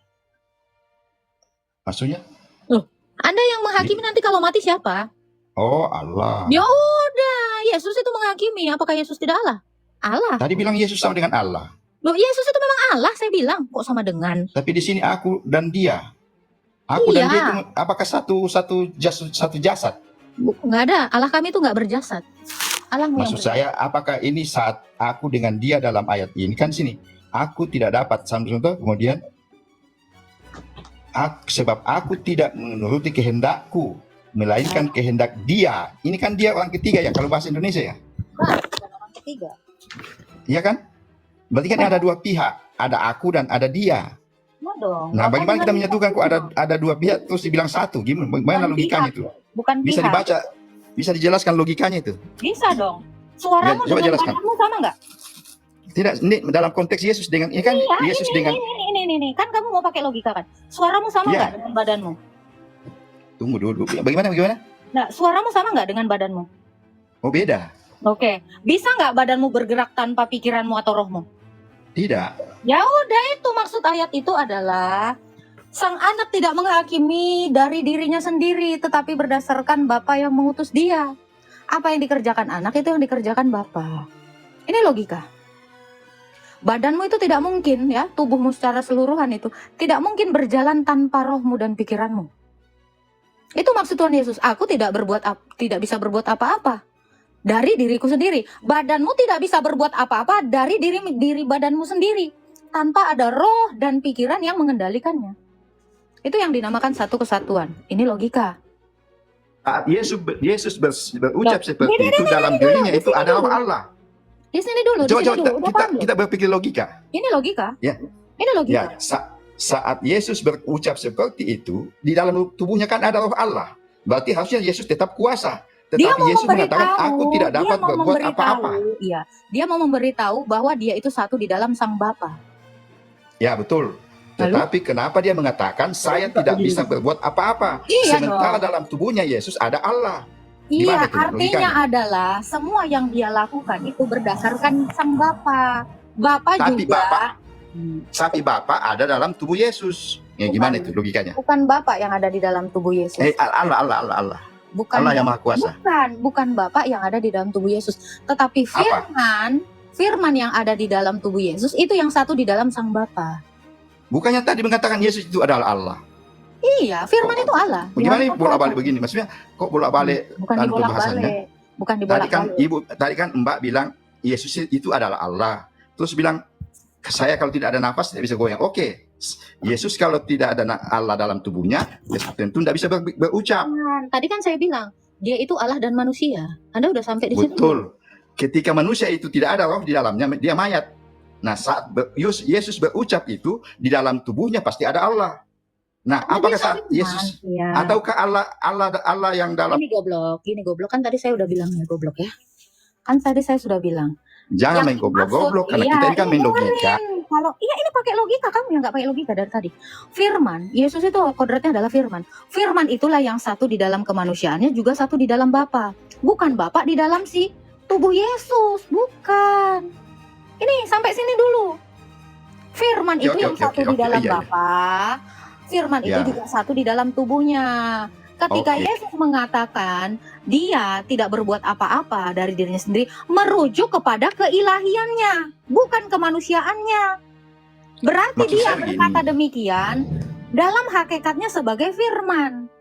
Speaker 16: Maksudnya?
Speaker 3: Loh, Anda yang menghakimi nanti kalau mati siapa?
Speaker 16: Oh Allah.
Speaker 3: Ya udah, Yesus itu menghakimi. Apakah Yesus tidak Allah? Allah.
Speaker 16: Tadi bilang Yesus sama dengan Allah.
Speaker 3: Loh, Yesus itu memang Allah, saya bilang. Kok sama dengan?
Speaker 16: Tapi di sini aku dan dia. Aku dan
Speaker 3: Iya.
Speaker 16: dia itu apakah satu jasad?
Speaker 3: Nggak ada. Allah kami itu nggak berjasad. Allahmu yang
Speaker 16: Maksud saya, apakah ini saat aku dengan dia dalam ayat ini kan sini, aku tidak dapat sampai contoh kemudian sebab aku tidak menuruti kehendakku, melainkan kehendak dia. Ini kan dia orang ketiga ya kalau bahasa Indonesia ya.
Speaker 3: bukan orang ketiga.
Speaker 16: Iya kan? Berarti kan ada dua pihak, ada aku dan ada dia.
Speaker 3: Ya dong.
Speaker 16: Nah,
Speaker 3: Bapak
Speaker 16: bagaimana kita
Speaker 3: dengan
Speaker 16: menyatukan kok ada dua pihak terus dibilang satu? Gimana
Speaker 3: Bukan
Speaker 16: logikanya
Speaker 3: pihak.
Speaker 16: itu?
Speaker 3: Bukan
Speaker 16: Bisa
Speaker 3: pihak.
Speaker 16: dibaca, bisa dijelaskan logikanya itu?
Speaker 3: Bisa dong. Suaramu
Speaker 16: Coba
Speaker 3: dengan
Speaker 16: jelaskan.
Speaker 3: badanmu sama nggak?
Speaker 16: Tidak, ini dalam konteks Yesus dengan ini kan
Speaker 3: Iya,
Speaker 16: Yesus
Speaker 3: ini,
Speaker 16: dengan
Speaker 3: ini. Kan kamu mau pakai logika kan? Suaramu sama
Speaker 16: Iya.
Speaker 3: nggak dengan badanmu?
Speaker 16: tunggu dulu. Bagaimana?
Speaker 3: Nah, suaramu sama nggak dengan badanmu?
Speaker 16: Oh beda.
Speaker 3: Oke. Bisa nggak badanmu bergerak tanpa pikiranmu atau rohmu?
Speaker 16: Tidak.
Speaker 3: Ya udah, itu maksud ayat itu adalah sang anak tidak menghakimi dari dirinya sendiri, tetapi berdasarkan Bapa yang mengutus dia. Apa yang dikerjakan anak itu yang dikerjakan Bapa. Ini logika. Badanmu itu tidak mungkin ya, tubuhmu secara seluruhan itu tidak mungkin berjalan tanpa rohmu dan pikiranmu. Itu maksud Tuhan Yesus. Aku tidak bisa berbuat apa-apa dari diriku sendiri. Badanmu tidak bisa berbuat apa-apa dari diri badanmu sendiri tanpa ada roh dan pikiran yang mengendalikannya. Itu yang dinamakan satu kesatuan. Ini logika.
Speaker 16: Saat Yesus berucap seperti itu dalam dirinya itu adalah Allah.
Speaker 3: Di sini dulu,
Speaker 16: Coba kita berpikir logika.
Speaker 3: Ini logika.
Speaker 16: Ya.
Speaker 3: Ini logika.
Speaker 16: Ya, saat Yesus berucap seperti itu, di dalam tubuhnya kan ada roh Allah. Berarti harusnya Yesus tetap kuasa.
Speaker 3: Dia
Speaker 16: Tetapi
Speaker 3: mau
Speaker 16: Yesus mengatakan, aku tidak
Speaker 3: dia
Speaker 16: dapat
Speaker 3: mau
Speaker 16: berbuat
Speaker 3: memberitahu,
Speaker 16: apa-apa.
Speaker 3: Iya, dia mau memberitahu bahwa dia itu satu di dalam Sang Bapa.
Speaker 16: Ya, betul. Tetapi kenapa dia mengatakan, saya tidak bisa berbuat apa-apa.
Speaker 3: Iya
Speaker 16: Sementara
Speaker 3: dong.
Speaker 16: dalam tubuhnya Yesus ada Allah.
Speaker 3: Iya,
Speaker 16: Gimana itu
Speaker 3: artinya
Speaker 16: logikanya?
Speaker 3: adalah semua yang dia lakukan itu berdasarkan Sang Bapa. Bapa
Speaker 16: Tapi
Speaker 3: juga
Speaker 16: Bapa ada dalam tubuh Yesus. Ya, gimana itu logikanya?
Speaker 3: bukan Bapa yang ada di dalam tubuh Yesus.
Speaker 16: Allah.
Speaker 3: Bukan
Speaker 16: Allah yang Maha Kuasa.
Speaker 3: Bukan Bapa yang ada di dalam tubuh Yesus, tetapi firman yang ada di dalam tubuh Yesus itu yang satu di dalam Sang Bapa.
Speaker 16: Bukannya tadi mengatakan Yesus itu adalah Allah.
Speaker 3: Iya, firman itu Allah.
Speaker 16: Bagaimana
Speaker 3: Yang
Speaker 16: bolak-balik begini? Maksudnya kok bolak-balik
Speaker 3: Bukan
Speaker 16: dalam pembahasannya?
Speaker 3: dibolak-balik. Bukan
Speaker 16: Tadi kan Mbak bilang Yesus itu adalah Allah. Terus bilang saya kalau tidak ada nafas tidak bisa goyang. Oke. Yesus kalau tidak ada Allah dalam tubuhnya, Yesus tentu tidak bisa berucap.
Speaker 3: Tadi kan saya bilang dia itu Allah dan manusia. Anda udah sampai di situ.
Speaker 16: Betul. Ketika manusia itu tidak ada roh di dalamnya, dia mayat. Nah, saat Yesus berucap itu di dalam tubuhnya pasti ada Allah. Nah, apakah saat Yesus ataukah Allah yang dalam
Speaker 3: Gini goblok kan tadi saya udah bilang ya goblok ya. Kan tadi saya sudah bilang.
Speaker 16: Jangan main goblok-goblok karena kita ini kan main logika.
Speaker 3: Kalau ini pakai logika, kamu yang nggak pakai logika dari tadi. Firman, Yesus itu kodratnya adalah firman. Firman itulah yang satu di dalam kemanusiaannya juga satu di dalam Bapa. Bukan Bapa di dalam si tubuh Yesus, bukan. Ini sampai sini dulu. Firman itu yang satu di dalam Bapa. Firman itu juga satu di dalam tubuhnya. Ketika Yesus mengatakan dia tidak berbuat apa-apa dari dirinya sendiri, merujuk kepada keilahiannya, bukan kemanusiaannya. Berarti
Speaker 16: Maksud
Speaker 3: dia
Speaker 16: saya
Speaker 3: berkata demikian dalam hakikatnya sebagai firman.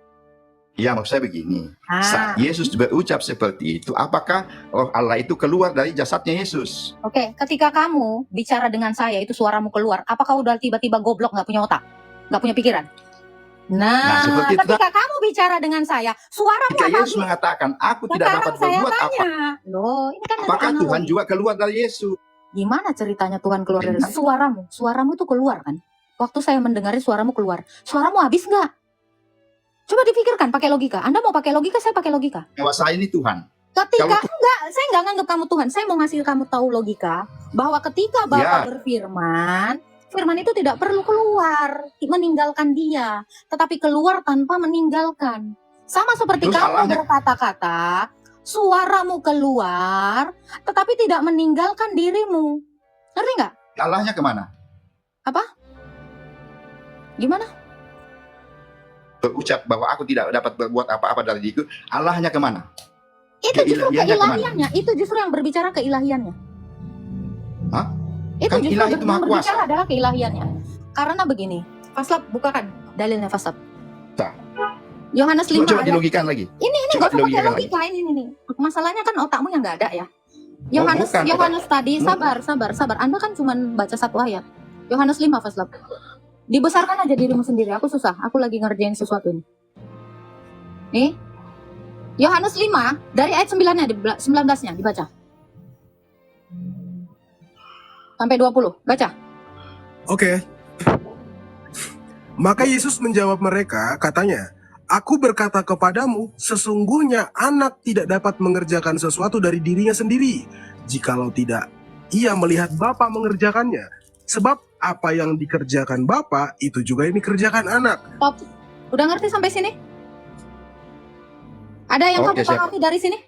Speaker 16: Ya, maksud saya begini. Saat Yesus berucap seperti itu, apakah roh Allah itu keluar dari jasadnya Yesus?
Speaker 3: Oke, ketika kamu bicara dengan saya itu suaramu keluar, apakah udah tiba-tiba goblok, nggak punya otak, nggak punya pikiran? Nah,
Speaker 16: seperti itu,
Speaker 3: ketika kamu bicara dengan saya, suaramu
Speaker 16: Ketika
Speaker 3: apa?
Speaker 16: Yesus mengatakan, aku tidak
Speaker 3: Sekarang
Speaker 16: dapat
Speaker 3: saya
Speaker 16: berbuat apa.
Speaker 3: tanya, loh, ini kan
Speaker 16: Apakah
Speaker 3: analogi.
Speaker 16: Tuhan juga keluar dari Yesus?
Speaker 3: Gimana ceritanya Tuhan keluar dari suaramu? Suaramu itu keluar kan? Waktu saya mendengarnya suaramu keluar. Suaramu habis nggak? Coba dipikirkan pakai logika. Anda mau pakai logika, saya pakai logika.
Speaker 16: Nyawa saya ini Tuhan.
Speaker 3: Ketika
Speaker 16: Kalau
Speaker 3: enggak, saya nggak nganggap kamu Tuhan. Saya mau ngasih kamu tahu logika bahwa ketika Bapa berfirman, firman itu tidak perlu keluar, meninggalkan dia, tetapi keluar tanpa meninggalkan. Sama seperti
Speaker 16: Terus
Speaker 3: kamu
Speaker 16: salahnya?
Speaker 3: berkata-kata, suaramu keluar, tetapi tidak meninggalkan dirimu. Ngerti nggak?
Speaker 16: Allahnya kemana?
Speaker 3: Apa? Gimana?
Speaker 16: berucap bahwa aku tidak dapat berbuat apa-apa dari diriku, Allahnya kemana?
Speaker 3: Itu justru
Speaker 16: Keilahiannya kemana?
Speaker 3: keilahiannya, itu justru yang berbicara keilahiannya.
Speaker 16: Hah?
Speaker 3: Itu
Speaker 16: Kan
Speaker 3: justru
Speaker 16: ilahi itu
Speaker 3: yang
Speaker 16: maha
Speaker 3: berbicara
Speaker 16: kuasa.
Speaker 3: adalah keilahiannya. Karena begini, Faslab bukakan dalilnya Faslab.
Speaker 16: Nah,
Speaker 3: Yohanes 5
Speaker 16: coba
Speaker 3: ayat-
Speaker 16: dilogikan lagi.
Speaker 3: Ini
Speaker 16: Coba
Speaker 3: nggak usah pakai
Speaker 16: dilogikan lagi.
Speaker 3: logika ini nih. Masalahnya kan otakmu yang nggak ada ya. Yohanes
Speaker 16: bukan,
Speaker 3: Yohanes tadi sabar. Anda kan cuma baca satu ayat. Yohanes 5 Faslab. Dibesarkan aja dirimu sendiri. Aku susah. Aku lagi ngerjain sesuatu nih. Nih. Yohanes 5 dari ayat 9-nya 19-nya dibaca. Sampai 20. Baca.
Speaker 11: Oke. Maka Yesus menjawab mereka, katanya, Aku berkata kepadamu, sesungguhnya anak tidak dapat mengerjakan sesuatu dari dirinya sendiri, jikalau tidak ia melihat Bapa mengerjakannya. Sebab apa yang dikerjakan Bapa, itu juga yang dikerjakan anak.
Speaker 3: Stop. Udah ngerti sampai sini? Ada yang
Speaker 16: Oke,
Speaker 3: kamu
Speaker 16: siap.
Speaker 3: pahami dari sini?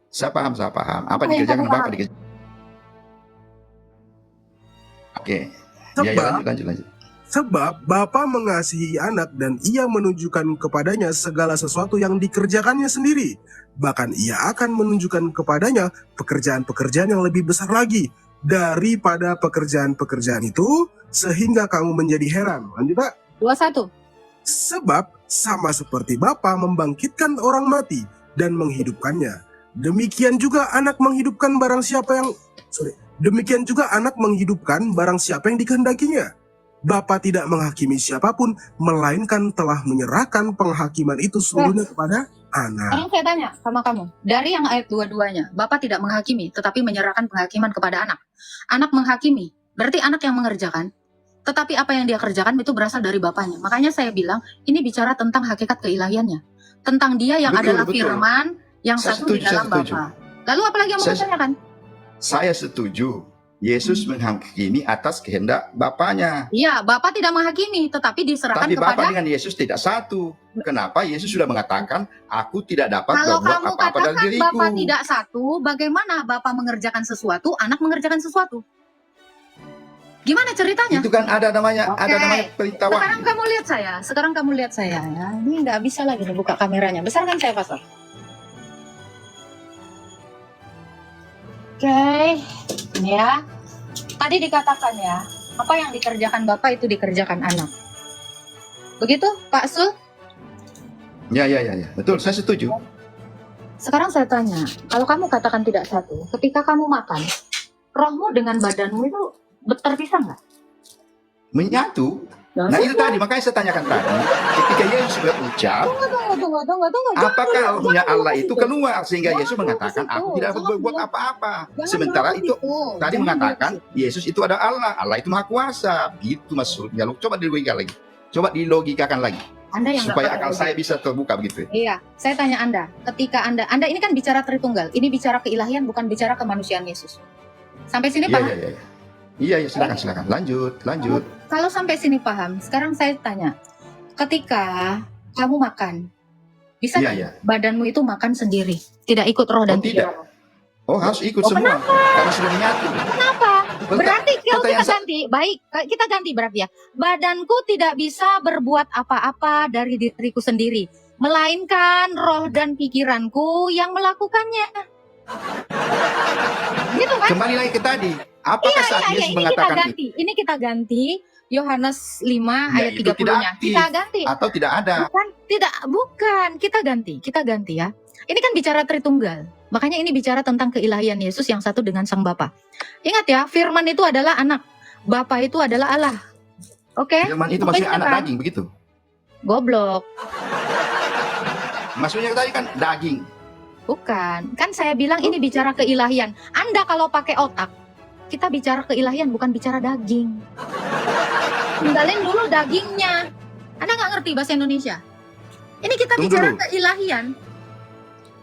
Speaker 16: Saya paham. Apa
Speaker 3: Apa yang
Speaker 16: dikerjakan
Speaker 3: kamu
Speaker 16: Bapak
Speaker 3: pahami?
Speaker 16: dikerjakan? Oke.
Speaker 11: Sebab,
Speaker 16: Ya, lanjut.
Speaker 11: Sebab Bapa mengasihi anak dan ia menunjukkan kepadanya segala sesuatu yang dikerjakannya sendiri. Bahkan ia akan menunjukkan kepadanya pekerjaan-pekerjaan yang lebih besar lagi daripada pekerjaan-pekerjaan itu, sehingga kamu menjadi heran. Lanjut, Pak.
Speaker 3: 21.
Speaker 11: Sebab sama seperti Bapa membangkitkan orang mati dan menghidupkannya, demikian juga anak menghidupkan barang siapa yang dikehendakinya. Bapa tidak menghakimi siapapun, melainkan telah menyerahkan penghakiman itu seluruhnya kepada anak.
Speaker 3: Sekarang saya tanya sama kamu, dari yang ayat 22-nya, Bapak tidak menghakimi, tetapi menyerahkan penghakiman kepada anak. Anak menghakimi, berarti anak yang mengerjakan, tetapi apa yang dia kerjakan itu berasal dari Bapaknya. Makanya saya bilang, ini bicara tentang hakikat keilahiannya. Tentang dia yang
Speaker 16: Betul,
Speaker 3: adalah
Speaker 16: betul.
Speaker 3: firman, yang
Speaker 16: Saya
Speaker 3: satu di
Speaker 16: setuju,
Speaker 3: dalam
Speaker 16: saya setuju.
Speaker 3: Bapa. Lalu apalagi yang mau
Speaker 16: Saya-
Speaker 3: ditanyakan?
Speaker 16: Saya setuju. Yesus menghakimi atas kehendak Bapaknya.
Speaker 3: Iya, Bapak tidak menghakimi, tetapi diserahkan
Speaker 16: Tapi Bapa
Speaker 3: kepada...
Speaker 16: dengan Yesus tidak satu. Kenapa? Yesus sudah mengatakan, aku tidak dapat
Speaker 3: Kalau
Speaker 16: berbuat
Speaker 3: kamu
Speaker 16: apa-apa dari
Speaker 3: katakan
Speaker 16: diriku.
Speaker 3: Bapak tidak satu, bagaimana Bapak mengerjakan sesuatu, anak mengerjakan sesuatu? Gimana ceritanya?
Speaker 16: Itu kan ada namanya
Speaker 3: Oke.
Speaker 16: perintah
Speaker 3: Sekarang
Speaker 16: wahyu.
Speaker 3: kamu lihat saya. Ya. Ini nggak bisa lagi nih buka kameranya. Besarkan saya, Pastor. Oke, ini ya. Tadi dikatakan ya, apa yang dikerjakan Bapak itu dikerjakan anak. Begitu, Pak Sul?
Speaker 16: Ya. Betul, saya setuju.
Speaker 3: Sekarang saya tanya, kalau kamu katakan tidak satu, ketika kamu makan, rohmu dengan badanmu itu terpisah nggak?
Speaker 16: Menyatu.
Speaker 3: Ya,
Speaker 16: Nah itu
Speaker 3: sudah.
Speaker 16: tadi, makanya saya tanyakan tadi, ketika Yesus berucap,
Speaker 3: Tunggu.
Speaker 16: apakah
Speaker 3: Jangan
Speaker 16: rohnya
Speaker 3: dulu
Speaker 16: Allah
Speaker 3: ke
Speaker 16: itu
Speaker 3: situ.
Speaker 16: keluar sehingga
Speaker 3: Jangan
Speaker 16: Yesus
Speaker 3: dulu ke
Speaker 16: mengatakan
Speaker 3: situ.
Speaker 16: aku tidak
Speaker 3: Jangan
Speaker 16: berbuat
Speaker 3: dulu.
Speaker 16: apa-apa.
Speaker 3: Jangan
Speaker 16: Sementara
Speaker 3: dulu ke
Speaker 16: itu
Speaker 3: situ.
Speaker 16: tadi
Speaker 3: Jangan
Speaker 16: mengatakan
Speaker 3: dulu ke
Speaker 16: Yesus itu ada Allah, Allah itu maha kuasa. Gitu maksudnya. Coba dilogikakan lagi. Coba dilogikakan lagi.
Speaker 3: Anda yang nggak
Speaker 16: Supaya
Speaker 3: pakai
Speaker 16: akal
Speaker 3: logika.
Speaker 16: saya bisa terbuka begitu.
Speaker 3: Iya, saya tanya Anda, ketika Anda ini kan bicara Tritunggal, ini bicara keilahian bukan bicara kemanusiaan Yesus. Sampai sini paham?
Speaker 16: Iya, silakan. Lanjut.
Speaker 3: Kalau sampai sini paham, sekarang saya tanya, ketika kamu makan, bisa
Speaker 16: Iya,
Speaker 3: nggak
Speaker 16: iya.
Speaker 3: badanmu itu makan sendiri, tidak ikut roh dan
Speaker 16: tidak.
Speaker 3: pikiran?
Speaker 16: Oh, harus ikut
Speaker 3: Oh,
Speaker 16: semua. Karena sudah menyatu.
Speaker 3: Kenapa? Berarti kalau kita
Speaker 16: pertanyaan
Speaker 3: ganti, baik, kita ganti berarti ya. Badanku tidak bisa berbuat apa-apa dari diriku sendiri, melainkan roh dan pikiranku yang melakukannya. Gitu kan?
Speaker 16: Kembali lagi ke tadi. Apakah saat Yesus
Speaker 3: ini kita
Speaker 16: mengatakan
Speaker 3: ganti. Ini kita ganti Yohanes 5
Speaker 16: Ya,
Speaker 3: ayat
Speaker 16: itu tidak
Speaker 3: 30-nya.
Speaker 16: aktif.
Speaker 3: Kita ganti.
Speaker 16: atau tidak ada?
Speaker 3: Bukan, kita ganti ya. Ini kan bicara Tritunggal. Makanya ini bicara tentang keilahian Yesus yang satu dengan Sang Bapa. Ingat ya, firman itu adalah anak. Bapa itu adalah Allah. Oke?
Speaker 16: Firman itu
Speaker 3: Sampai
Speaker 16: maksudnya
Speaker 3: sini
Speaker 16: anak
Speaker 3: paham?
Speaker 16: daging begitu.
Speaker 3: Goblok.
Speaker 16: Maksudnya tadi kan daging.
Speaker 3: Bukan. Kan saya bilang ini bicara keilahian. Anda kalau pakai otak, kita bicara keilahian bukan bicara daging. Tinggalin dulu dagingnya. Anda nggak ngerti bahasa Indonesia? Ini kita
Speaker 16: Tunggu
Speaker 3: bicara
Speaker 16: dulu.
Speaker 3: keilahian.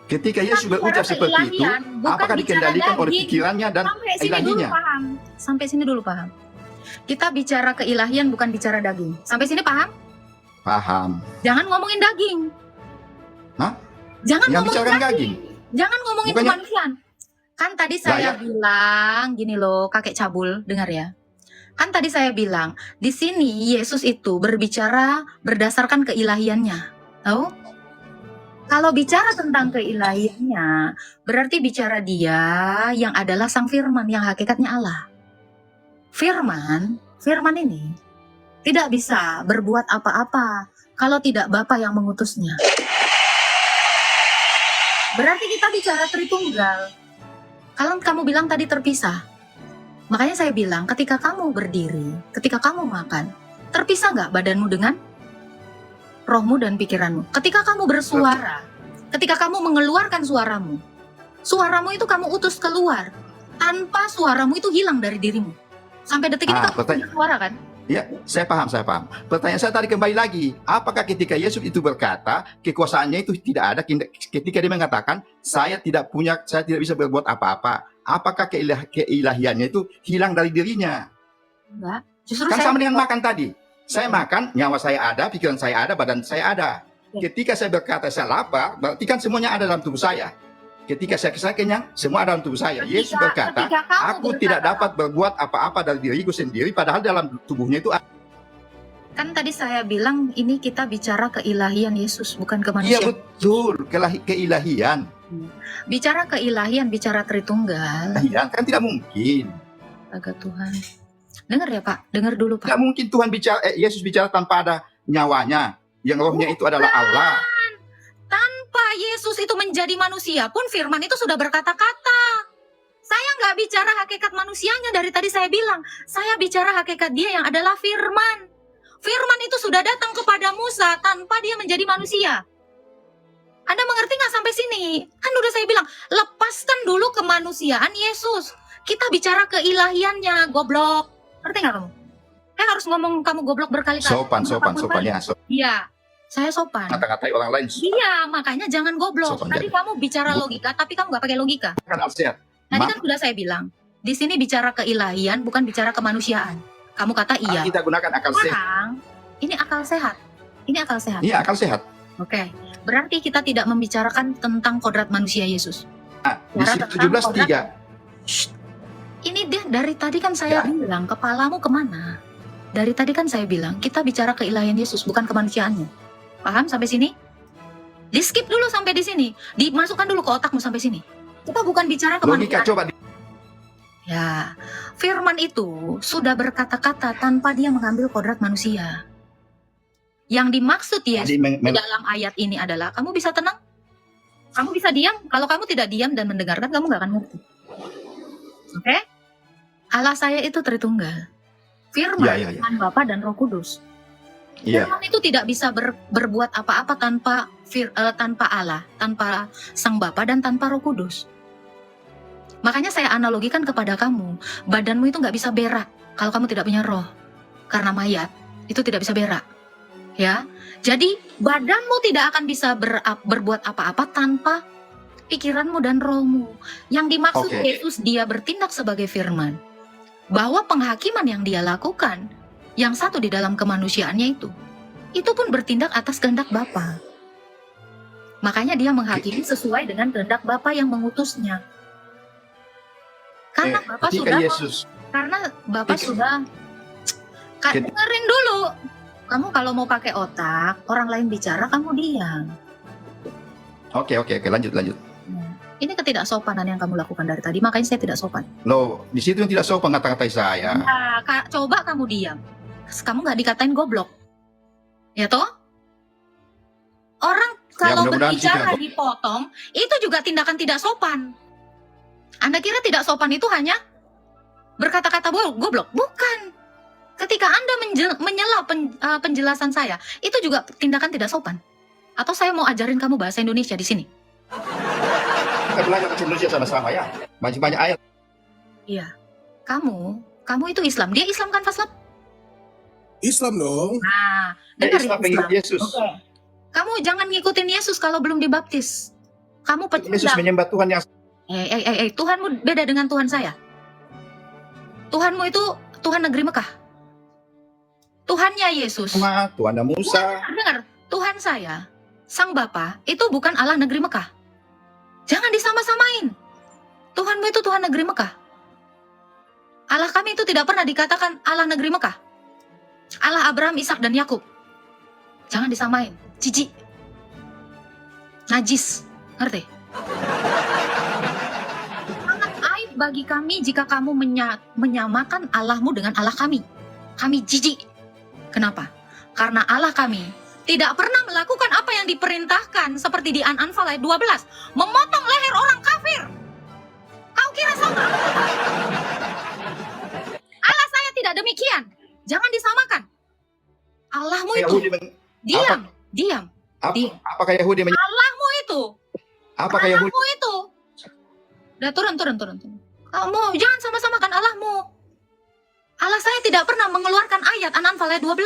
Speaker 16: Ketika Yesus berucap seperti itu,
Speaker 3: keilahian, bukan
Speaker 16: apakah
Speaker 3: bicara
Speaker 16: dikendalikan oleh
Speaker 3: daging.
Speaker 16: pikirannya dan
Speaker 3: Sampai sini dulu
Speaker 16: ilahinya?
Speaker 3: paham. Sampai sini dulu paham. Kita bicara keilahian bukan bicara daging. Sampai sini paham?
Speaker 16: Paham.
Speaker 3: Jangan ngomongin daging.
Speaker 16: Hah?
Speaker 3: Jangan
Speaker 16: Yang
Speaker 3: ngomongin
Speaker 16: bicarakan
Speaker 3: daging.
Speaker 16: daging.
Speaker 3: Jangan ngomongin
Speaker 16: Bukannya-
Speaker 3: kemanusiaan. Kan tadi
Speaker 16: Lah,
Speaker 3: saya
Speaker 16: ya.
Speaker 3: bilang gini loh, kakek cabul, dengar ya. Kan tadi saya bilang, di sini Yesus itu berbicara berdasarkan keilahiannya. Tahu? Kalau bicara tentang keilahiannya, berarti bicara dia yang adalah Sang Firman, yang hakikatnya Allah. Firman ini tidak bisa berbuat apa-apa kalau tidak Bapa yang mengutusnya. Berarti kita bicara Tritunggal. Kalau kamu bilang tadi terpisah, makanya saya bilang ketika kamu berdiri, ketika kamu makan, terpisah nggak badanmu dengan rohmu dan pikiranmu? Ketika kamu bersuara, ketika kamu mengeluarkan suaramu itu kamu utus keluar, tanpa suaramu itu hilang dari dirimu. Sampai detik ini kamu bersuara kan?
Speaker 16: Ya, saya paham. Pertanyaan saya tadi kembali lagi, apakah ketika Yesus itu berkata kekuasaannya itu tidak ada, ketika dia mengatakan saya tidak bisa berbuat apa-apa, apakah keilahiannya itu hilang dari dirinya?
Speaker 3: Enggak, justru
Speaker 16: Kan
Speaker 3: saya
Speaker 16: sama dengan makan tadi. Saya makan, nyawa saya ada, pikiran saya ada, badan saya ada. Ketika saya berkata saya lapar, berarti kan semuanya ada dalam tubuh saya. Ketika saya kenyang, semua ada dalam tubuh saya. Yesus berkata, aku tidak dapat berbuat apa-apa dari diriku sendiri, padahal dalam tubuhnya itu ada.
Speaker 3: Kan tadi saya bilang ini kita bicara keilahian Yesus, bukan
Speaker 16: Iya
Speaker 3: kemanusiaan.
Speaker 16: betul, keilahian.
Speaker 3: Bicara keilahian, bicara Tritunggal.
Speaker 16: Keilahian kan tidak mungkin.
Speaker 3: Agak Tuhan. Dengar ya Pak, dengar dulu Pak.
Speaker 16: Tidak mungkin Tuhan Yesus bicara tanpa ada nyawanya. Yang rohnya itu adalah Allah.
Speaker 3: Tanpa Yesus itu menjadi manusia pun Firman itu sudah berkata-kata. Saya nggak bicara hakikat manusianya, dari tadi saya bilang. Saya bicara hakikat dia yang adalah Firman. Firman itu sudah datang kepada Musa tanpa dia menjadi manusia. Anda mengerti nggak sampai sini? Kan udah saya bilang, lepaskan dulu kemanusiaan Yesus. Kita bicara keilahiannya, goblok. Ngerti nggak kamu? Saya harus ngomong kamu goblok berkali-kali.
Speaker 16: Sopan ya.
Speaker 3: Iya, saya sopan.
Speaker 16: Kata-katai orang lain.
Speaker 3: Iya, makanya jangan goblok.
Speaker 16: Sopan
Speaker 3: Tadi
Speaker 16: jadi.
Speaker 3: kamu bicara logika, tapi kamu nggak pakai logika.
Speaker 16: Kan Alsehat.
Speaker 3: Tadi kan sudah saya bilang, di sini bicara keilahian, bukan bicara kemanusiaan. Kamu kata iya.
Speaker 16: Kita gunakan akal sehat.
Speaker 3: Sekarang, ini akal sehat. Ini akal sehat.
Speaker 16: Iya, akal sehat.
Speaker 3: Oke, berarti kita tidak membicarakan tentang kodrat manusia Yesus.
Speaker 16: Di situ 17:3.
Speaker 3: Ini dia dari tadi kan saya bilang, kepalamu kemana? Dari tadi kan saya bilang, kita bicara keilahian Yesus, bukan kemanusiaannya. Paham sampai sini? Di skip dulu sampai di sini. Dimasukkan dulu ke otakmu sampai sini. Kita bukan bicara kemanusiaan.
Speaker 16: Logika coba.
Speaker 3: Ya, Firman itu sudah berkata-kata tanpa dia mengambil kodrat manusia. Yang dimaksud Yesus di dalam ayat ini adalah, kamu bisa tenang, kamu bisa diam. Kalau kamu tidak diam dan mendengarkan, kamu gak akan ngerti. Oke? Allah saya itu Tritunggal. Firman, Tuhan Bapa dan Roh Kudus. Firman itu tidak bisa berbuat apa-apa tanpa Allah, tanpa Sang Bapa dan tanpa Roh Kudus. Makanya saya analogikan kepada kamu, badanmu itu nggak bisa berak kalau kamu tidak punya roh. Karena mayat itu tidak bisa berak. Ya, jadi badanmu tidak akan bisa berbuat apa-apa tanpa pikiranmu dan rohmu. Yang dimaksud Yesus, dia bertindak sebagai Firman. Bahwa penghakiman yang dia lakukan, yang satu di dalam kemanusiaannya itu pun bertindak atas kehendak Bapa. Makanya dia menghakimi sesuai dengan kehendak Bapa yang mengutusnya. Karena Bapak sudah, dengerin dulu. Kamu kalau mau pakai otak, orang lain bicara, kamu diam.
Speaker 16: Oke, lanjut.
Speaker 3: Ini ketidaksopanan yang kamu lakukan dari tadi, makanya saya tidak sopan.
Speaker 16: Loh, di situ yang tidak sopan kata-katai saya.
Speaker 3: Nah, coba kamu diam. Kamu nggak dikatain goblok. Ya toh? Orang kalau berbicara dipotong, itu juga tindakan tidak sopan. Anda kira tidak sopan itu hanya berkata-kata goblok? Bukan. Ketika Anda menyela penjelasan saya, itu juga tindakan tidak sopan. Atau saya mau ajarin kamu bahasa Indonesia di sini?
Speaker 16: Kita belajar bahasa Indonesia sama-sama ya. Banyak ayat.
Speaker 3: Iya. Kamu itu Islam. Dia Islam kan, Faslam?
Speaker 11: Islam dong.
Speaker 3: Nah, dengar
Speaker 16: Islam Yesus.
Speaker 3: Okay. Kamu jangan ngikutin Yesus kalau belum dibaptis. Kamu pecundang.
Speaker 16: Yesus menyembah Tuhan yang...
Speaker 3: Tuhanmu beda dengan Tuhan saya. Tuhanmu itu Tuhan negeri Mekah. Tuhannya Yesus.
Speaker 16: Tuhannya Musa.
Speaker 3: Dengar, Tuhan saya, Sang Bapa, itu bukan Allah negeri Mekah. Jangan disama-samain. Tuhanmu itu Tuhan negeri Mekah. Allah kami itu tidak pernah dikatakan Allah negeri Mekah. Allah Abraham, Ishak, dan Yakub. Jangan disamain. Jijik. Najis. Ngerti? Sangat aib bagi kami jika kamu menyamakan Allahmu dengan Allah kami. Kami jijik. Kenapa? Karena Allah kami tidak pernah melakukan apa yang diperintahkan seperti di An-Anfal ayat 12. Memotong leher orang kafir. Kau kira sama? Allah saya tidak demikian. Jangan disamakan. Allahmu itu. Diam.
Speaker 16: Apakah Yahudi
Speaker 3: Allahmu itu.
Speaker 16: Apakah Yahudi?
Speaker 3: Allahmu itu. Udah turun. Kamu jangan sama-samakan Allahmu. Allah saya tidak pernah mengeluarkan ayat An-Anfal ayat 12.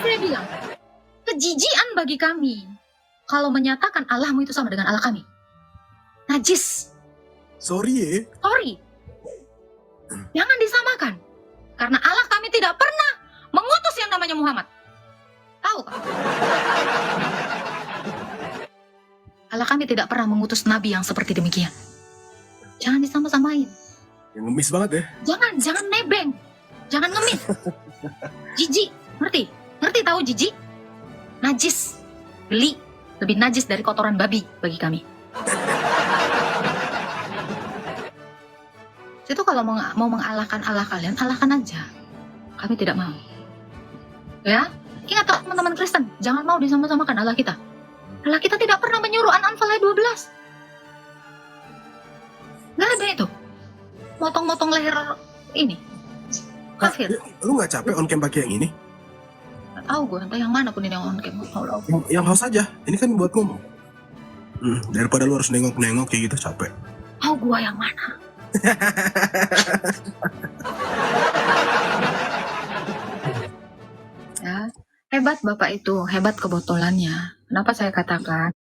Speaker 3: Saya bilang, kejijian bagi kami kalau menyatakan Allahmu itu sama dengan Allah kami. Najis.
Speaker 11: Sorry.
Speaker 3: Jangan disamakan. Karena Allah kami tidak pernah mengutus yang namanya Muhammad. Tahu kan? Allah kami tidak pernah mengutus nabi yang seperti demikian. Jangan disama-samain.
Speaker 11: Yang ngemis banget ya.
Speaker 3: Jangan nebeng. Jangan ngemis. Jijik, ngerti? Ngerti tahu jijik? Najis. Geli. Lebih najis dari kotoran babi bagi kami. Itu kalau mau mengalahkan Allah kalian, alahkan aja. Kami tidak mau. Ya, ingat teman-teman Kristen, jangan mau disama-samakan Allah kita. Allah kita tidak pernah menyuruh An-Anfal ayat 12. Nggak ada itu. Motong-motong leher ini. Kafir.
Speaker 11: Lu nggak capek on cam pakai yang ini?
Speaker 3: Nggak tahu gue, entah yang mana pun ini yang on cam.
Speaker 11: Yang house aja. Ini kan buat ngomong. Daripada lu harus nengok-nengok kayak gitu capek.
Speaker 3: Tahu gue yang mana? Ya, hebat Bapak itu, hebat kebotolannya. Kenapa saya katakan